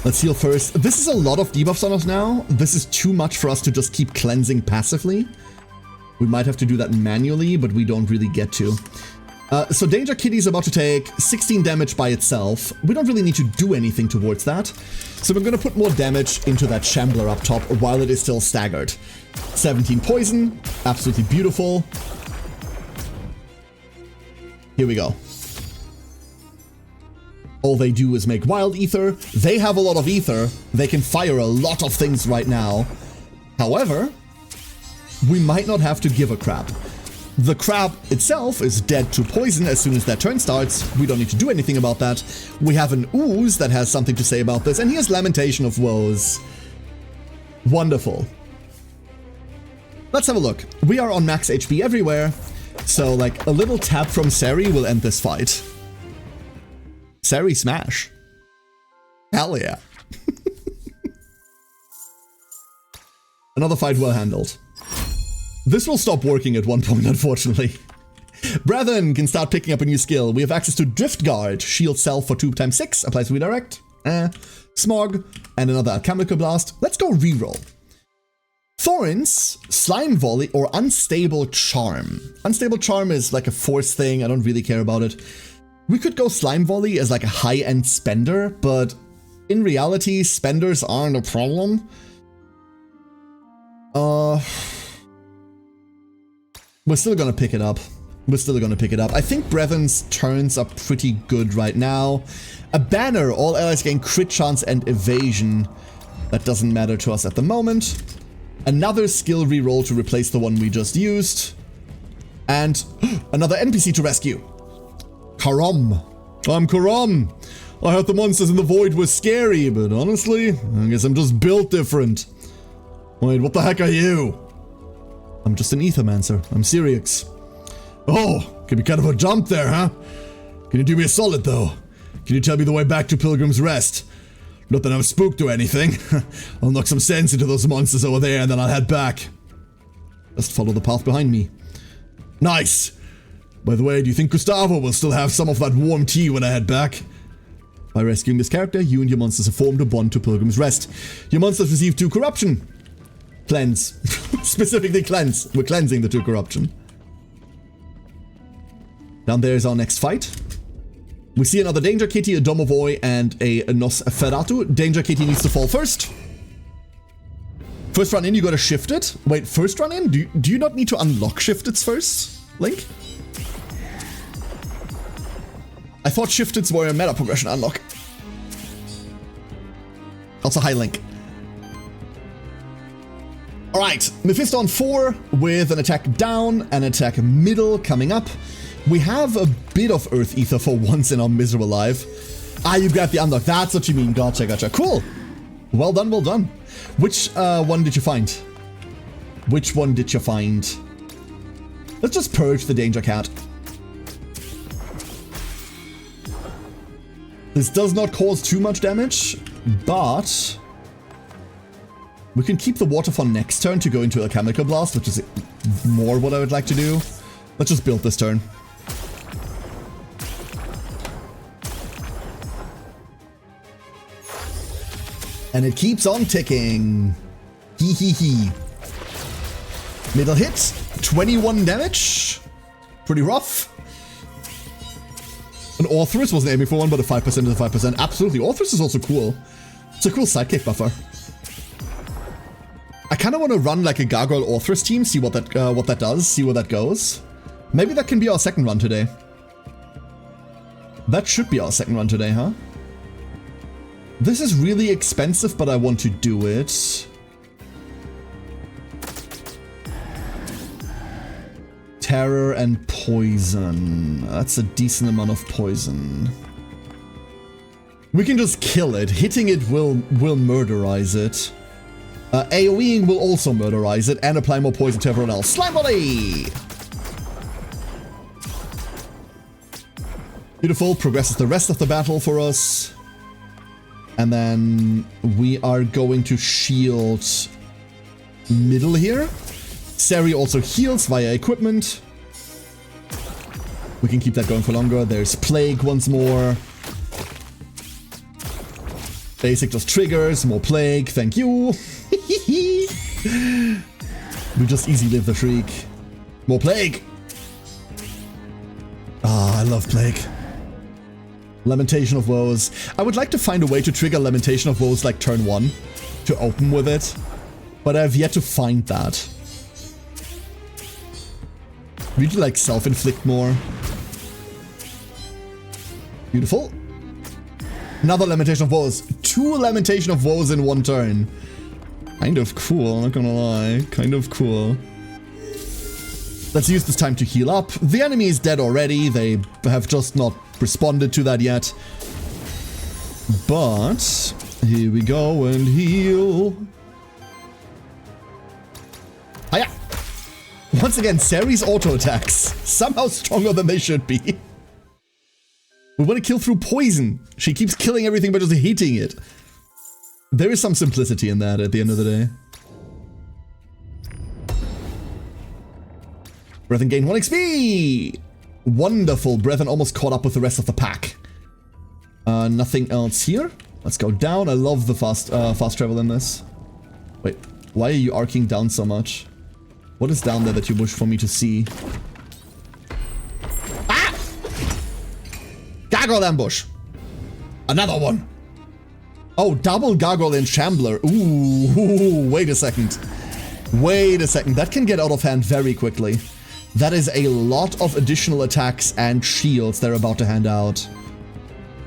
Let's heal first. This is a lot of debuffs on us now. This is too much for us to just keep cleansing passively. We might have to do that manually, but we don't really get to. So Danger Kitty is about to take 16 damage by itself. We don't really need to do anything towards that. So we're going to put more damage into that Shambler up top while it is still staggered. 17 poison. Absolutely beautiful. Here we go. All they do is make wild ether. They have a lot of ether. They can fire a lot of things right now. However, we might not have to give a crap. The crab itself is dead to poison as soon as that turn starts. We don't need to do anything about that. We have an ooze that has something to say about this, and here's Lamentation of Woes. Wonderful. Let's have a look. We are on max HP everywhere, so like a little tap from Sari will end this fight. Sari smash. Hell yeah. Another fight well handled. This will stop working at one point, unfortunately. Brethren can start picking up a new skill. We have access to Drift Guard. Shield self for 2x6. Applies redirect. Smog. And another Alchemical Blast. Let's go reroll. Thorns, Slime Volley, or Unstable Charm. Unstable Charm is like a force thing. I don't really care about it. We could go Slime Volley as like a high-end spender, but in reality, spenders aren't a problem. We're still gonna pick it up. We're still gonna pick it up. I think Brethren's turns are pretty good right now. A banner, all allies gain crit chance and evasion. That doesn't matter to us at the moment. Another skill reroll to replace the one we just used. And another NPC to rescue. Karam. I'm Karam. I heard the monsters in the void were scary, but honestly, I guess I'm just built different. Wait, what the heck are you? I'm just an Aethermancer. I'm Syrinx. Oh, could be kind of a jump there, huh? Can you do me a solid, though? Can you tell me the way back to Pilgrim's Rest? Not that I'm spooked or anything. I'll knock some sense into those monsters over there and then I'll head back. Just follow the path behind me. Nice! By the way, do you think Gustavo will still have some of that warm tea when I head back? By rescuing this character, you and your monsters have formed a bond to Pilgrim's Rest. Your monsters receive 2 corruption. Cleanse. Specifically cleanse. We're cleansing the 2 corruption. Down there is our next fight. We see another Danger Kitty, a Domovoy, and a Nosferatu. Danger Kitty needs to fall first. First run in, you gotta shift it. Wait, first run in? Do you not need to unlock shifteds first, Link? I thought shifteds were a meta progression unlock. Also, hi, Link. Alright, Mephisto on 4 with an attack down, an attack middle coming up. We have a bit of Earth Ether for once in our miserable life. Ah, you grabbed the unlock. That's what you mean. Gotcha, gotcha. Cool. Well done, well done. Which one did you find? Which one did you find? Let's just purge the Danger Cat. This does not cause too much damage, but we can keep the water for next turn to go into a Chemical Blast, which is more what I would like to do. Let's just build this turn. And it keeps on ticking. Hee hee hee. Middle hit, 21 damage. Pretty rough. An Orthrus, wasn't aiming for one, but a 5% is a 5%. Absolutely, Orthrus is also cool. It's a cool sidekick buffer. I kind of want to run like a Gargoyle Orthrus team, see what that does, see where that goes. Maybe that can be our second run today. That should be our second run today, huh? This is really expensive, but I want to do it. Terror and poison. That's a decent amount of poison. We can just kill it. Hitting it will murderize it. AoEing will also murderize it and apply more poison to everyone else. Slime Volley! Beautiful. Progresses the rest of the battle for us. And then we are going to shield middle here. Sari also heals via equipment. We can keep that going for longer. There's Plague once more. Basic just triggers, more Plague, thank you. We just easy live the Shriek. More Plague! Ah, I love Plague. Lamentation of Woes. I would like to find a way to trigger Lamentation of Woes like turn 1 to open with it, but I've yet to find that. We need to like self-inflict more. Beautiful. Another Lamentation of Woes. 2 Lamentation of Woes in 1 turn. Kind of cool, not gonna lie. Kind of cool. Let's use this time to heal up. The enemy is dead already. They have just not responded to that yet. But here we go and heal. Hiya! Once again, Ceri's auto attacks. Somehow stronger than they should be. We want to kill through poison. She keeps killing everything by just hitting it. There is some simplicity in that at the end of the day. Breathen gain 1 XP! Wonderful. Breathen almost caught up with the rest of the pack. Nothing else here. Let's go down. I love the fast travel in this. Wait, why are you arcing down so much? What is down there that you wish for me to see? Ah! Gargoyle ambush! Another one! Oh, double Gargoyle and Shambler. Ooh, wait a second. Wait a second. That can get out of hand very quickly. That is a lot of additional attacks and shields they're about to hand out.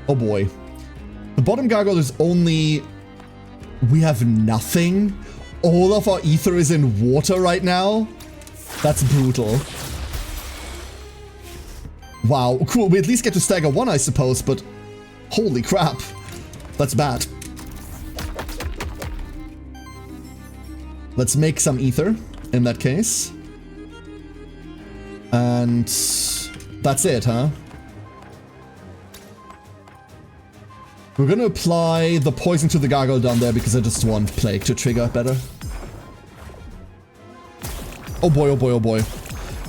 Oh boy. The bottom Gargoyle is only... We have nothing. All of our ether is in water right now. That's brutal. Wow, cool. We at least get to stagger 1, I suppose, but... Holy crap. That's bad. Let's make some ether, in that case. And that's it, huh? We're gonna apply the poison to the Gargoyle down there because I just want Plague to trigger better. Oh boy, oh boy, oh boy.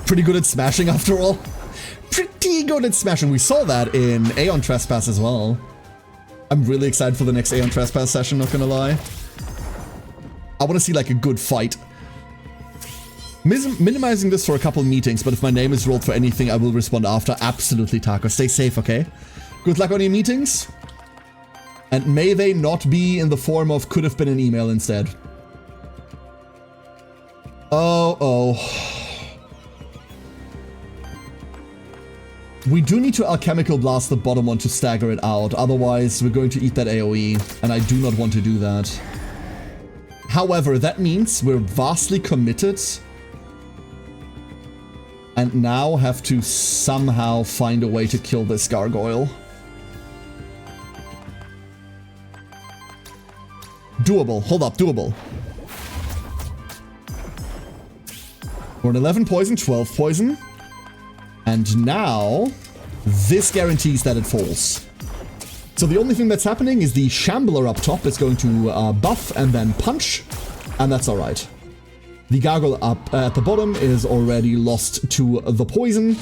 Pretty good at smashing after all. Pretty good at smashing. We saw that in Aeon Trespass as well. I'm really excited for the next Aeon Trespass session, not gonna lie. I want to see like a good fight. Minimizing this for a couple meetings, but if my name is rolled for anything, I will respond after. Absolutely, Taco. Stay safe, okay? Good luck on your meetings. And may they not be in the form of could have been an email instead. Oh. We do need to Alchemical Blast the bottom one to stagger it out. Otherwise, we're going to eat that AoE, and I do not want to do that. However, that means we're vastly committed and now have to somehow find a way to kill this Gargoyle. Doable. Hold up. Doable. We're at 11 poison, 12 poison. And now, this guarantees that it falls. So the only thing that's happening is the Shambler up top is going to buff and then punch. And that's alright. The Gargoyle up at the bottom is already lost to the poison.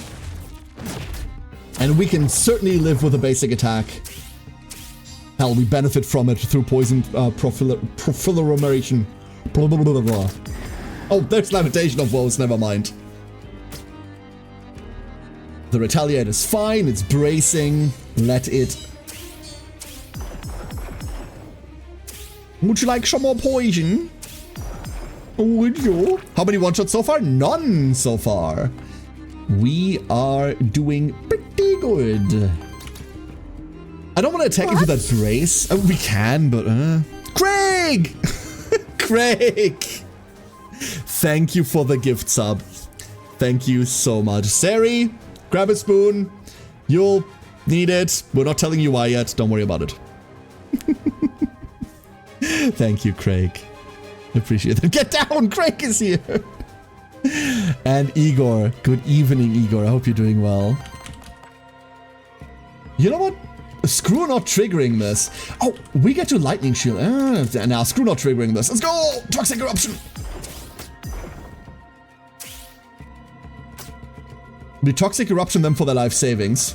And we can certainly live with a basic attack. Hell, we benefit from it through poison proliferation. Oh, there's Lamentation of Woes, never mind. The Retaliate is fine, it's bracing. Let it. Would you like some more poison? Would you? How many one-shots so far? None so far. We are doing pretty good. I don't want to attack into that brace. We can, but Craig! Craig! Thank you for the gift sub. Thank you so much. Sari, grab a spoon. You'll need it. We're not telling you why yet. Don't worry about it. Thank you, Craig. Appreciate it. Get down! Craig is here! And Igor. Good evening, Igor. I hope you're doing well. You know what? Screw not triggering this. Oh, we get to Lightning Shield. Now, screw not triggering this. Let's go! Toxic Eruption! We Toxic Eruption them for their life savings.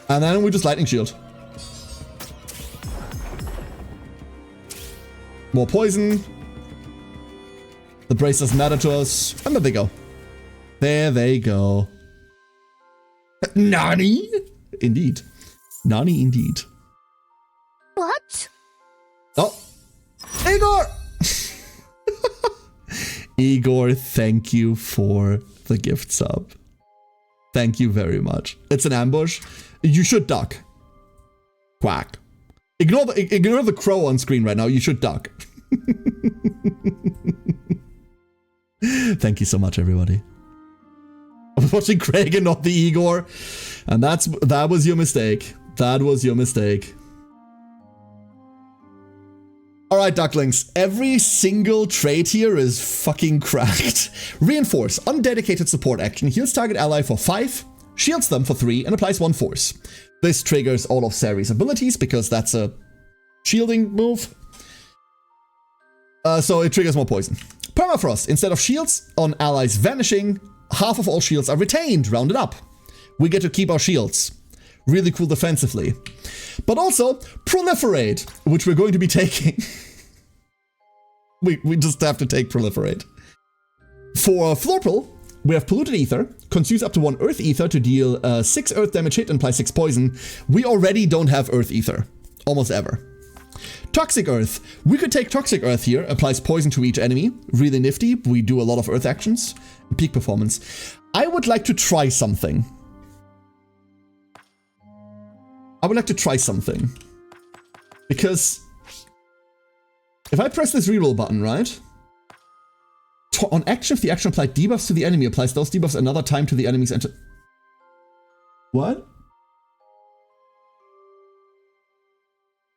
And then we just Lightning Shield. More poison. The brace doesn't matter to us. And there they go. There they go. Nani? Indeed. Nani indeed. What? Oh. Igor! Igor, thank you for the gift sub. Thank you very much. It's an ambush. You should duck. Quack. Ignore the crow on screen right now. You should duck. Thank you so much, everybody. I was watching Craig and not the Igor. And that was your mistake. That was your mistake. Alright, ducklings. Every single trait here is fucking cracked. Reinforce. Undedicated support action. Heals target ally for 5. Shields them for 3 and applies 1 force. This triggers all of Sari's abilities because that's a shielding move. So it triggers more poison. Permafrost. Instead of shields on allies vanishing, half of all shields are retained, rounded up. We get to keep our shields. Really cool defensively. But also, Proliferate, which we're going to be taking. we just have to take Proliferate. For Florpal, we have Polluted Ether, consumes up to 1 Earth Ether to deal 6 Earth damage hit and apply 6 poison. We already don't have Earth Ether. Almost ever. Toxic Earth. We could take Toxic Earth here, applies poison to each enemy. Really nifty. We do a lot of Earth actions. Peak performance. I would like to try something. Because if I press this reroll button, right? On action, if the action applied debuffs to the enemy, applies those debuffs another time to the enemy's enter. What?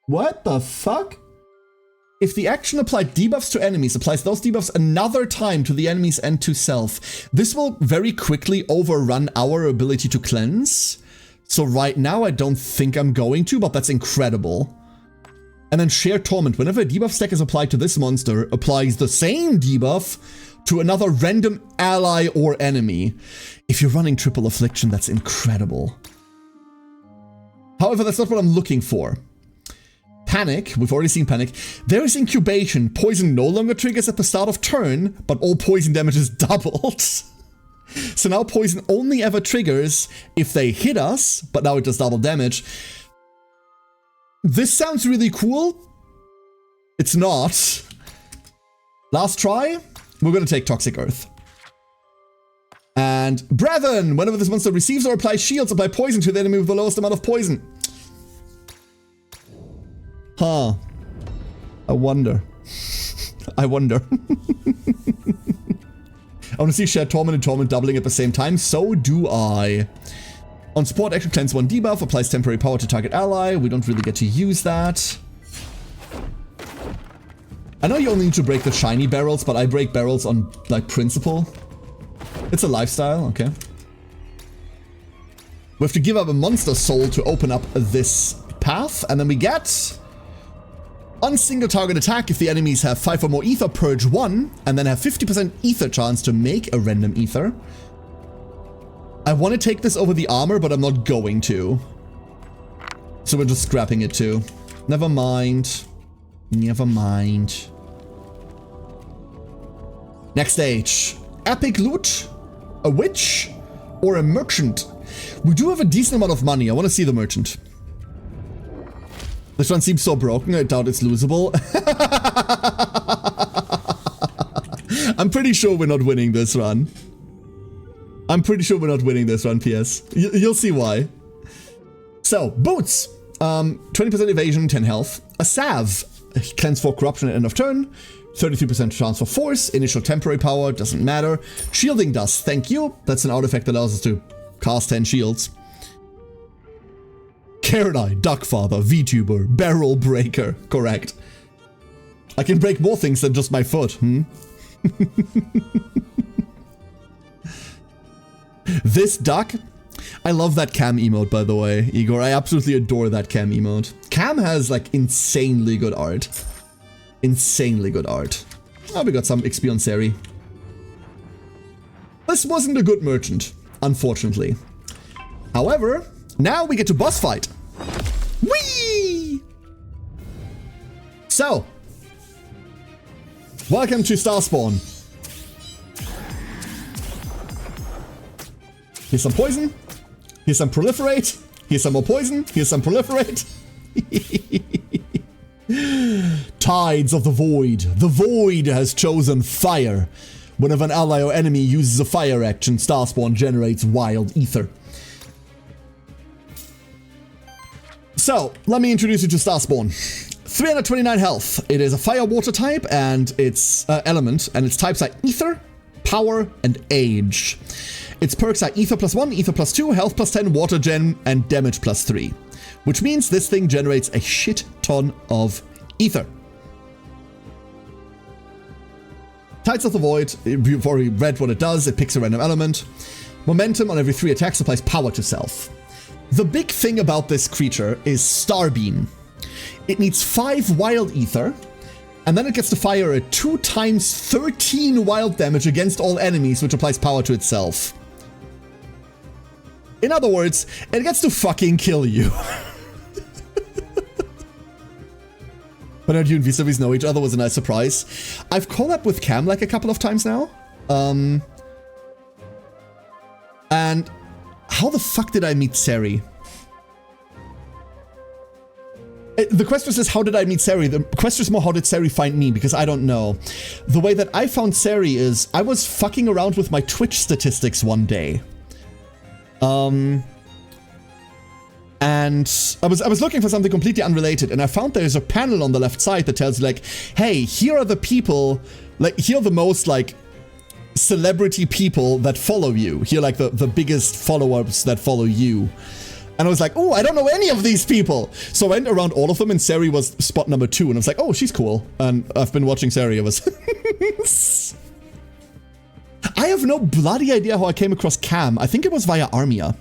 What the fuck? If the action applied debuffs to enemies, applies those debuffs another time to the enemy's end to self. This will very quickly overrun our ability to cleanse. So right now I don't think I'm going to, but that's incredible. And then Share Torment. Whenever a debuff stack is applied to this monster, applies the same debuff to another random ally or enemy. If you're running Triple Affliction, that's incredible. However, that's not what I'm looking for. Panic, we've already seen Panic. There is Incubation. Poison no longer triggers at the start of turn, but all poison damage is doubled. So now poison only ever triggers if they hit us, but now it does double damage. This sounds really cool. It's not. Last try, we're gonna take Toxic Earth. And Brethren, whenever this monster receives or applies shields, apply poison to the enemy with the lowest amount of poison. Huh. I wonder. I wonder. I want to see Shared Torment and Torment doubling at the same time. So do I. On support, action cleanse 1 debuff, applies temporary power to target ally. We don't really get to use that. I know you only need to break the shiny barrels, but I break barrels on, like, principle. It's a lifestyle, okay. We have to give up a monster soul to open up this path, and then we get... on single target attack, if the enemies have 5 or more ether, purge 1, and then have 50% ether chance to make a random ether. I want to take this over the armor, but I'm not going to. So we're just scrapping it too. Never mind. Never mind. Next stage. Epic loot, a witch, or a merchant. We do have a decent amount of money. I want to see the merchant. This one seems so broken, I doubt it's losable. I'm pretty sure we're not winning this run. I'm pretty sure we're not winning this run, PS. You'll see why. So, boots. 20% evasion, 10 health. A salve. Cleanse for corruption at end of turn. 33% chance for force. Initial temporary power, doesn't matter. Shielding dust, thank you. That's an artifact that allows us to cast 10 shields. Caradai, Duckfather, VTuber, Barrel Breaker. Correct. I can break more things than just my foot, hmm? This duck, I love that cam emote, by the way, Igor. I absolutely adore that cam emote. Cam has, like, insanely good art. Insanely good art. Oh, we got some XP on Sari. This wasn't a good merchant. unfortunately. However, now we get to boss fight. Whee! So, welcome to Starspawn. Here's some poison. Here's some proliferate. Here's some more poison. Here's some proliferate. Tides of the Void. The Void has chosen fire. Whenever an ally or enemy uses a fire action, Starspawn generates wild ether. So, let me introduce you to Starspawn. 329 health. It is a fire-water type, and its element, and its types are ether, power, and age. Its perks are ether +1, ether +2, health +10, water gen, and damage +3. Which means this thing generates a shit ton of ether. Tides of the Void, you've already read what it does. It picks a random element. Momentum on every 3 attacks applies power to self. The big thing about this creature is Starbeam. It needs 5 wild ether, and then it gets to fire a 2 times 13 wild damage against all enemies, which applies power to itself. In other words, it gets to fucking kill you. But don't you and Vis-a-Vis know each other was a nice surprise. I've collabed with Cam like a couple of times now. And how the fuck did I meet Seri? The question is, how did I meet Seri? The question is more, how did Seri find me? Because I don't know. The way that I found Seri is, I was fucking around with my Twitch statistics one day. And I was looking for something completely unrelated, and I found there's a panel on the left side that tells you, like, hey, here are the people, like, here are the most, like, celebrity people that follow you. Here are, like, the biggest followers that follow you. And I was like, oh, I don't know any of these people. So I went around all of them, and Seri was spot number 2, and I was like, oh, she's cool. And I've been watching Seri ever since. I have no bloody idea how I came across Cam. I think it was via Armia.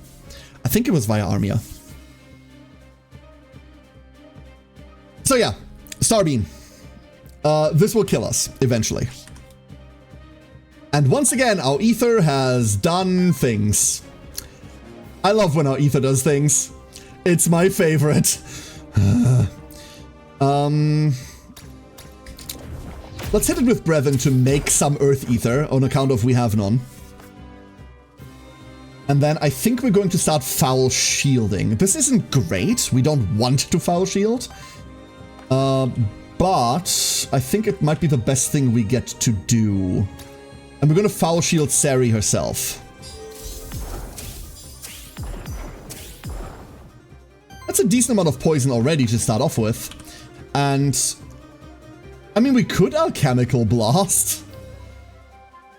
So yeah, Starbeam. This will kill us, eventually. And once again, our ether has done things. I love when our ether does things. It's my favorite. Let's hit it with Brethren to make some Earth Ether, on account of we have none. And then I think we're going to start foul shielding. This isn't great. We don't want to foul shield. But I think it might be the best thing we get to do. And we're going to foul shield Seri herself. That's a decent amount of poison already to start off with. And I mean, we could Alchemical Blast.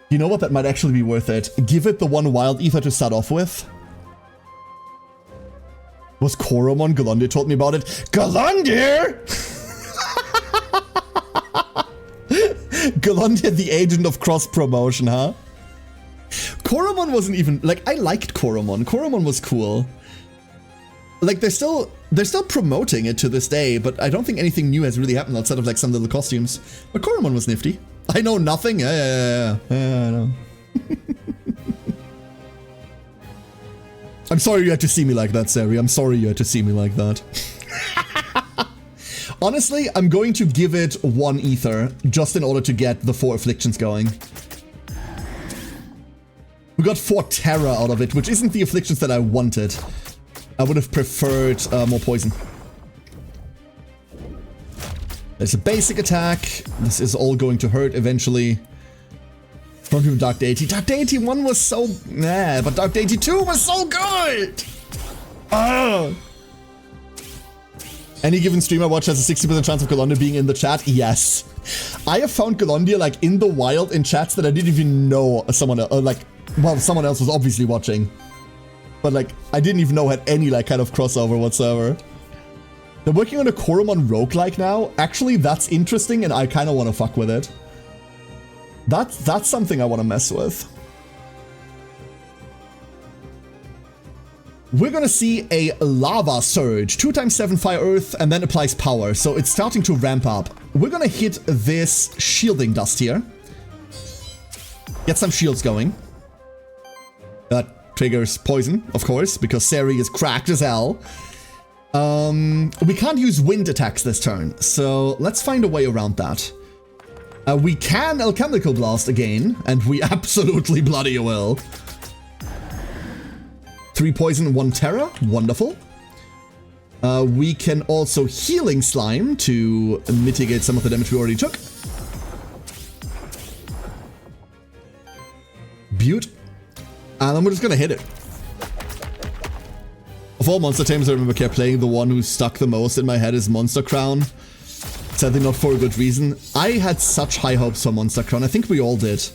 You know what? That might actually be worth it. Give it the 1 wild ether to start off with. Was Koromon? Galundir told me about it. Galundir! Galundir, the agent of cross-promotion, huh? Koromon wasn't even... Like, I liked Koromon. Koromon was cool. Like, they're still promoting it to this day, but I don't think anything new has really happened outside of, like, some little costumes. But Koromon was nifty. I know nothing. Yeah, I know. I'm sorry you had to see me like that, Seri. I'm sorry you had to see me like that. Honestly, I'm going to give it 1 ether, just in order to get the 4 afflictions going. We got 4 terror out of it, which isn't the afflictions that I wanted. I would have preferred more poison. There's a basic attack. This is all going to hurt eventually. From Dark Deity. Dark Deity 1 was so... Nah, but Dark Deity 2 was so good! Oh. Any given stream I watch has a 60% chance of Galundir being in the chat? Yes. I have found Galundir, like, in the wild in chats that I didn't even know someone else... well, someone else was obviously watching. But, like, I didn't even know had any, like, kind of crossover whatsoever. They're working on a Koromon roguelike now. Actually, that's interesting, and I kind of want to fuck with it. That's something I want to mess with. We're gonna see a lava surge. 2 times 7 fire earth, and then applies power. So it's starting to ramp up. We're gonna hit this shielding dust here. Get some shields going. triggers poison, of course, because Seri is cracked as hell. We can't use wind attacks this turn, so let's find a way around that. We can Alchemical Blast again, and we absolutely bloody will. 3 poison, 1 terror, wonderful. We can also Healing Slime to mitigate some of the damage we already took. Beaut. And then we're just gonna hit it. Of all monster tames I remember kept playing, the one who stuck the most in my head is Monster Crown. Sadly not for a good reason. I had such high hopes for Monster Crown. I think we all did.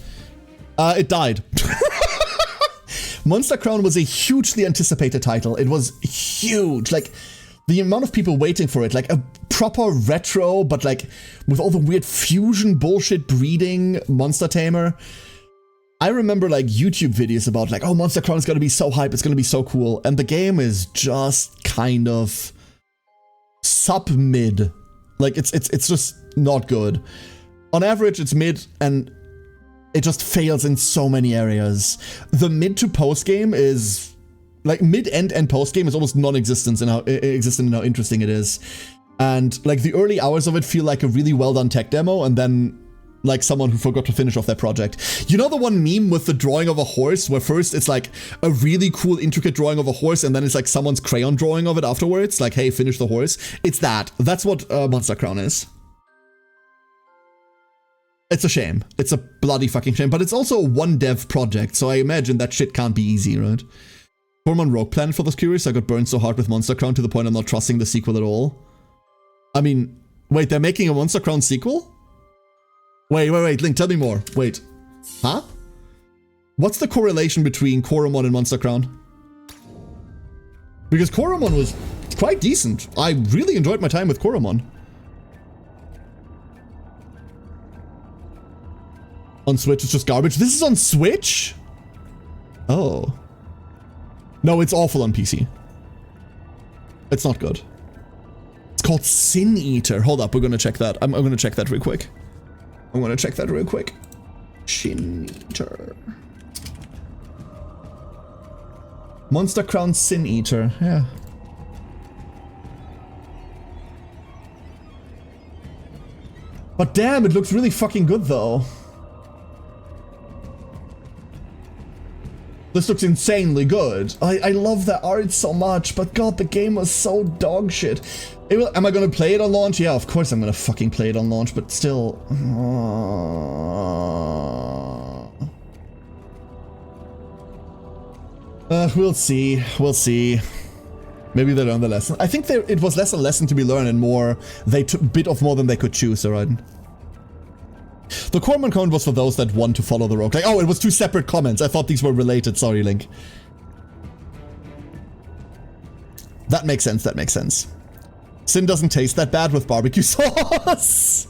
It died. Monster Crown was a hugely anticipated title. It was huge. Like, the amount of people waiting for it, like a proper retro, but like with all the weird fusion bullshit breeding monster tamer. I remember like YouTube videos about like, oh, Monster Crown is gonna be so hype, it's gonna be so cool. And the game is just kind of sub-mid. Like it's just not good. On average, it's mid and it just fails in so many areas. The mid to post game is like mid, end, and post game is almost non-existent in how interesting it is. And like the early hours of it feel like a really well done tech demo, and then like someone who forgot to finish off their project. You know the one meme with the drawing of a horse where first it's like a really cool intricate drawing of a horse and then it's like someone's crayon drawing of it afterwards, like, hey, finish the horse. It's that. That's what Monster Crown is. It's a shame. It's a bloody fucking shame, but it's also a one dev project, so I imagine that shit can't be easy, right? Coromon Rogue Planet for those curious, I got burned so hard with Monster Crown to the point I'm not trusting the sequel at all. I mean, wait, they're making a Monster Crown sequel? Wait, Link, tell me more. Wait. Huh? What's the correlation between Coromon and Monster Crown? Because Coromon was quite decent. I really enjoyed my time with Coromon. On Switch, it's just garbage. This is on Switch? Oh. No, it's awful on PC. It's not good. It's called Sin Eater. Hold up, we're gonna check that. I'm gonna check that real quick. Sin Eater. Monster Crown Sin Eater, yeah. But damn, it looks really fucking good though. This looks insanely good. I love that art so much, but god, the game was so dog shit. Am I gonna play it on launch? Yeah, of course I'm gonna fucking play it on launch, but still. We'll see. We'll see. Maybe they learned the lesson. I think it was less a lesson to be learned and more they bit off more than they could chew, so right? The Coromon comment was for those that want to follow the rogue. Like, oh, it was 2 separate comments. I thought these were related. Sorry, Link. That makes sense. That makes sense. Sin doesn't taste that bad with barbecue sauce.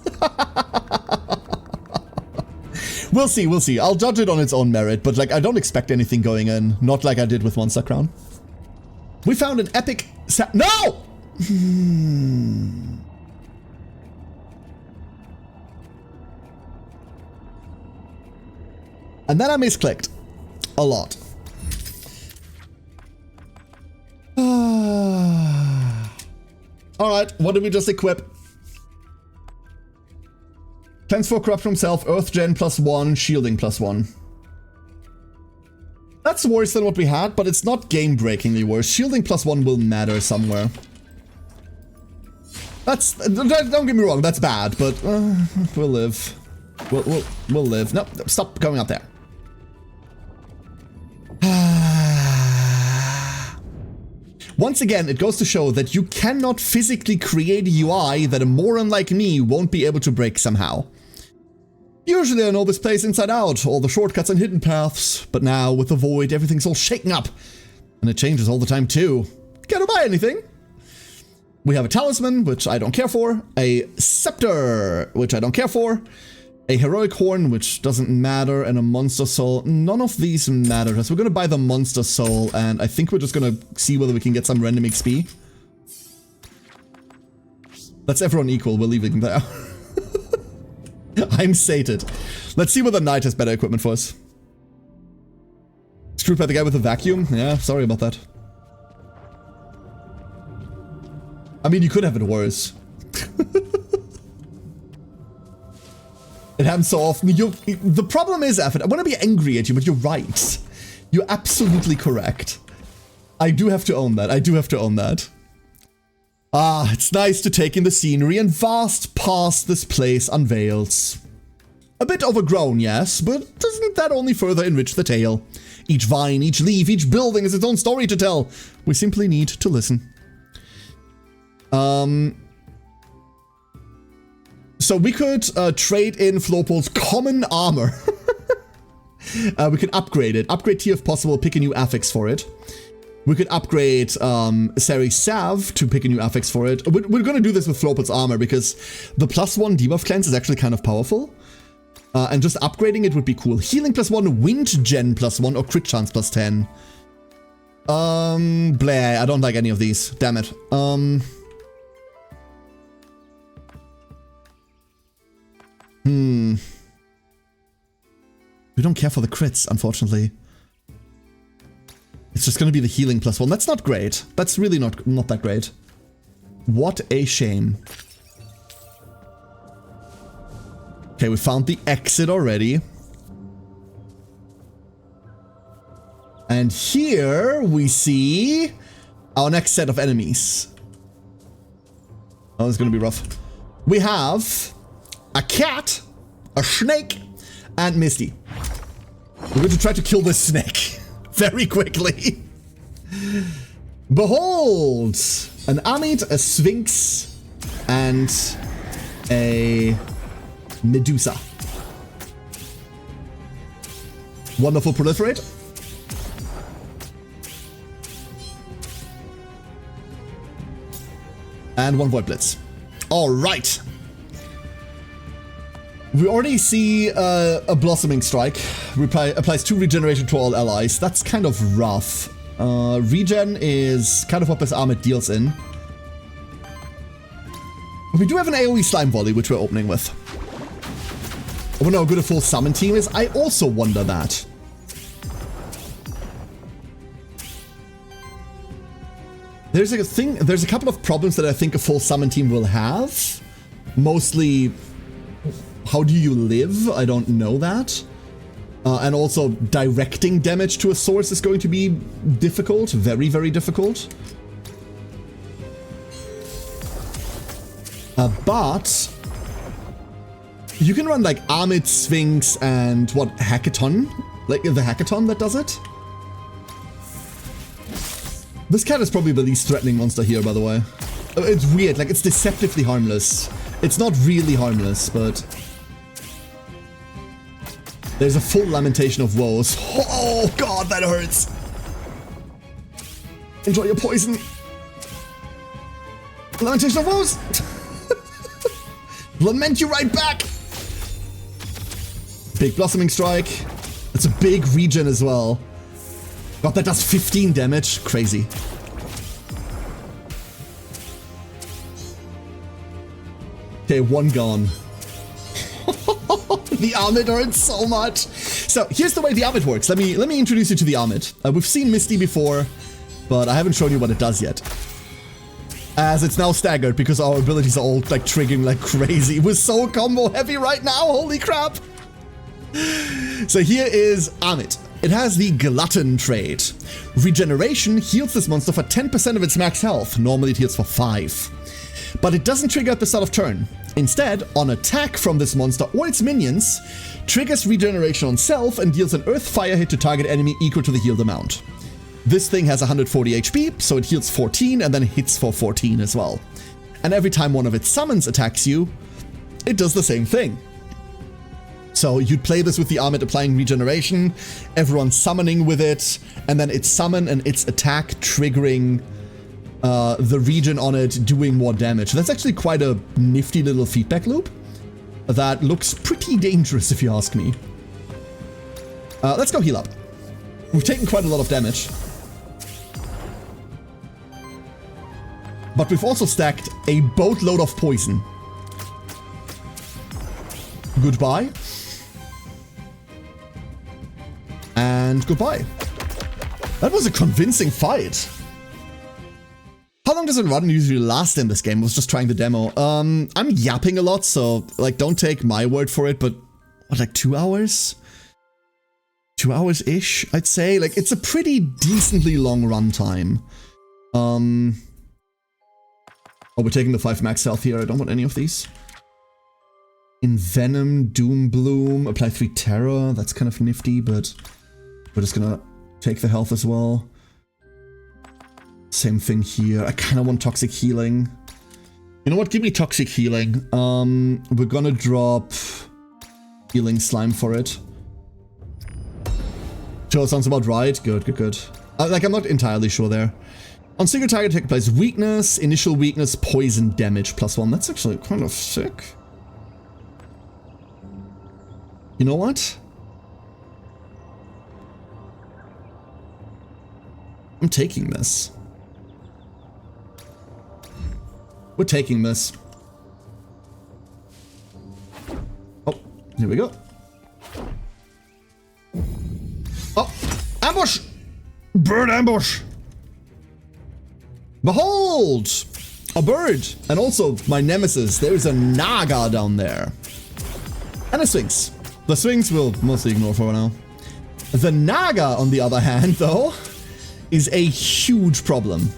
We'll see. We'll see. I'll judge it on its own merit, but like, I don't expect anything going in. Not like I did with Monster Crown. We found an epic no! And then I misclicked. A lot. Alright, what did we just equip? Transfer Corrupt himself, Earth Gen +1, Shielding +1. That's worse than what we had, but it's not game-breakingly worse. Shielding +1 will matter somewhere. That's... Don't get me wrong, that's bad, but we'll live. We'll live. No, stop going up there. Once again, it goes to show that you cannot physically create a UI that a moron like me won't be able to break somehow. Usually I know this place inside out, all the shortcuts and hidden paths, but now with the void everything's all shaken up. And it changes all the time too. Can't buy anything. We have a talisman, which I don't care for, a scepter, which I don't care for, a heroic horn, which doesn't matter, and a monster soul. None of these matter. So we're gonna buy the monster soul, and I think we're just gonna see whether we can get some random XP. That's everyone equal, we're leaving there. I'm sated. Let's see whether Knight has better equipment for us. Screwed by the guy with the vacuum? Yeah, sorry about that. I mean, you could have it worse. It happens so often. The problem is, Affid, I want to be angry at you, but you're right. You're absolutely correct. I do have to own that. I do have to own that. Ah, it's nice to take in the scenery, and vast past this place unveils. A bit overgrown, yes, but doesn't that only further enrich the tale? Each vine, each leaf, each building has its own story to tell. We simply need to listen. So we could trade in Flopol's common armor. We could upgrade it. Upgrade tier if possible, pick a new affix for it. We could upgrade Sari's Salve to pick a new affix for it. We're going to do this with Flopol's armor because the +1 debuff cleanse is actually kind of powerful. And just upgrading it would be cool. Healing +1, wind gen +1, or crit chance +10. Bleh, I don't like any of these. Damn it. We don't care for the crits, unfortunately. It's just gonna be the healing +1. That's not great. That's really not that great. What a shame. Okay, we found the exit already. And here we see our next set of enemies. Oh, it's gonna be rough. We have a cat, a snake, and Misty. We're going to try to kill this snake very quickly. Behold! An Amit, a Sphinx, and a Medusa. Wonderful proliferate. And one Void Blitz. Alright. We already see a Blossoming Strike. Applies 2 regeneration to all allies. That's kind of rough. Regen is kind of what this armor deals in. But we do have an AoE Slime Volley, which we're opening with. I wonder how good a full summon team is. I also wonder that. There's a couple of problems that I think a full summon team will have. Mostly, how do you live? I don't know that. And also, directing damage to a source is going to be difficult. Very, very difficult. But you can run like Amit, Sphinx, and what, Hackathon? Like the Hackathon that does it? This cat is probably the least threatening monster here, by the way. It's weird, like it's deceptively harmless. It's not really harmless, but there's a full Lamentation of Woes. Oh god, that hurts. Enjoy your poison. Lamentation of Woes. Lament you right back. Big Blossoming Strike. It's a big regen as well. God, that does 15 damage. Crazy. Okay, one gone. The Amit hurts so much. So here's the way the Amit works. Let me introduce you to the Amit. We've seen Misty before, but I haven't shown you what it does yet. As it's now staggered because our abilities are all like triggering like crazy. We're so combo heavy right now. Holy crap. So here is Amit. It has the Glutton trait. Regeneration heals this monster for 10% of its max health. Normally it heals for 5. But it doesn't trigger at the start of turn. Instead, on attack from this monster or its minions, triggers regeneration on self and deals an earth fire hit to target enemy equal to the healed amount. This thing has 140 HP, so it heals 14 and then hits for 14 as well. And every time one of its summons attacks you, it does the same thing. So you'd play this with the Amit applying regeneration, everyone summoning with it, and then its summon and its attack triggering the regen on it doing more damage. That's actually quite a nifty little feedback loop that looks pretty dangerous if you ask me. Let's go heal up. We've taken quite a lot of damage. But we've also stacked a boatload of poison. Goodbye. And goodbye. That was a convincing fight. How long does a run usually last in this game? I was just trying the demo. I'm yapping a lot, so like don't take my word for it, but what, like 2 hours? 2 hours-ish, I'd say. Like, it's a pretty decently long run time. Oh, we're taking the 5 max health here. I don't want any of these. Envenom, Doom Bloom, apply 3 Terror. That's kind of nifty, but we're just gonna take the health as well. Same thing here. I kind of want Toxic Healing. You know what? Give me Toxic Healing. We're gonna drop Healing Slime for it. Sure, sounds about right. Good, good, good. Like, I'm not entirely sure there. On single target attack applies weakness, initial weakness, poison damage +1. That's actually kind of sick. You know what? I'm taking this. We're taking this. Oh, here we go. Oh, ambush! Bird ambush! Behold! A bird! And also my nemesis, there's a Naga down there. And a Sphinx. The Sphinx we'll mostly ignore for now. The Naga, on the other hand, though, is a huge problem.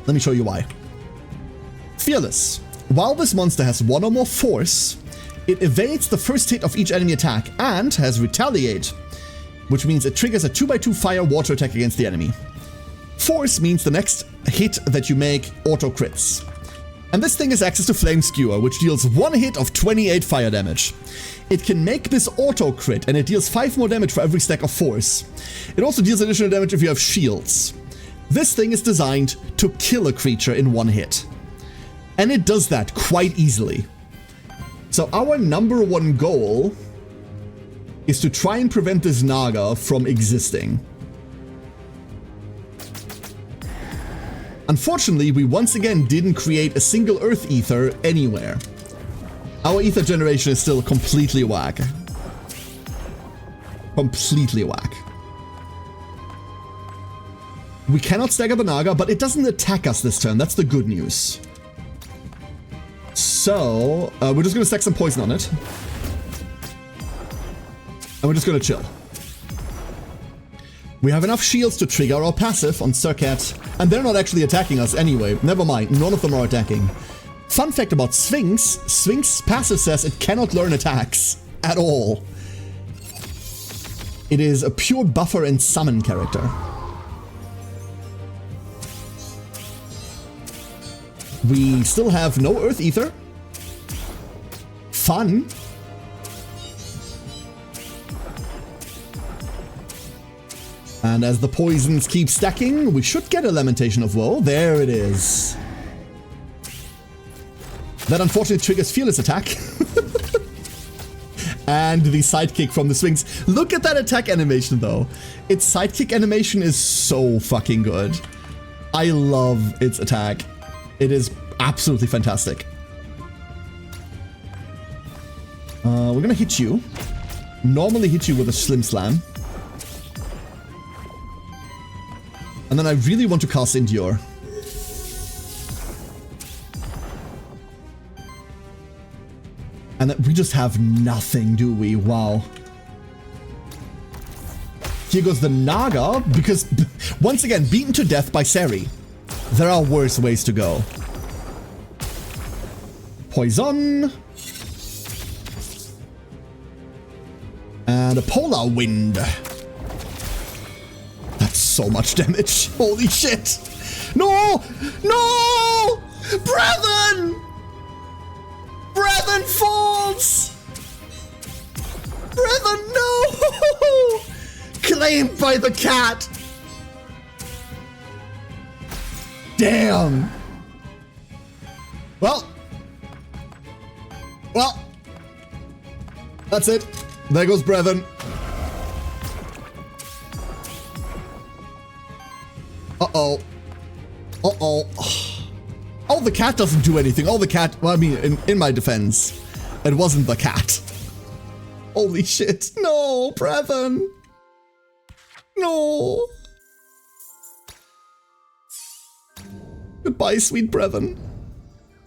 Let me show you why. Fearless. While this monster has 1 or more force, it evades the first hit of each enemy attack and has Retaliate, which means it triggers a 2x2 fire-water attack against the enemy. Force means the next hit that you make auto-crits. And this thing has access to Flame Skewer, which deals 1 hit of 28 fire damage. It can make this auto-crit, and it deals 5 more damage for every stack of force. It also deals additional damage if you have shields. This thing is designed to kill a creature in 1 hit. And it does that quite easily. So our #1 goal is to try and prevent this Naga from existing. Unfortunately, we once again didn't create a single Earth Ether anywhere. Our Ether generation is still completely whack. Completely whack. We cannot stagger the Naga, but it doesn't attack us this turn. That's the good news. So, we're just going to stack some poison on it. And we're just going to chill. We have enough shields to trigger our passive on Circat, and they're not actually attacking us anyway. Never mind, none of them are attacking. Fun fact about Sphinx, Sphinx's passive says it cannot learn attacks at all. It is a pure buffer and summon character. We still have no Earth Ether. Fun. And as the poisons keep stacking, we should get a Lamentation of Woe. There it is. That unfortunately triggers Fearless Attack. And the sidekick from the Sphinx. Look at that attack animation though. Its sidekick animation is so fucking good. I love its attack. It is absolutely fantastic. We're gonna hit you. Normally hit you with a Slim Slam. And then I really want to cast Endure. And we just have nothing, do we? Wow. Here goes the Naga, because once again, beaten to death by Seri. There are worse ways to go. Poison. And a Polar Wind. That's so much damage. Holy shit. No! No! Brethren! Brethren falls! Brethren, no! Claimed by the cat! Damn! Well, that's it. There goes Brethren. Uh-oh. Uh-oh. Oh, the cat doesn't do anything. Oh, the cat... Well, I mean, in my defense, it wasn't the cat. Holy shit. No, Brethren. No. Goodbye, sweet brethren.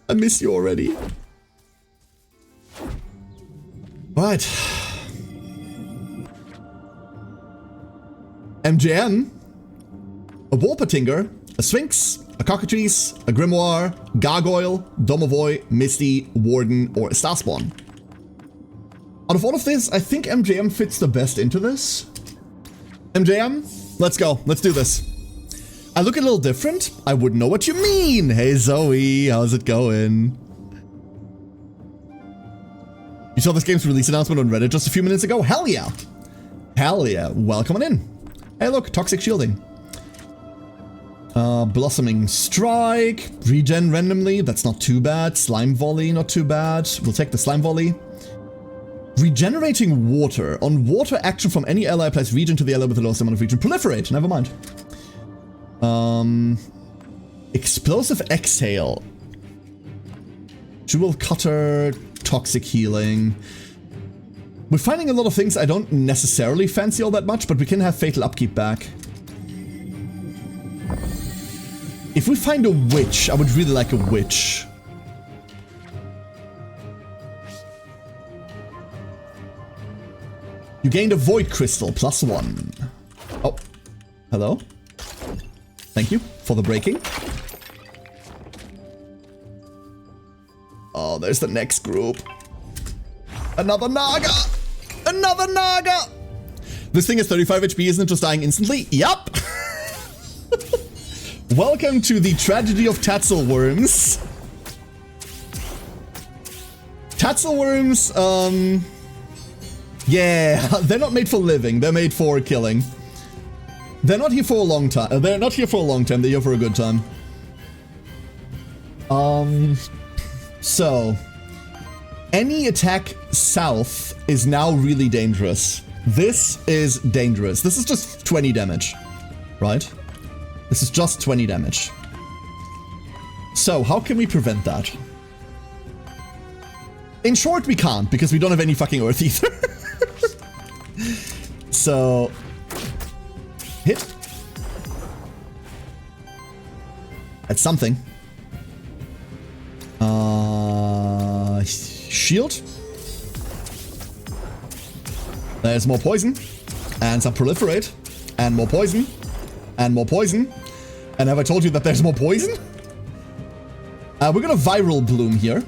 I miss you already. Right. MJM, a Wolpertinger, a Sphinx, a Cockatrice, a Grimoire, Gargoyle, Domovoy, Misty, Warden, or a Starspawn. Out of all of this, I think MJM fits the best into this. MJM, let's go. Let's do this. I look a little different. I wouldn't know what you mean. Hey Zoe, how's it going? You saw this game's release announcement on Reddit just a few minutes ago? Hell yeah. Hell yeah. Welcome on in. Hey look, Toxic Shielding. Blossoming Strike. Regen randomly. That's not too bad. Slime Volley, not too bad. We'll take the Slime Volley. Regenerating Water. On water action from any ally applies regen to the ally with the lowest amount of regen. Proliferate. Never mind. Explosive Exhale. Jewel Cutter. Toxic Healing. We're finding a lot of things I don't necessarily fancy all that much, but we can have Fatal Upkeep back. If we find a Witch, I would really like a Witch. You gained a Void Crystal, +1. Oh, hello. Thank you for the breaking. Oh, there's the next group. Another Naga! Another Naga! This thing is 35 HP, isn't it just dying instantly? Yup! Welcome to the tragedy of Tatzelworms. Tatzelworms, yeah, they're not made for living, they're made for killing. They're not here for a long time. They're not here for a long time, they're here for a good time. So, any attack south is now really dangerous. This is dangerous. This is just 20 damage, right? This is just 20 damage. So, how can we prevent that? In short, we can't, because we don't have any fucking Earth Ether. So, hit. That's something. Shield. There's more poison. And some proliferate. And more poison. And more poison. And have I told you that there's more poison? We're gonna Viral Bloom here.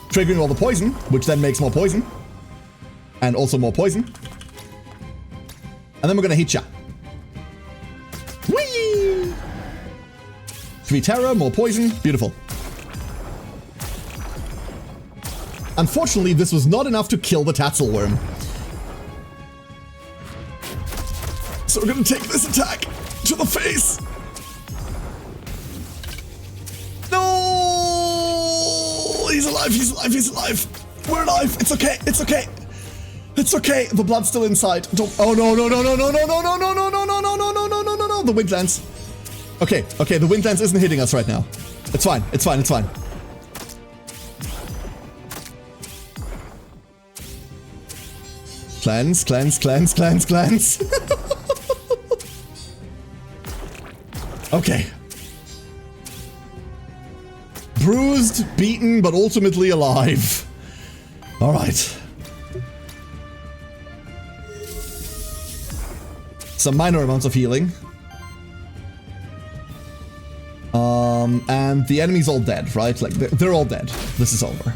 Triggering all the poison, which then makes more poison. And also more poison. And then we're gonna hit ya. Whee! 3 terror, more poison. Beautiful. Unfortunately, this was not enough to kill the Tatzelworm. So we're gonna take this attack to the face. No! He's alive, he's alive, he's alive. We're alive. It's okay, it's okay. It's okay. The blood's still inside. Don't. Oh no, no, no, no, no, no, no, no, no, no, no, no, no, no, no, no, no, no, no. The Wind Lance. Okay, okay, the Wind Lance isn't hitting us right now. It's fine, it's fine, it's fine. Cleanse, cleanse, cleanse, cleanse, cleanse. Okay. Bruised, beaten, but ultimately alive. All right. Some minor amounts of healing. And the enemy's all dead, right? Like, they're all dead. This is over.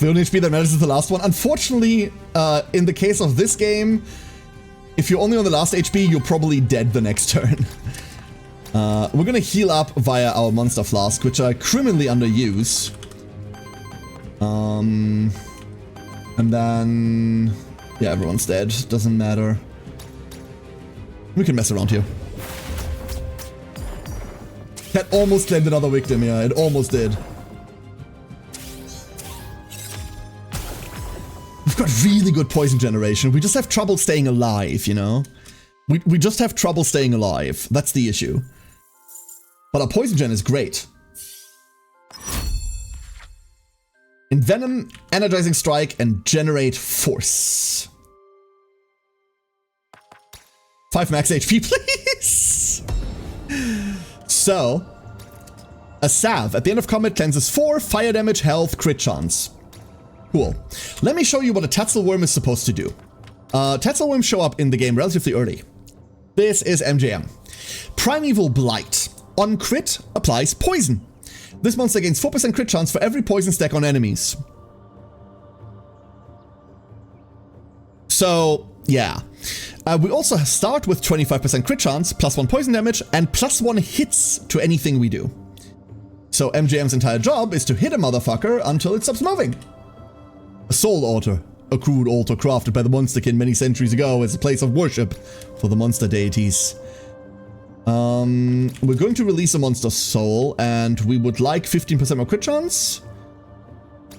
The only HP that matters is the last one. Unfortunately, in the case of this game, if you're only on the last HP, you're probably dead the next turn. We're gonna heal up via our Monster Flask, which I criminally underuse. And then... yeah, everyone's dead. Doesn't matter. We can mess around here. That almost claimed another victim, yeah, it almost did. We've got really good poison generation. We just have trouble staying alive, you know? We just have trouble staying alive. That's the issue. But our poison gen is great. Envenom, Energizing Strike, and Generate Force. 5 max HP, please! So, a salve at the end of combat cleanses 4 fire damage, health, crit chance. Cool. Let me show you what a Tatzelworm is supposed to do. Tatzelworms show up in the game relatively early. This is MJM. Primeval Blight. On crit, applies poison. This monster gains 4% crit chance for every poison stack on enemies. So, yeah. We also start with 25% crit chance, +1 poison damage, and +1 hits to anything we do. So MJM's entire job is to hit a motherfucker until it stops moving. A soul altar. A crude altar crafted by the Monsterkin many centuries ago as a place of worship for the monster deities. We're going to release a monster soul, and we would like 15% more crit chance.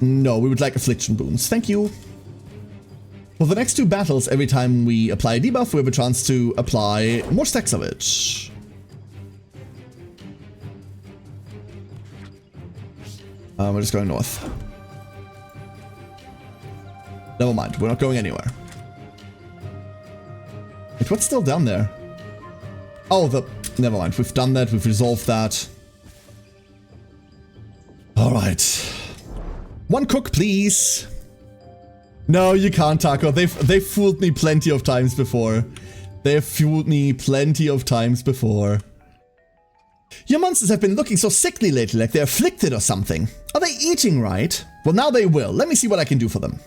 No, we would like affliction boons. Thank you. For the next 2 battles, every time we apply a debuff, we have a chance to apply more stacks of it. We're just going north. Never mind, we're not going anywhere. Wait, what's still down there? Oh, never mind, we've done that, we've resolved that. Alright. 1 cook, please. No, you can't, Taco. They've fooled me plenty of times before. They've fooled me plenty of times before. Your monsters have been looking so sickly lately, like they're afflicted or something. Are they eating right? Well, now they will. Let me see what I can do for them.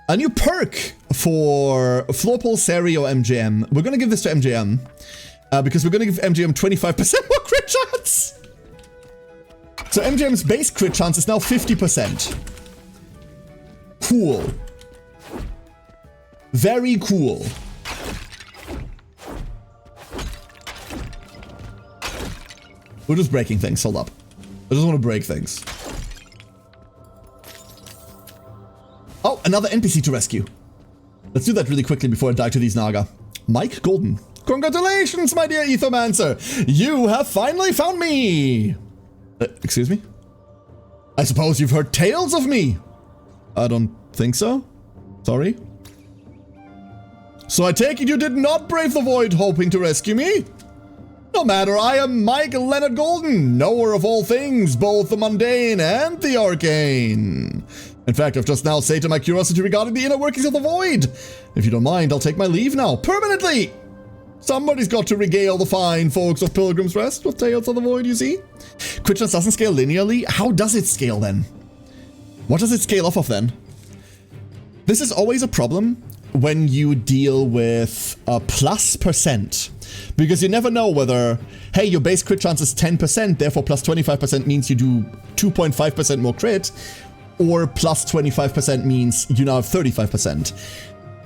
A new perk for Florpole, Sari, or MJM. We're gonna give this to MJM. Because we're gonna give MJM 25% more crit chance. So MJM's base crit chance is now 50%. Cool. Very cool. We're just breaking things. Hold up. I just want to break things. Oh, another NPC to rescue. Let's do that really quickly before I die to these Naga. Mike Golden. Congratulations, my dear Aethermancer. You have finally found me. Excuse me? I suppose you've heard tales of me. I don't think so. Sorry. So I take it you did not brave the void hoping to rescue me? No matter, I am Mike Leonard Golden, knower of all things, both the mundane and the arcane. In fact, I've just now sated my curiosity regarding the inner workings of the void. If you don't mind, I'll take my leave now, permanently. Somebody's got to regale the fine folks of Pilgrim's Rest with tales of the void, you see? Crit chance doesn't scale linearly. How does it scale then? What does it scale off of then? This is always a problem when you deal with a +%. Because you never know whether, hey, your base crit chance is 10%, therefore plus 25% means you do 2.5% more crit, or plus 25% means you now have 35%.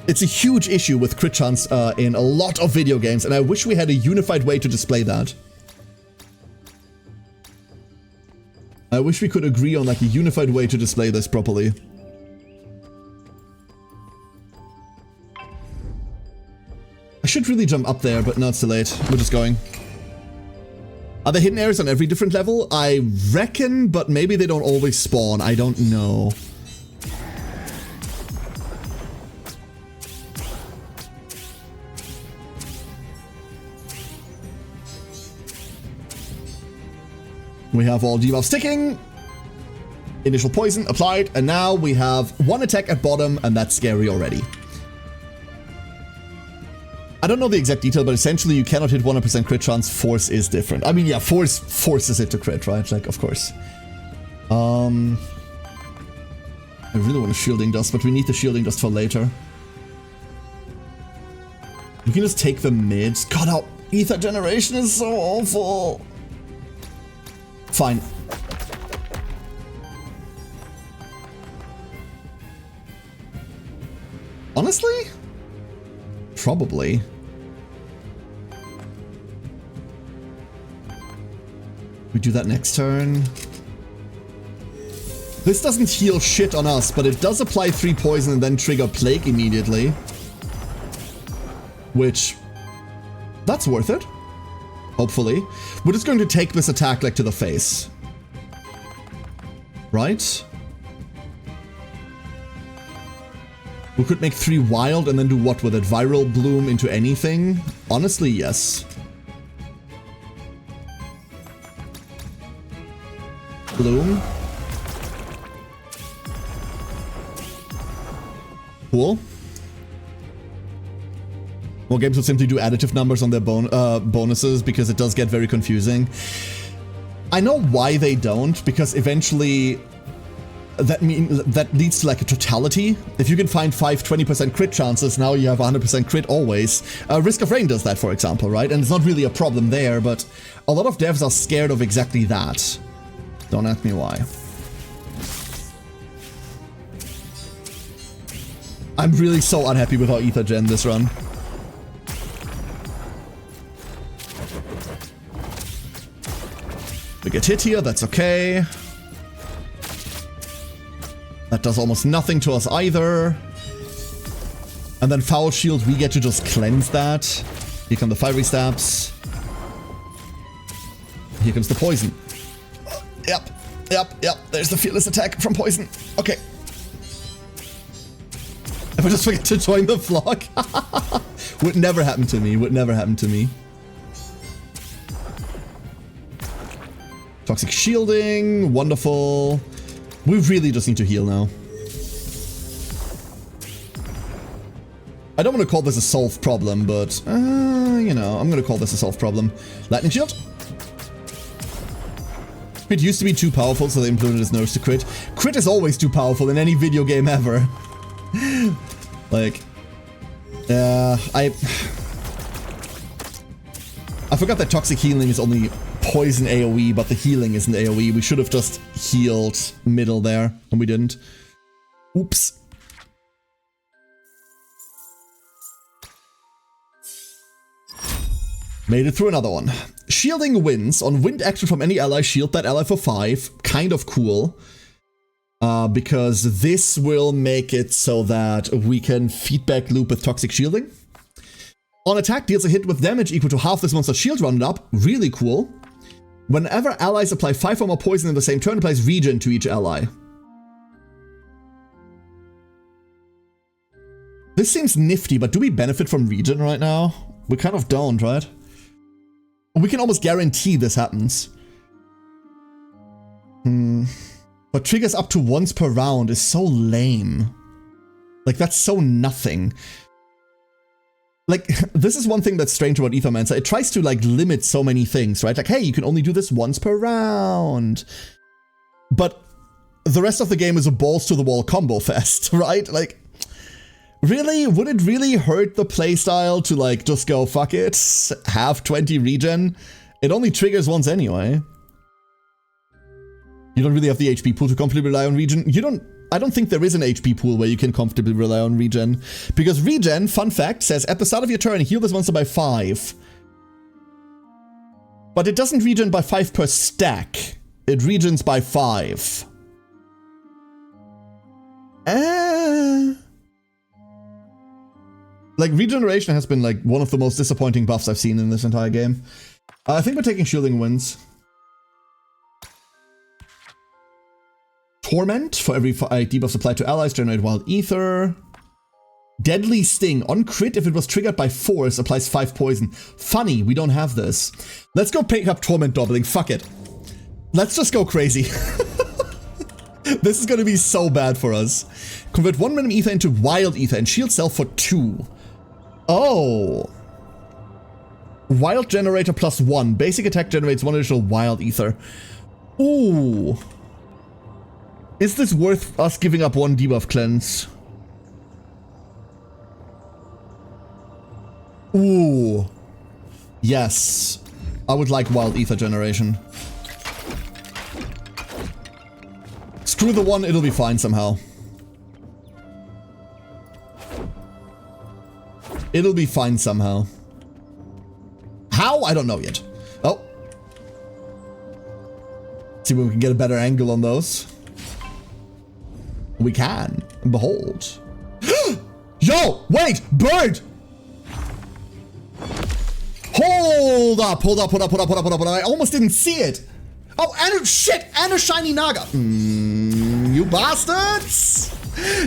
It's a huge issue with crit chance in a lot of video games, and I wish we had a unified way to display that. I wish we could agree on like a unified way to display this properly. I should really jump up there, but no, it's too late. We're just going. Are there hidden areas on every different level? I reckon, but maybe they don't always spawn. I don't know. We have all debuffs sticking. Initial poison applied, and now we have 1 attack at bottom, and that's scary already. I don't know the exact detail, but essentially you cannot hit 100% crit chance. Force is different. I mean, yeah, force forces it to crit, right? Like, of course. I really want a shielding dust, but we need the shielding dust for later. You can just take the mids. God, our ether generation is so awful. Fine. Honestly? Probably. We do that next turn. This doesn't heal shit on us, but it does apply 3 poison and then trigger Plague immediately. Which, that's worth it. Hopefully. We're just going to take this attack like to the face. Right? We could make 3 wild and then do what with it? Viral bloom into anything? Honestly, yes. Bloom. Cool. More games would simply do additive numbers on their bonuses because it does get very confusing. I know why they don't, because eventually that leads to like a totality. If you can find 20% crit chances, now you have 100% crit always. Risk of Rain does that, for example, right? And it's not really a problem there, but a lot of devs are scared of exactly that. Don't ask me why. I'm really so unhappy with our Ether gen this run. We get hit here, that's okay. That does almost nothing to us either. And then Foul Shield, we get to just cleanse that. Here come the fiery stabs. Here comes the poison. Yep. There's the fearless attack from poison. Okay. If I just forget to join the vlog. Would never happen to me. Toxic shielding, wonderful. We really just need to heal now. I don't want to call this a solved problem, but, you know, I'm going to call this a solved problem. Lightning shield. Crit used to be too powerful, so they implemented his nerfs to crit. Crit is always too powerful in any video game ever. Like, I forgot that toxic healing is only poison AoE, but the healing isn't AoE. We should have just healed middle there, and we didn't. Oops. Made it through another one. Shielding wins. On wind action from any ally, shield that ally for 5. Kind of cool. Because this will make it so that we can feedback loop with toxic shielding. On attack, deals a hit with damage equal to half this monster's shield rounded up. Really cool. Whenever allies apply 5 or more poison in the same turn, applies regen to each ally. This seems nifty, but do we benefit from regen right now? We kind of don't, right? We can almost guarantee this happens. But triggers up to once per round is so lame. Like, that's so nothing. Like, this is one thing that's strange about Aethermancer. It tries to, like, limit so many things, right? Like, hey, you can only do this once per round. But the rest of the game is a balls-to-the-wall combo fest, right? Like, really? Would it really hurt the playstyle to, like, just go, fuck it, have 20 regen? It only triggers once anyway. You don't really have the HP pool to comfortably rely on regen. I don't think there is an HP pool where you can comfortably rely on regen. Because regen, fun fact, says at the start of your turn, heal this monster by 5. But it doesn't regen by 5 per stack. It regens by 5. Like, regeneration has been, like, one of the most disappointing buffs I've seen in this entire game. I think we're taking shielding wins. Torment, for every 5 debuffs applied to allies, generate wild ether. Deadly Sting, on crit if it was triggered by force, applies 5 poison. Funny, we don't have this. Let's go pick up Torment doubling, fuck it. Let's just go crazy. This is gonna be so bad for us. Convert 1 random ether into wild ether and shield self for 2. Oh. Wild generator plus 1. Basic attack generates 1 additional wild ether. Ooh. Is this worth us giving up 1 debuff cleanse? Ooh. Yes. I would like wild ether generation. Screw the 1, it'll be fine somehow. It'll be fine somehow. How? I don't know yet. Oh. See if we can get a better angle on those. We can. Behold. Yo! Wait! Bird! Hold up! I almost didn't see it! Oh, and shit! And a shiny Naga! You bastards!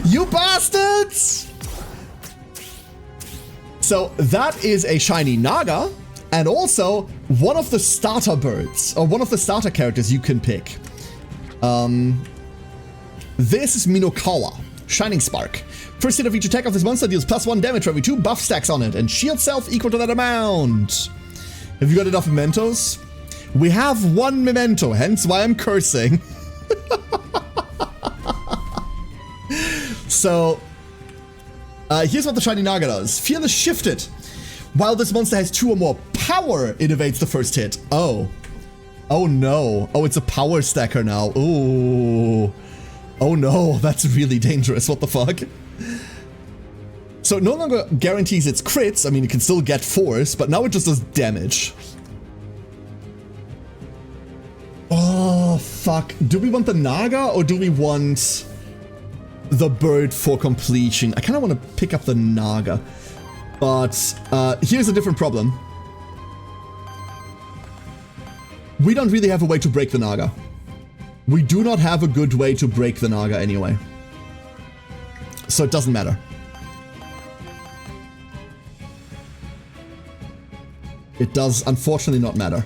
You bastards! So that is a shiny Naga, and also one of the starter birds, or one of the starter characters you can pick. This is Minokawa, Shining Spark. First hit of each attack of this monster deals +1 damage for every 2 buff stacks on it, and shield self equal to that amount. Have you got enough mementos? We have 1 memento, hence why I'm cursing. So, here's what the Shiny Naga does. Fearless Shifted. While this monster has 2 or more power, it evades the first hit. Oh. Oh no. Oh, it's a power stacker now. Ooh. Oh no, that's really dangerous. What the fuck? So it no longer guarantees its crits. I mean, it can still get force, but now it just does damage. Oh, fuck. Do we want the Naga or do we want the bird for completion? I kind of want to pick up the Naga. But here's a different problem. We don't really have a way to break the Naga. We do not have a good way to break the Naga anyway. So it doesn't matter. It does unfortunately not matter.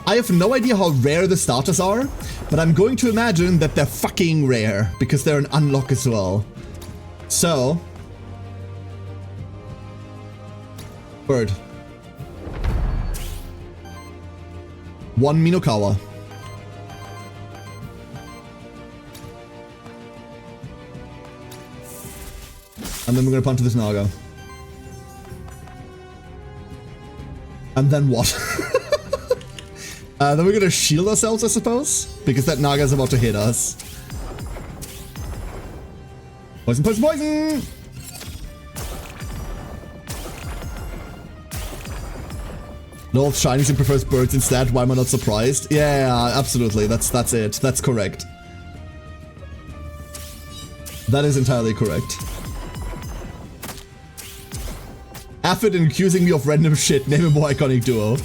I have no idea how rare the starters are, but I'm going to imagine that they're fucking rare because they're an unlock as well. So, bird. 1 Minokawa. And then we're gonna punch this Naga. And then what? Then we're gonna shield ourselves, I suppose? Because that Naga is about to hit us. Poison, poison, poison! No, shinies and prefers birds instead. Why am I not surprised? Yeah, absolutely. That's it. That's correct. That is entirely correct. Affid and accusing me of random shit. Name a more iconic duo.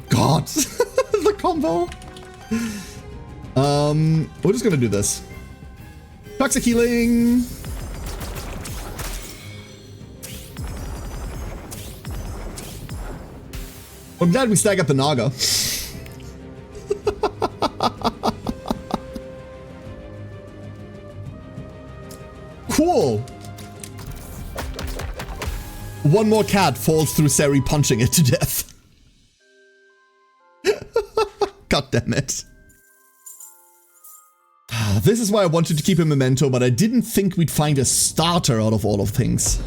God. The combo. We're just gonna do this. Toxic healing. I'm glad we stag up the Naga. Cool. One more cat falls through Seri punching it to death. God damn it. This is why I wanted to keep a memento, but I didn't think we'd find a starter out of all of things.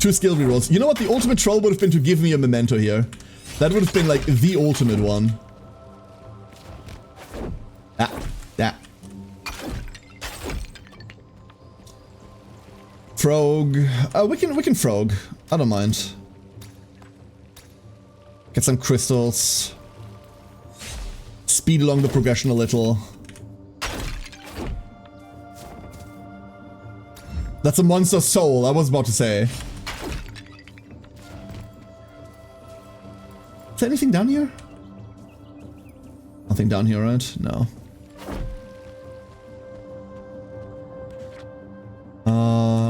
2 skill rerolls. You know what? The ultimate troll would have been to give me a memento here. That would have been like the ultimate one. Ah. Frog. We can frog. I don't mind. Get some crystals. Speed along the progression a little. That's a monster soul, I was about to say. Is there anything down here? Nothing down here, right? No.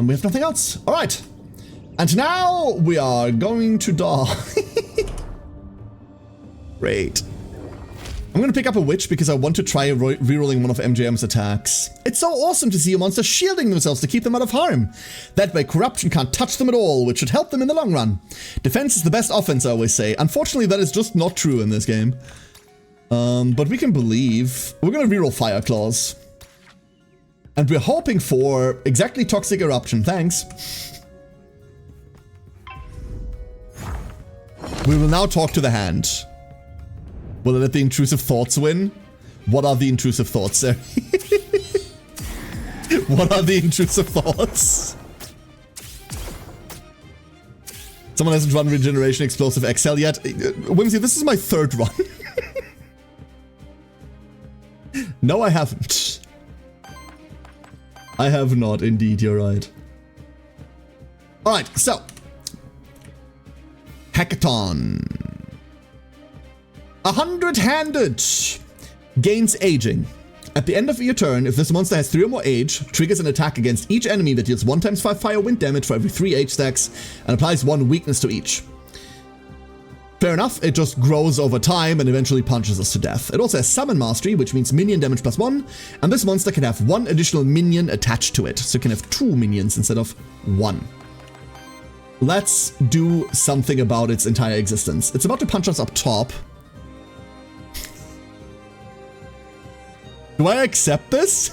We have nothing else. All right. And now we are going to die. Great. I'm going to pick up a witch because I want to try rerolling one of MJM's attacks. It's so awesome to see a monster shielding themselves to keep them out of harm. That way corruption can't touch them at all, which should help them in the long run. Defense is the best offense, I always say. Unfortunately, that is just not true in this game. But we can believe. We're going to reroll Fire Claws. And we're hoping for exactly Toxic Eruption. Thanks. We will now talk to the hand. Will it let the intrusive thoughts win? What are the intrusive thoughts, sir? What are the intrusive thoughts? Someone hasn't run Regeneration Explosive XL yet. Whimsy, this is my 3rd run. No, I haven't. I have not, indeed, you're right. Alright, so. Hackathon. 100-handed gains aging. At the end of your turn, if this monster has 3 or more age, triggers an attack against each enemy that deals 1 × 5 fire wind damage for every 3 age stacks and applies 1 weakness to each. Fair enough, it just grows over time and eventually punches us to death. It also has summon mastery, which means minion damage +1, and this monster can have 1 additional minion attached to it, so it can have 2 minions instead of 1. Let's do something about its entire existence. It's about to punch us up top. Do I accept this?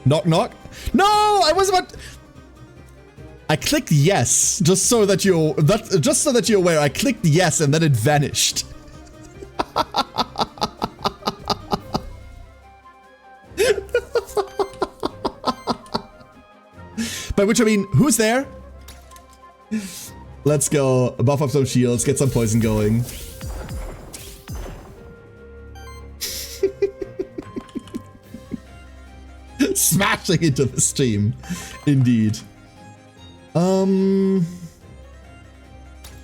Knock knock. No, I was about. I clicked yes, just so that you're aware. I clicked yes and then it vanished. By which I mean, who's there? Let's go buff up some shields, get some poison going. Smashing into the stream, indeed.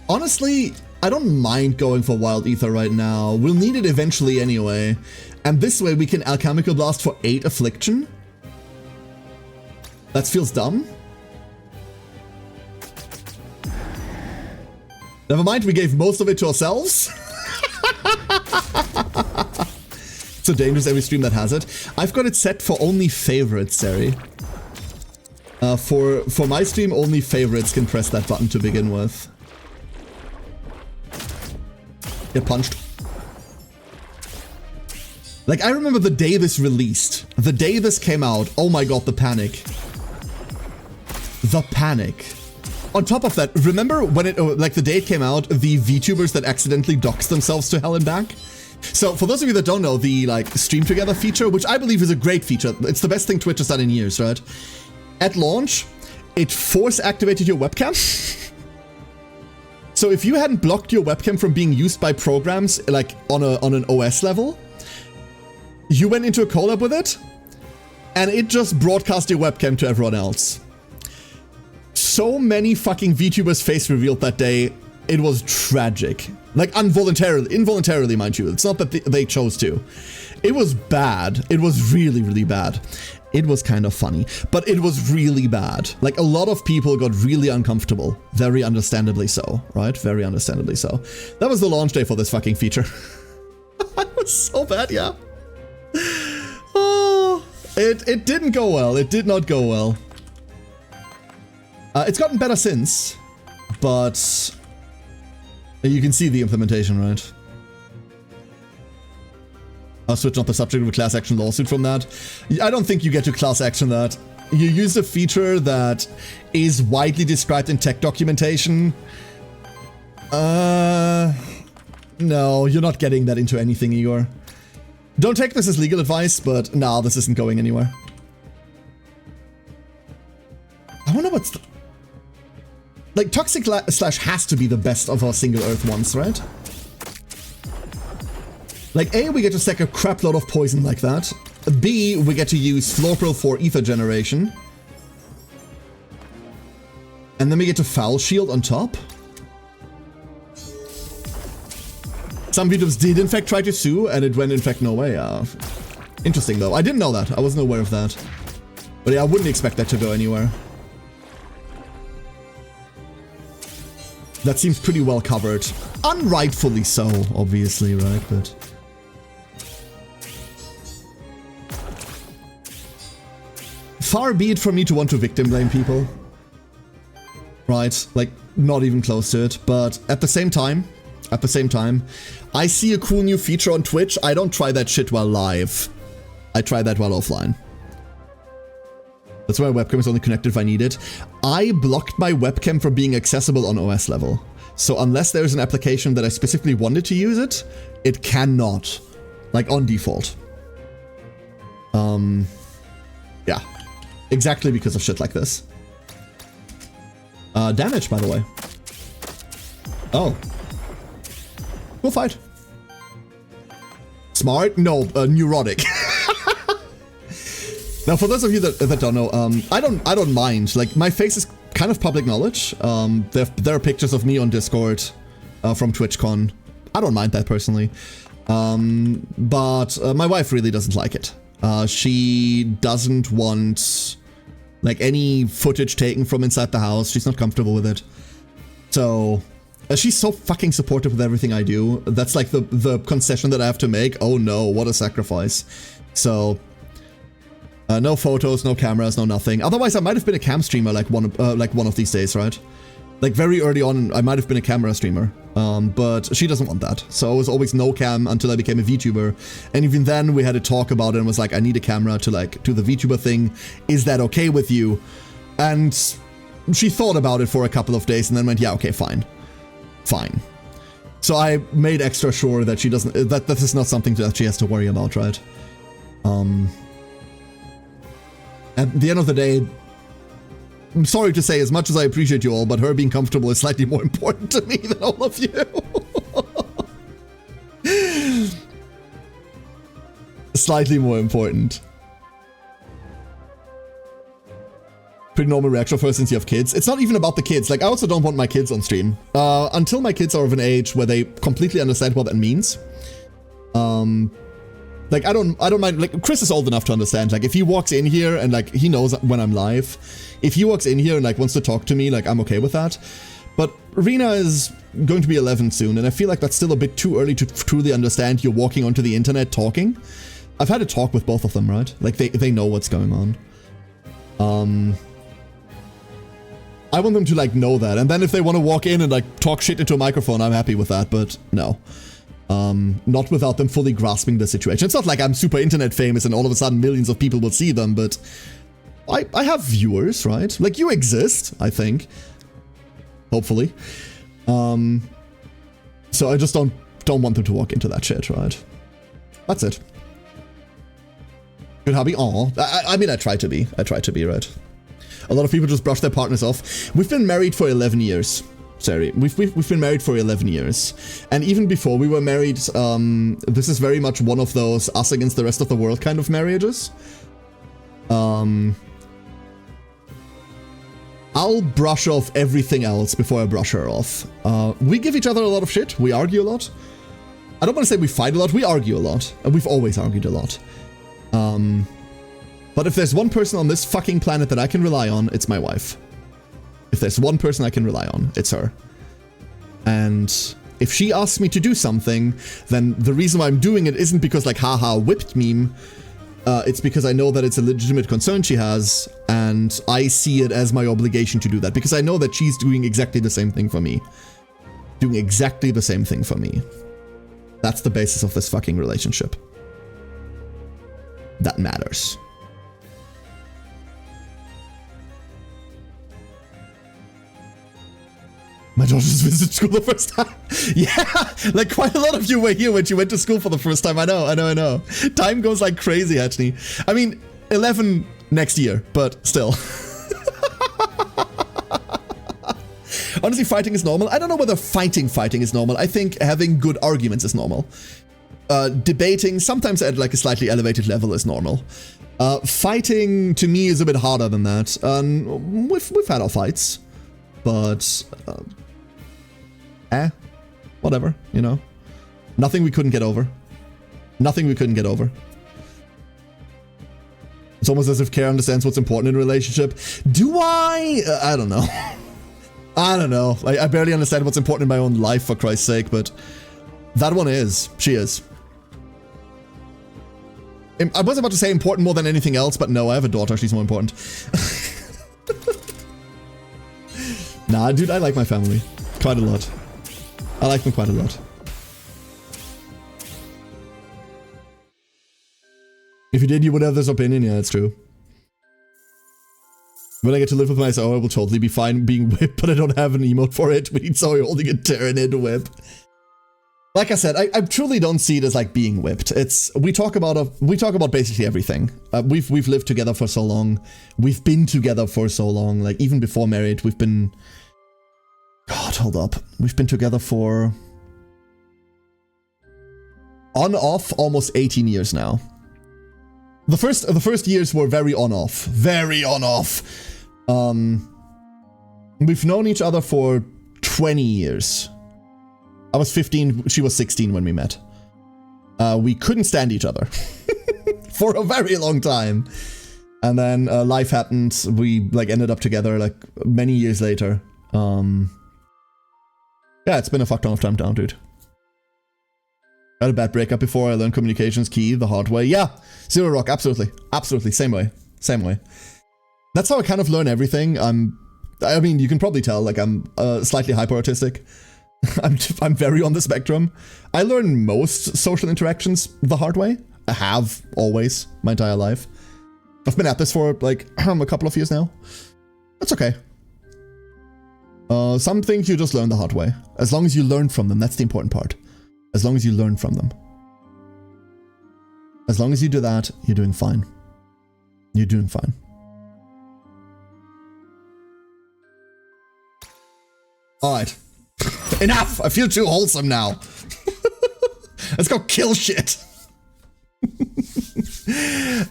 Honestly, I don't mind going for Wild Ether right now. We'll need it eventually anyway. And this way we can Alchemical Blast for 8 Affliction. That feels dumb. Never mind, we gave most of it to ourselves. It's so dangerous every stream that has it. I've got it set for only favorites, Sari. For my stream, only favorites can press that button to begin with. Get punched. Like, I remember the day this released. The day this came out. Oh my god, the panic. The panic. On top of that, remember when it, like the day it came out, the VTubers that accidentally doxed themselves to hell and back? So for those of you that don't know, the like stream together feature, which I believe is a great feature, it's the best thing Twitch has done in years, right? At launch, it force activated your webcam. So if you hadn't blocked your webcam from being used by programs like on an OS level, you went into a collab with it, and it just broadcast your webcam to everyone else. So many fucking VTubers face revealed that day. It was tragic. Like involuntarily, mind you. It's not that they chose to. It was bad. It was really, really bad. It was kind of funny, but it was really bad. Like a lot of people got really uncomfortable. Very understandably so, right? Very understandably so. That was the launch day for this fucking feature. It was so bad, yeah. Oh, it didn't go well. It did not go well. It's gotten better since, but you can see the implementation, right? I'll switch off the subject of a class action lawsuit from that. I don't think you get to class action that. You use a feature that is widely described in tech documentation. No, you're not getting that into anything, Igor. Don't take this as legal advice, but nah, this isn't going anywhere. I wonder what's the... Like, Toxic Slash has to be the best of our single Earth ones, right? Like, A, we get to stack a crap load of poison like that. B, we get to use Florpral for Ether generation. And then we get to Foul Shield on top. Some VTubers did in fact try to sue, and it went in fact no way. Interesting though. I didn't know that. I wasn't aware of that. But yeah, I wouldn't expect that to go anywhere. That seems pretty well covered. Unrightfully so, obviously, right? But... far be it from me to want to victim blame people. Right? Like, not even close to it. But at the same time, I see a cool new feature on Twitch. I don't try that shit while live. I try that while offline. That's why my webcam is only connected if I need it. I blocked my webcam from being accessible on OS level. So unless there's an application that I specifically wanted to use it, it cannot. Like on default. Yeah. Exactly because of shit like this. Damage, by the way. Oh. We'll fight. Smart? No, neurotic. Now, for those of you that don't know, I don't mind. Like, my face is kind of public knowledge. There are pictures of me on Discord from TwitchCon. I don't mind that personally. But my wife really doesn't like it. She doesn't want like any footage taken from inside the house. She's not comfortable with it. So she's so fucking supportive with everything I do. That's like the concession that I have to make. Oh no, what a sacrifice. So no photos, no cameras, no nothing. Otherwise I might have been a cam streamer like one of these days, right? Like very early on, I might have been a camera streamer, but she doesn't want that. So I was always no cam until I became a VTuber. And even then we had a talk about it and was like, I need a camera to like do the VTuber thing. Is that okay with you? And she thought about it for a couple of days and then went, yeah, okay, fine. Fine. So I made extra sure that she doesn't, that this is not something that she has to worry about, right? At the end of the day, I'm sorry to say, as much as I appreciate you all, but her being comfortable is slightly more important to me than all of you. Slightly more important. Pretty normal reaction for her since you have kids. It's not even about the kids. Like, I also don't want my kids on stream. Until my kids are of an age where they completely understand what that means. Like, I don't mind, like, Chris is old enough to understand, like, if he walks in here and, like, he knows when I'm live, if he walks in here and, like, wants to talk to me, like, I'm okay with that. But Rena is going to be 11 soon, and I feel like that's still a bit too early to truly understand you're walking onto the internet talking. I've had a talk with both of them, right? Like, they know what's going on. I want them to, like, know that, and then if they want to walk in and, like, talk shit into a microphone, I'm happy with that, but no. Not without them fully grasping the situation. It's not like I'm super internet famous and all of a sudden millions of people will see them, but I have viewers, right? Like, you exist, I think. Hopefully. So I just don't want them to walk into that shit, right? That's it. Good hobby? Aw. I mean, I try to be, right? A lot of people just brush their partners off. We've been married for 11 years. Sorry, we've been married for 11 years. And even before we were married, this is very much one of those us against the rest of the world kind of marriages. I'll brush off everything else before I brush her off. We give each other a lot of shit. We argue a lot. I don't want to say we fight a lot. We argue a lot. And we've always argued a lot. But if there's one person on this fucking planet that I can rely on, it's my wife. If there's one person I can rely on, it's her. And if she asks me to do something, then the reason why I'm doing it isn't because, like, haha, whipped meme. It's because I know that it's a legitimate concern she has, and I see it as my obligation to do that. Because I know that she's doing exactly the same thing for me. Doing exactly the same thing for me. That's the basis of this fucking relationship. That matters. My daughter just visited school the first time. Yeah, like quite a lot of you were here when she went to school for the first time. I know. Time goes like crazy, actually. I mean, 11 next year, but still. Honestly, fighting is normal. I don't know whether fighting is normal. I think having good arguments is normal. Debating, sometimes at like a slightly elevated level, is normal. Fighting, to me, is a bit harder than that. We've had our fights, but... whatever, you know. Nothing we couldn't get over. Nothing we couldn't get over. It's almost as if Care understands what's important in a relationship. Do I? I don't know. I don't know. I barely understand what's important in my own life, for Christ's sake, but that one is. She is. I was about to say important more than anything else, but no, I have a daughter. She's more important. Nah, dude, I like my family. Quite a lot. I like them quite a lot. If you did, you would have this opinion. Yeah, it's true. When I get to live with my Zoe, I will totally be fine being whipped, but I don't have an emote for it. We need Zoe holding a Tyranid whip. Like I said, I truly don't see it as like being whipped. We talk about basically everything. We've lived together for so long. We've been together for so long. Like even before married, we've been. God, hold up. We've been together for on-off almost 18 years now. The first years were very on-off. Very on-off. We've known each other for 20 years. I was 15, she was 16 when we met. We couldn't stand each other for a very long time. And then life happened. We like ended up together like many years later. Yeah, it's been a fuck ton of time down, dude. I had a bad breakup before. I learned communication's key the hard way. Yeah, Zero Rock, absolutely. Absolutely, same way. Same way. That's how I kind of learn everything. I mean, you can probably tell, like, I'm slightly hyper-autistic. I'm very on the spectrum. I learn most social interactions the hard way. I have, always, my entire life. I've been at this for, like, a couple of years now. That's okay. Some things you just learn the hard way. As long as you learn from them, that's the important part. As long as you learn from them. As long as you do that, you're doing fine. You're doing fine. Alright. Enough! I feel too wholesome now. Let's go kill shit.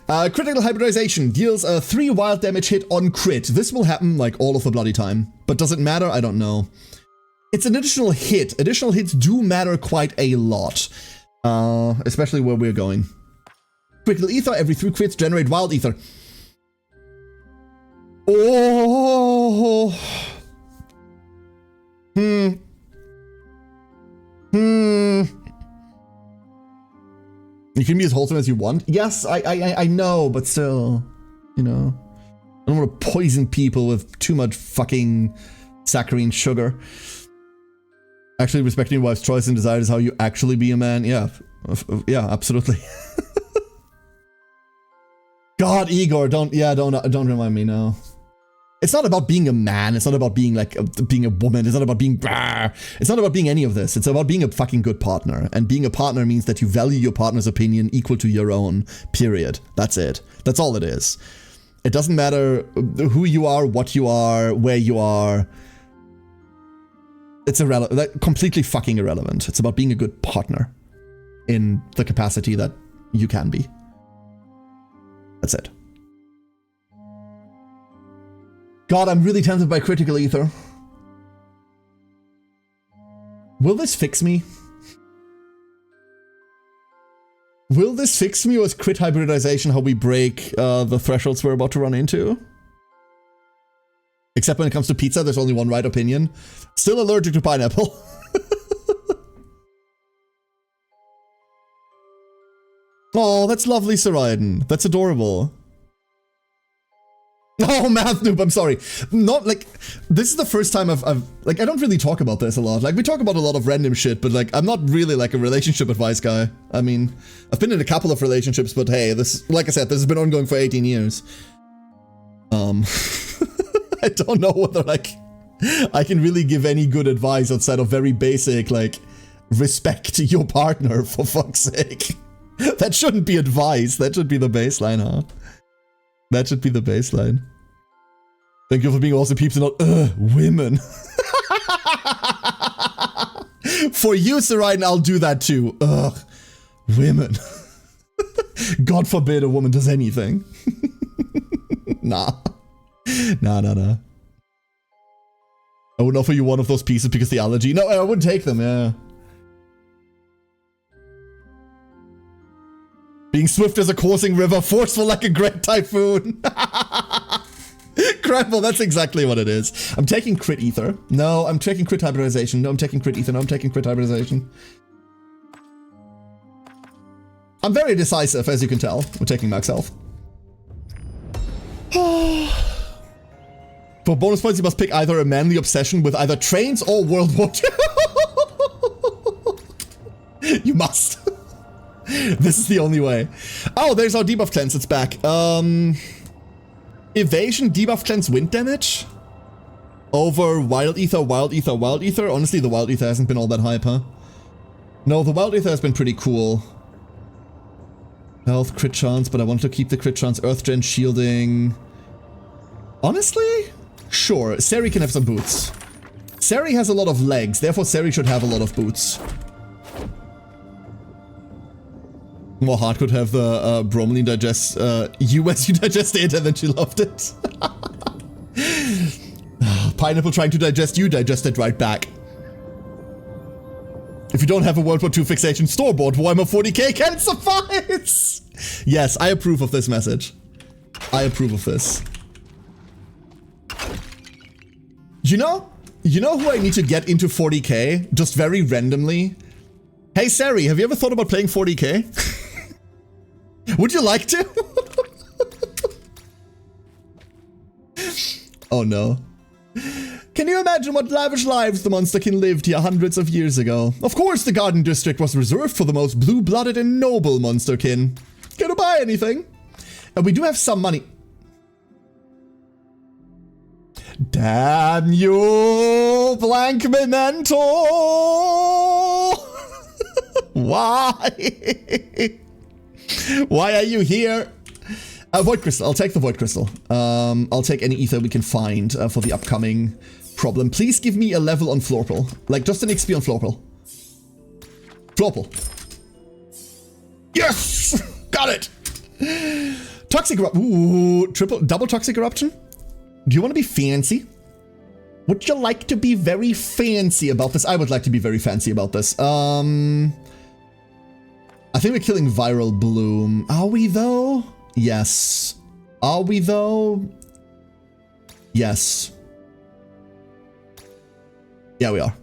Critical hybridization deals a 3 wild damage hit on crit. This will happen like all of the bloody time. But does it matter? I don't know. It's an additional hit. Additional hits do matter quite a lot. Especially where we're going. Critical ether, every 3 crits generate wild ether. Oh. You can be as wholesome as you want. Yes, I know, but still, you know. I don't want to poison people with too much fucking saccharine sugar. Actually, respecting your wife's choice and desire is how you actually be a man. Yeah, yeah, absolutely. God, Igor, don't remind me now. It's not about being a man. It's not about being like being a woman. It's not about being. It's not about being any of this. It's about being a fucking good partner. And being a partner means that you value your partner's opinion equal to your own. Period. That's it. That's all it is. It doesn't matter who you are, what you are, where you are. It's irrelevant. Completely fucking irrelevant. It's about being a good partner in the capacity that you can be. That's it. God, I'm really tempted by critical ether. Will this fix me? Will this fix me, or is crit hybridization how we break the thresholds we're about to run into? Except when it comes to pizza, there's only one right opinion. Still allergic to pineapple. Oh, that's lovely, Saraiden. That's adorable. Oh, math noob, I'm sorry. Not like, this is the first time I've like, I don't really talk about this a lot. Like, we talk about a lot of random shit, but like, I'm not really like a relationship advice guy. I mean, I've been in a couple of relationships, but hey, this, like I said, this has been ongoing for 18 years. I don't know whether like, I can really give any good advice outside of very basic, like, respect your partner, for fuck's sake. That shouldn't be advice, that should be the baseline, huh? That should be the baseline. Thank you for being awesome peeps and not, women. For you, Saraiden, I'll do that too. Ugh, women. God forbid a woman does anything. Nah. Nah. I wouldn't offer you one of those pieces because the allergy. No, I wouldn't take them, yeah. Being swift as a coursing river, forceful like a great typhoon. Crapple, that's exactly what it is. I'm taking crit ether. No, I'm taking crit hybridization. No, I'm taking crit ether. No, I'm taking crit hybridization. I'm very decisive, as you can tell. I'm taking max health. For bonus points, you must pick either a manly obsession with either trains or World War II. You must. This is the only way. Oh, there's our debuff cleanse. It's back. Evasion, debuff cleanse, wind damage? Over wild ether, wild ether, wild ether? Honestly, the wild ether hasn't been all that hype, huh? No, the wild ether has been pretty cool. Health, crit chance, but I want to keep the crit chance. Earth gen, shielding. Honestly? Sure, Seri can have some boots. Seri has a lot of legs, therefore Seri should have a lot of boots. More Heart could have the bromelain digest you as you digest it, and then she loved it. Pineapple trying to digest you, digest it right back. If you don't have a World War II fixation, store-bought Warhammer 40k can suffice! Yes, I approve of this message. I approve of this. You know who I need to get into 40k? Just very randomly? Hey Sari, have you ever thought about playing 40k? Would you like to? Oh no. Can you imagine what lavish lives the monsterkin lived here hundreds of years ago? Of course the Garden District was reserved for the most blue-blooded and noble monsterkin. Gonna buy anything? And we do have some money. Damn you, Blank Memento! Why? Why are you here? Void Crystal. I'll take the Void Crystal. I'll take any ether we can find for the upcoming problem. Please give me a level on Florpal. Like, just an XP on Florpal. Florpal. Yes! Got it! Toxic Eruption. Ooh, double Toxic Eruption? Do you want to be fancy? Would you like to be very fancy about this? I would like to be very fancy about this. I think we're killing Viral Bloom. Are we though? Yes. Are we though? Yes. Yeah, we are.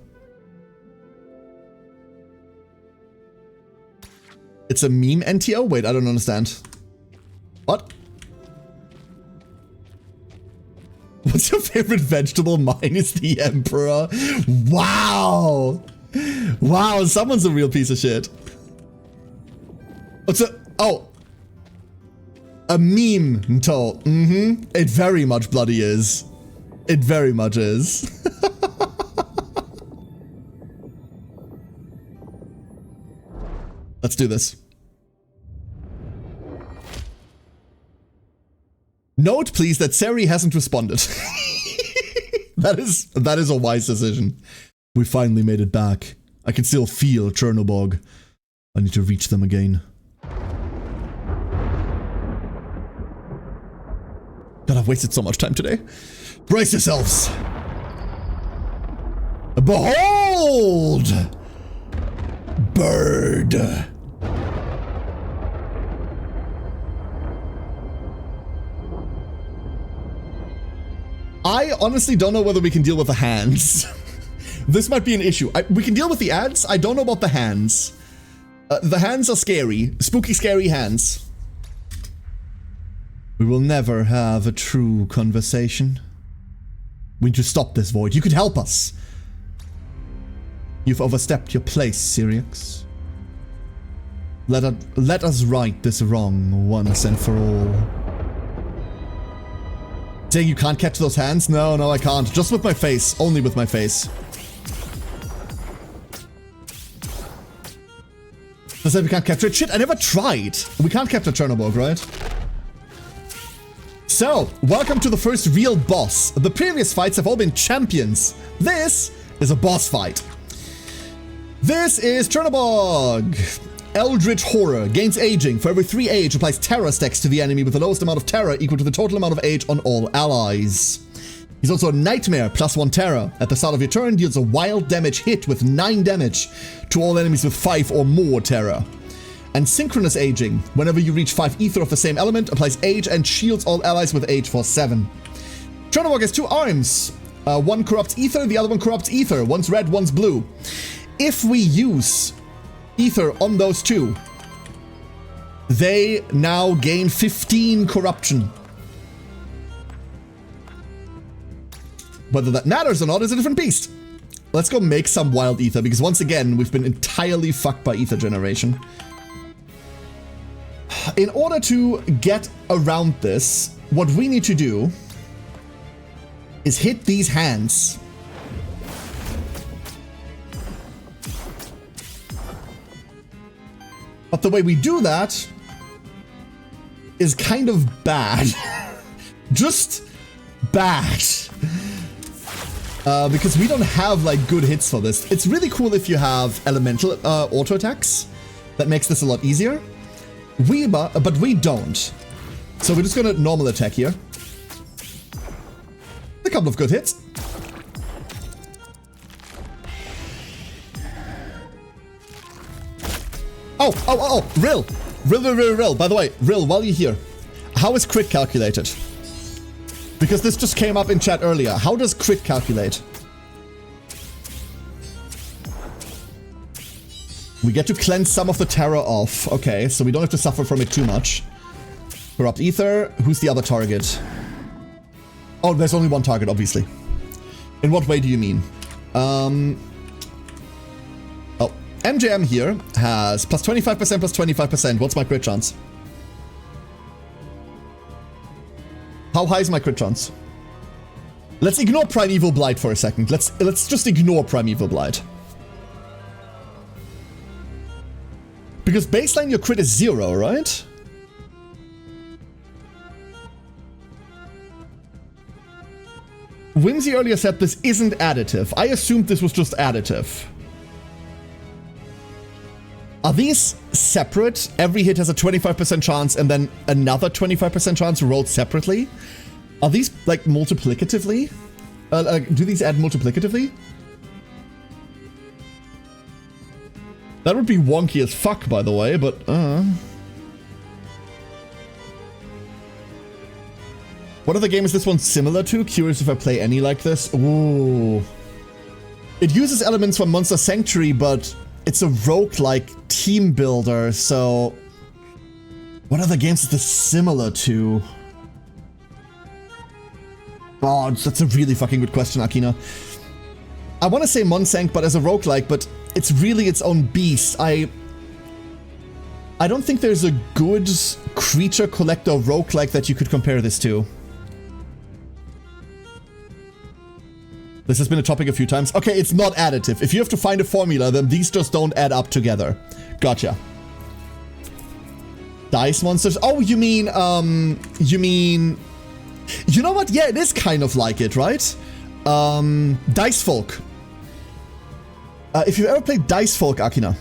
It's a meme NTO? Wait, I don't understand. What? What's your favorite vegetable? Mine is the Emperor. Wow. Wow, someone's a real piece of shit. What's a... Oh. A meme, Nto. It very much bloody is. It very much is. Let's do this. Note, please, that Sari hasn't responded. That is a wise decision. We finally made it back. I can still feel Chernobog. I need to reach them again. God, I've wasted so much time today. Brace yourselves. Behold! Bird. I honestly don't know whether we can deal with the hands. This might be an issue. We can deal with the ads. I don't know about the hands. The hands are scary. Spooky, scary hands. We will never have a true conversation. We need to stop this, Void. You could help us. You've overstepped your place, Syriax. Let us right this wrong once and for all. Saying you can't catch those hands? No, no, I can't. Just with my face. Only with my face. Does that we can't capture it? Shit, I never tried. We can't capture Chernobog, right? So, welcome to the first real boss. The previous fights have all been champions. This is a boss fight. This is Chernobog. Eldritch Horror. Gains aging. For every 3 age, applies terror stacks to the enemy with the lowest amount of terror equal to the total amount of age on all allies. He's also a Nightmare, +1 terror. At the start of your turn, deals a wild damage hit with 9 damage to all enemies with 5 or more terror. And Synchronous Aging. Whenever you reach 5 ether of the same element, applies age and shields all allies with age for 7. Chernobog has 2 arms. One corrupts ether, the other one corrupts ether. One's red, one's blue. If we use ether on those 2, they now gain 15 corruption. Whether that matters or not is a different beast. Let's go make some wild ether, because once again, we've been entirely fucked by ether generation. In order to get around this, what we need to do is hit these hands. But the way we do that is kind of bad. Just bad. Because we don't have like good hits for this. It's really cool if you have elemental auto attacks. That makes this a lot easier. But we don't. So we're just gonna normal attack here. A couple of good hits. Rill. Rill. By the way, Rill, while you're here, how is crit calculated? Because this just came up in chat earlier. How does crit calculate? We get to cleanse some of the terror off. Okay, so we don't have to suffer from it too much. Corrupt Ether. Who's the other target? Oh, there's only one target, obviously. In what way do you mean? MJM here has plus 25%, plus 25%. What's my crit chance? How high is my crit chance? Let's ignore Primeval Blight for a second. Let's just ignore Primeval Blight. Because baseline your crit is 0, right? Whimsy earlier said this isn't additive. I assumed this was just additive. Are these separate? Every hit has a 25% chance and then another 25% chance rolled separately? Are these like multiplicatively? Do these add multiplicatively? That would be wonky as fuck, by the way, but What other game is this one similar to? Curious if I play any like this. Ooh. It uses elements from Monster Sanctuary, but it's a roguelike team builder, so what other games is this similar to? Oh, that's a really fucking good question, Akina. I want to say Monsank, but as a roguelike, but it's really its own beast. I don't think there's a good creature collector roguelike that you could compare this to. This has been a topic a few times. Okay, it's not additive. If you have to find a formula, then these just don't add up together. Gotcha. Dice monsters. Oh, you mean, you know what? Yeah, it is kind of like it, right? Dice Folk. If you've ever played Dice Folk, Akina.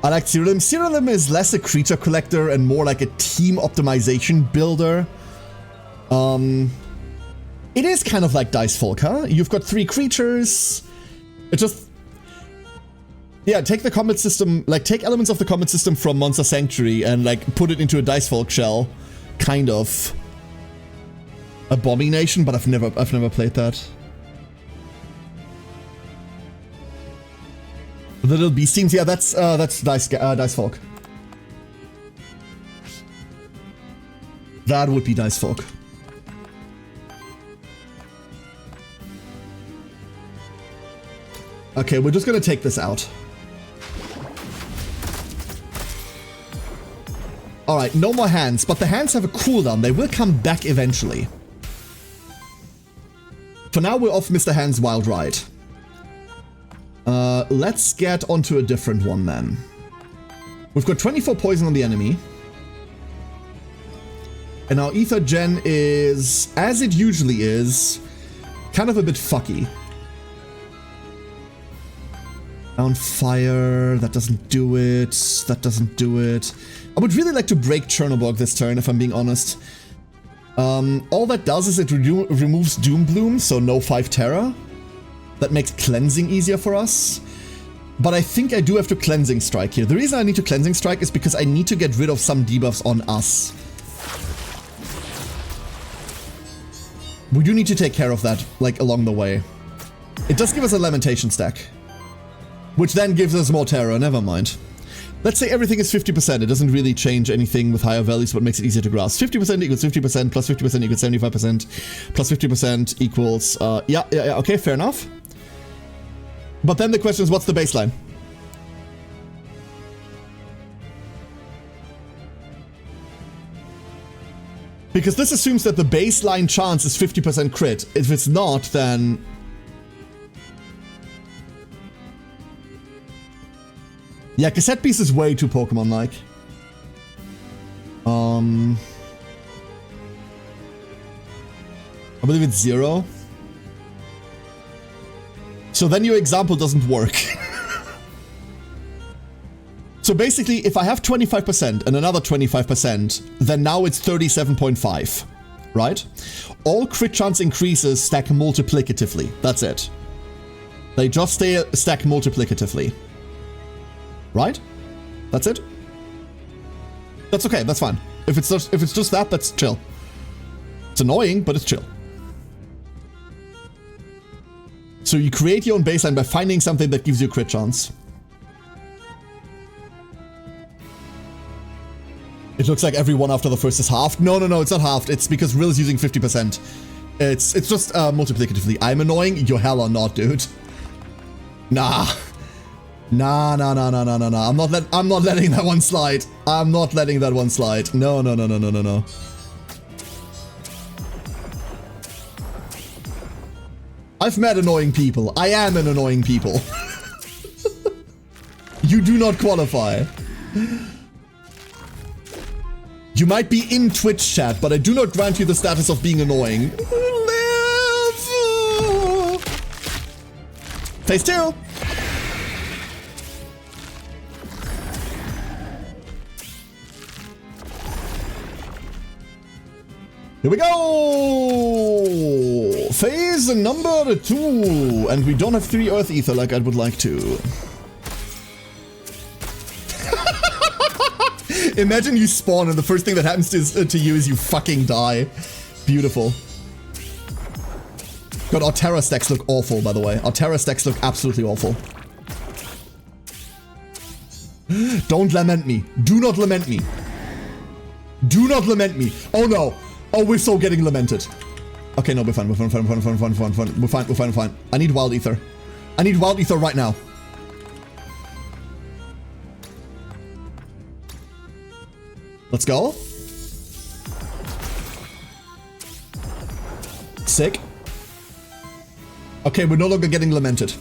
I like Cyrillum. Cyrillum is less a creature collector and more like a team optimization builder. It is kind of like Dice Folk, huh? You've got 3 creatures. It just... Yeah, take the combat system, like take elements of the combat system from Monster Sanctuary and like put it into a Dice Folk shell. Kind of. Abomination, but I've never played that. The little beast teams, yeah, that's Dice Folk. That would be Dice Folk. Okay, we're just gonna take this out. Alright, no more hands, but the hands have a cooldown. They will come back eventually. For now, we're off Mr. Hand's Wild Ride. Let's get onto a different one then. We've got 24 poison on the enemy. And our Ether Gen is, as it usually is, kind of a bit fucky. On fire, that doesn't do it, that doesn't do it. I would really like to break Chernobog this turn, if I'm being honest. All that does is it removes Doom Bloom, so no 5 Terror. That makes cleansing easier for us. But I think I do have to Cleansing Strike here. The reason I need to Cleansing Strike is because I need to get rid of some debuffs on us. We do need to take care of that, like, along the way. It does give us a Lamentation stack. Which then gives us more terror, never mind. Let's say everything is 50%. It doesn't really change anything with higher values, but makes it easier to grasp. 50% equals 50%, plus 50% equals 75%, plus 50% equals... yeah, okay, fair enough. But then the question is, what's the baseline? Because this assumes that the baseline chance is 50% crit. If it's not, then... Yeah, Cassette Beast is way too Pokemon-like. I believe it's 0. So then your example doesn't work. So basically, if I have 25% and another 25%, then now it's 37.5, right? All crit chance increases stack multiplicatively. That's it. They just stack multiplicatively. Right? That's it. That's okay, that's fine. If it's just that, that's chill. It's annoying, but it's chill. So you create your own baseline by finding something that gives you a crit chance. It looks like every one after the first is halved. No, it's not halved. It's because Rill is using 50%. It's just multiplicatively. I'm annoying? You're hella not, dude. Nah. Nah. I'm not letting that one slide. I'm not letting that one slide. No. I've met annoying people. I am an annoying people. You do not qualify. You might be in Twitch chat, but I do not grant you the status of being annoying. Live! Phase 2! Here we go! Phase number 2! And we don't have 3 Earth Ether like I would like to. Imagine you spawn and the first thing that happens to you is you fucking die. Beautiful. God, our Terra stacks look awful, by the way. Our Terra stacks look absolutely awful. Don't lament me. Do not lament me. Do not lament me. Oh no. Oh, we're so getting lamented. Okay, no, we're fine. We're fine. I need Wild Ether. I need Wild Ether right now. Let's go. Sick. Okay, we're no longer getting lamented.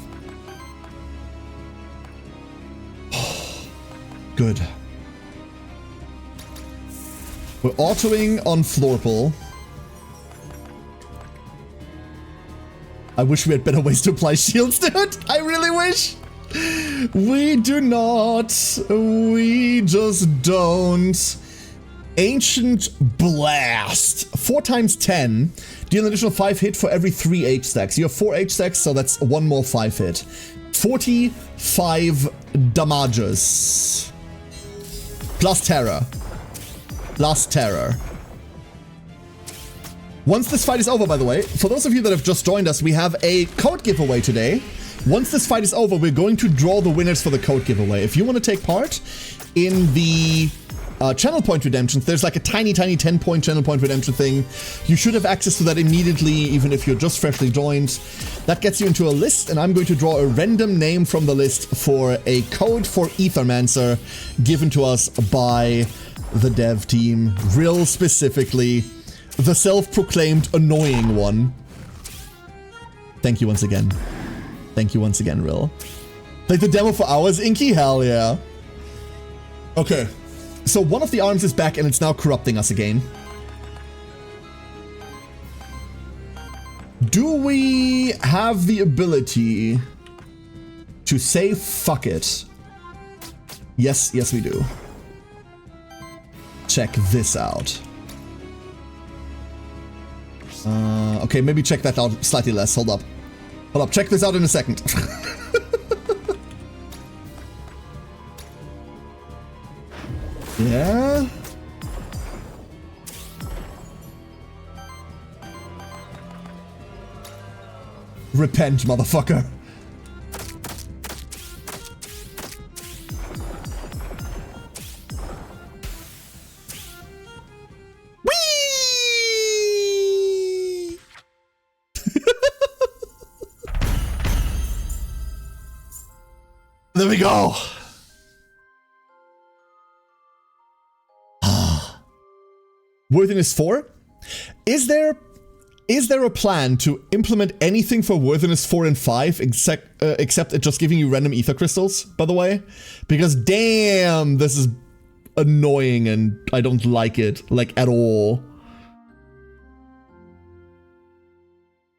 Good. We're autoing on Florple. I wish we had better ways to apply shields, dude. I really wish. We do not. We just don't. Ancient Blast. 4 times 10. Deal an additional 5 hit for every 3 H stacks. You have 4 H stacks, so that's 1 more 5 hit. 45 damages. Plus terror. Plus terror. Once this fight is over, by the way, for those of you that have just joined us, we have a code giveaway today. Once this fight is over, we're going to draw the winners for the code giveaway. If you want to take part in the channel point redemptions, there's like a tiny 10-point channel point redemption thing. You should have access to that immediately, even if you're just freshly joined. That gets you into a list, and I'm going to draw a random name from the list for a code for Aethermancer given to us by the dev team. Rill specifically, the self-proclaimed annoying one. Thank you once again. Thank you once again, Rill. Like the demo for hours, Inky? Hell yeah. Okay. So one of the arms is back and it's now corrupting us again. Do we have the ability to say fuck it? Yes, we do. Check this out. Okay, maybe check that out slightly less. Hold up. Check this out in a second. Yeah. Repent, motherfucker. Whee! There we go. Worthiness 4? Is there a plan to implement anything for Worthiness 4 and 5 except it just giving you random ether crystals, by the way? Because damn, this is annoying and I don't like it, like, at all.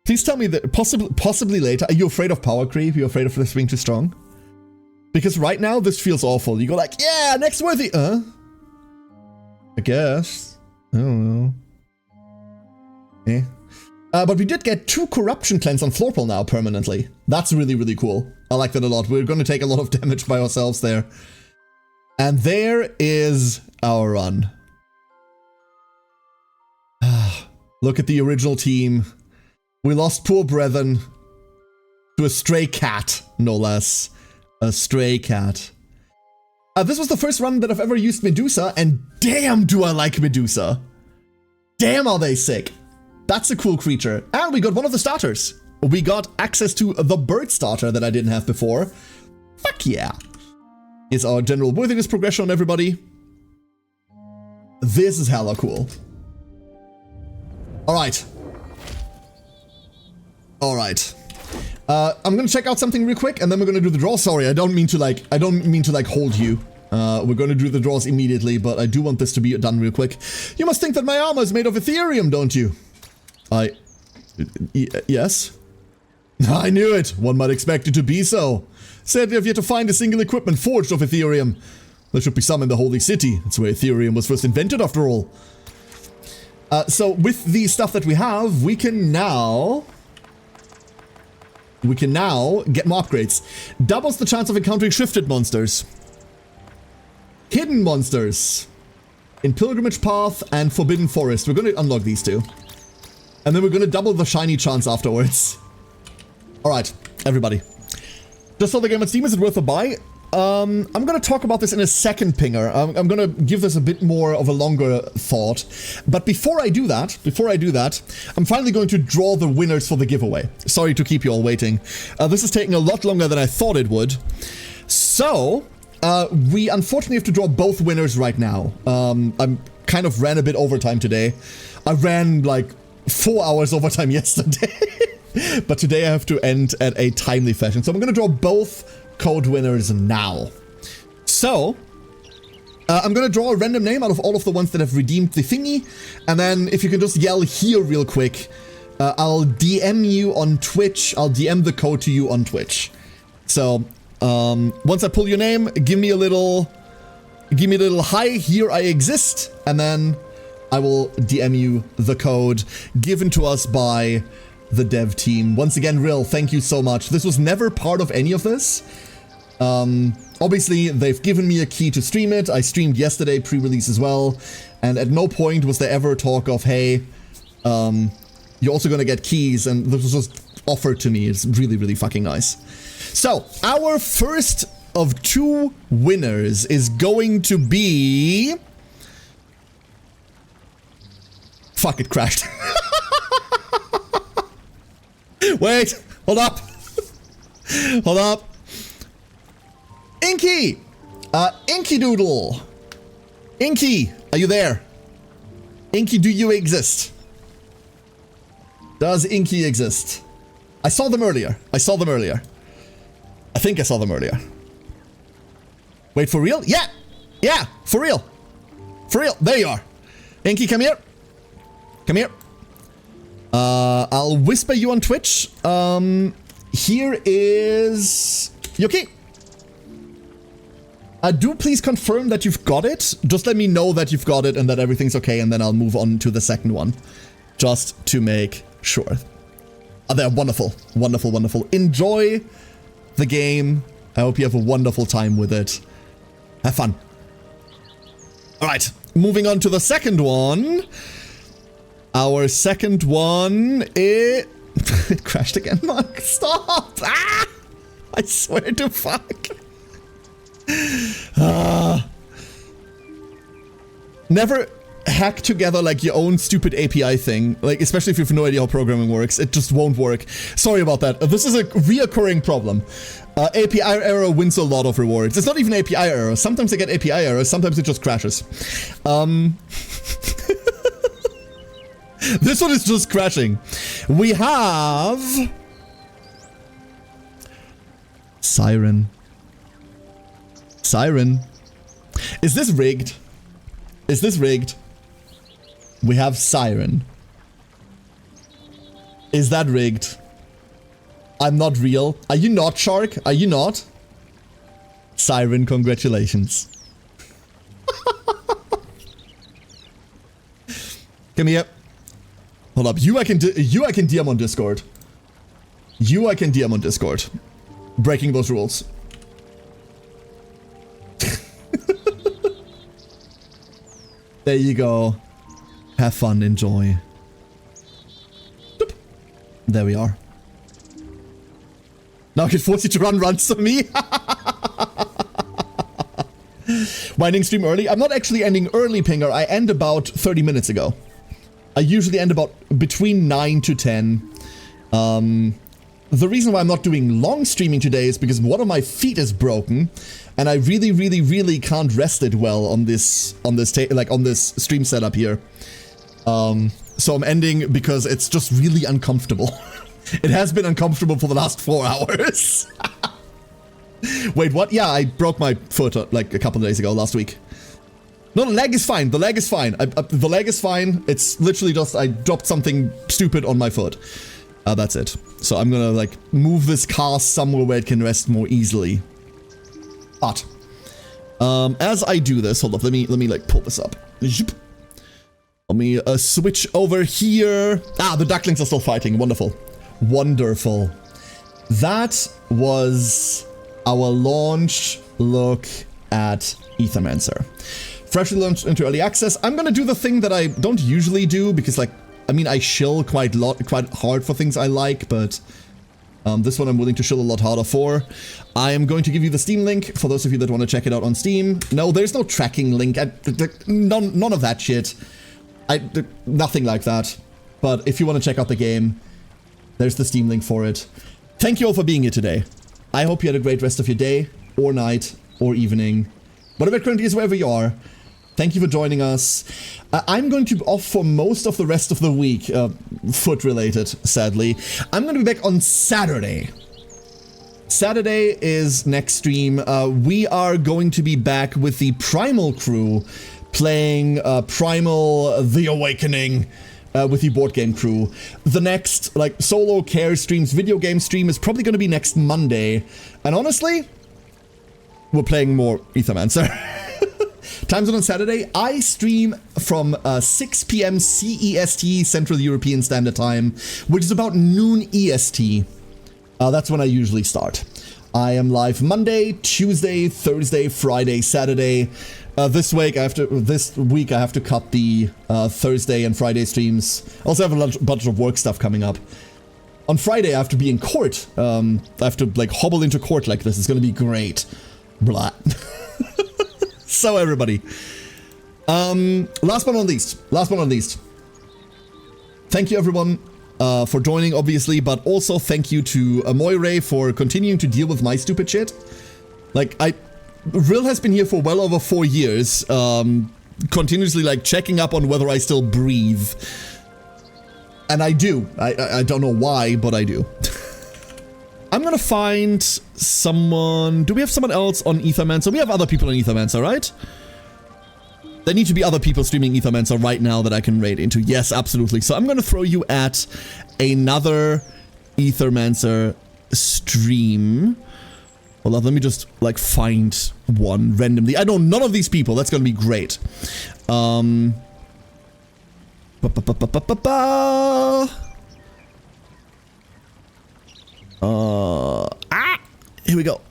Please tell me that possibly later. Are you afraid of power creep? Are you afraid of this being too strong? Because right now this feels awful. You go like, yeah, next worthy, I guess. I don't know. Eh. But we did get 2 corruption cleanse on Florple now permanently. That's really, really cool. I like that a lot. We're going to take a lot of damage by ourselves there. And there is our run. Look at the original team. We lost poor brethren to a stray cat, no less. A stray cat. This was the first run that I've ever used Medusa, and damn do I like Medusa. Damn are they sick. That's a cool creature. And we got one of the starters. We got access to the bird starter that I didn't have before. Fuck yeah. Here's our general worthiness progression on everybody. This is hella cool. Alright. Alright. I'm gonna check out something real quick and then we're gonna do the draw. Sorry, I don't mean to like hold you. We're gonna do the draws immediately, but I do want this to be done real quick. You must think that my armor is made of Ethereum, don't you? Yes. I knew it. One might expect it to be so. Sadly, I've yet to find a single equipment forged of Ethereum. There should be some in the Holy City. That's where Ethereum was first invented, after all. So with the stuff that we have, we can now get more upgrades. Doubles the chance of encountering shifted monsters. Hidden monsters. In Pilgrimage Path and Forbidden Forest. We're going to unlock these two. And then we're going to double the shiny chance afterwards. Alright, everybody. Just so the game on Steam, is it worth a buy? I'm going to talk about this in a second pinger. I'm going to give this a bit more of a longer thought. But before I do that, I'm finally going to draw the winners for the giveaway. Sorry to keep you all waiting. This is taking a lot longer than I thought it would. So, we unfortunately have to draw both winners right now. I kind of ran a bit overtime today. I ran like 4 hours overtime yesterday. But today I have to end at a timely fashion. So I'm going to draw both code winners now. So, I'm going to draw a random name out of all of the ones that have redeemed the thingy. And then if you can just yell here real quick, I'll DM you on Twitch. I'll DM the code to you on Twitch. So, once I pull your name, give me a little hi, here I exist. And then I will DM you the code given to us by the dev team. Once again, Rill, thank you so much. This was never part of any of this. Obviously, they've given me a key to stream it. I streamed yesterday, pre-release as well. And at no point was there ever talk of, hey, you're also gonna get keys. And this was just offered to me. It's really, really fucking nice. So, our first of 2 winners is going to be... Fuck, it crashed. Wait, hold up. Hold up. Inky! Inky Doodle. Inky, are you there? Inky, do you exist? Does Inky exist? I saw them earlier. I think I saw them earlier. Wait, for real? Yeah! Yeah, for real. For real, there you are. Inky, come here. Come here. I'll whisper you on Twitch. Here is your key. Do please confirm that you've got it. Just let me know that you've got it and that everything's okay, and then I'll move on to the second one. Just to make sure. They're wonderful. Wonderful, wonderful. Enjoy the game. I hope you have a wonderful time with it. Have fun. Alright, moving on to the second one. Our second one is... It crashed again, Mark. Stop! Ah! I swear to fuck. Never hack together like your own stupid API thing. Like, especially if you have no idea how programming works. It just won't work. Sorry about that. This is a reoccurring problem. API error wins a lot of rewards. It's not even API error. Sometimes I get API errors. Sometimes it just crashes. This one is just crashing. We have... Siren. Siren. Is this rigged? Is this rigged? We have Siren. Is that rigged? I'm not real. Are you not, Shark? Are you not? Siren, congratulations. Come here. Hold up. You I can DM on Discord. You I can DM on Discord. Breaking those rules. There you go. Have fun, enjoy. Doop. There we are. Now I can force you to run runs for me. Winding stream early. I'm not actually ending early, Pinger. I end about 30 minutes ago. I usually end about between 9 to 10. The reason why I'm not doing long streaming today is because one of my feet is broken, and I really can't rest it well on this stream setup here. So I'm ending because it's just really uncomfortable. It has been uncomfortable for the last 4 hours. Wait, what? Yeah, I broke my foot like a couple of days ago, last week. No, the leg is fine. The leg is fine. The leg is fine. It's literally just I dropped something stupid on my foot. That's it. So I'm gonna like move this cast somewhere where it can rest more easily. But as I do this, hold up. Let me like pull this up. Let me switch over here. Ah, the ducklings are still fighting. Wonderful, wonderful. That was our launch look at Aethermancer. Freshly launched into early access. I'm gonna do the thing that I don't usually do because, like, I mean, I shill quite hard for things I like, but this one I'm willing to shill a lot harder for. I am going to give you the Steam link for those of you that want to check it out on Steam. No, there's no tracking link. None of that shit. Nothing like that. But if you want to check out the game, there's the Steam link for it. Thank you all for being here today. I hope you had a great rest of your day, or night, or evening. Whatever it currently is, wherever you are. Thank you for joining us. I'm going to be off for most of the rest of the week, foot related, sadly. I'm going to be back on Saturday. Saturday is next stream. We are going to be back with the Primal crew playing Primal The Awakening with the board game crew. The next like solo care streams, video game stream is probably going to be next Monday. And honestly, we're playing more Aethermancer. Time zone on Saturday, I stream from 6 p.m. CEST, Central European Standard Time, which is about noon EST. That's when I usually start. I am live Monday, Tuesday, Thursday, Friday, Saturday. This week I have to cut the Thursday and Friday streams. I also have a bunch of work stuff coming up. On Friday I have to be in court. I have to like hobble into court like this. It's gonna be great. Blah. So everybody, last but not least, thank you everyone for joining, obviously, but also thank you to Moire for continuing to deal with my stupid shit. Like, Rill has been here for well over 4 years, continuously like checking up on whether I still breathe, and I do. I don't know why, but I do. I'm gonna find someone. Do we have someone else on Aethermancer? We have other people on Aethermancer, right? There need to be other people streaming Aethermancer right now that I can raid into. Yes, absolutely. So I'm gonna throw you at another Aethermancer stream. Hold on, let me just like find one randomly. I know none of these people. That's gonna be great. Here we go.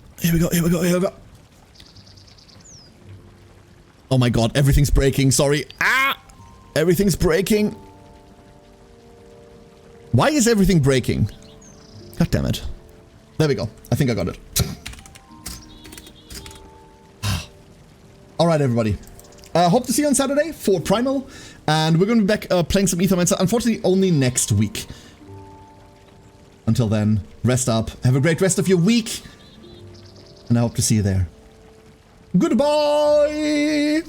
Oh my god, everything's breaking, sorry. Everything's breaking. Why is everything breaking? God damn it. There we go. I think I got it. Alright, everybody. Hope to see you on Saturday for Primal. And we're going to be back playing some Aethermancer. Unfortunately, only next week. Until then, rest up. Have a great rest of your week. And I hope to see you there. Goodbye!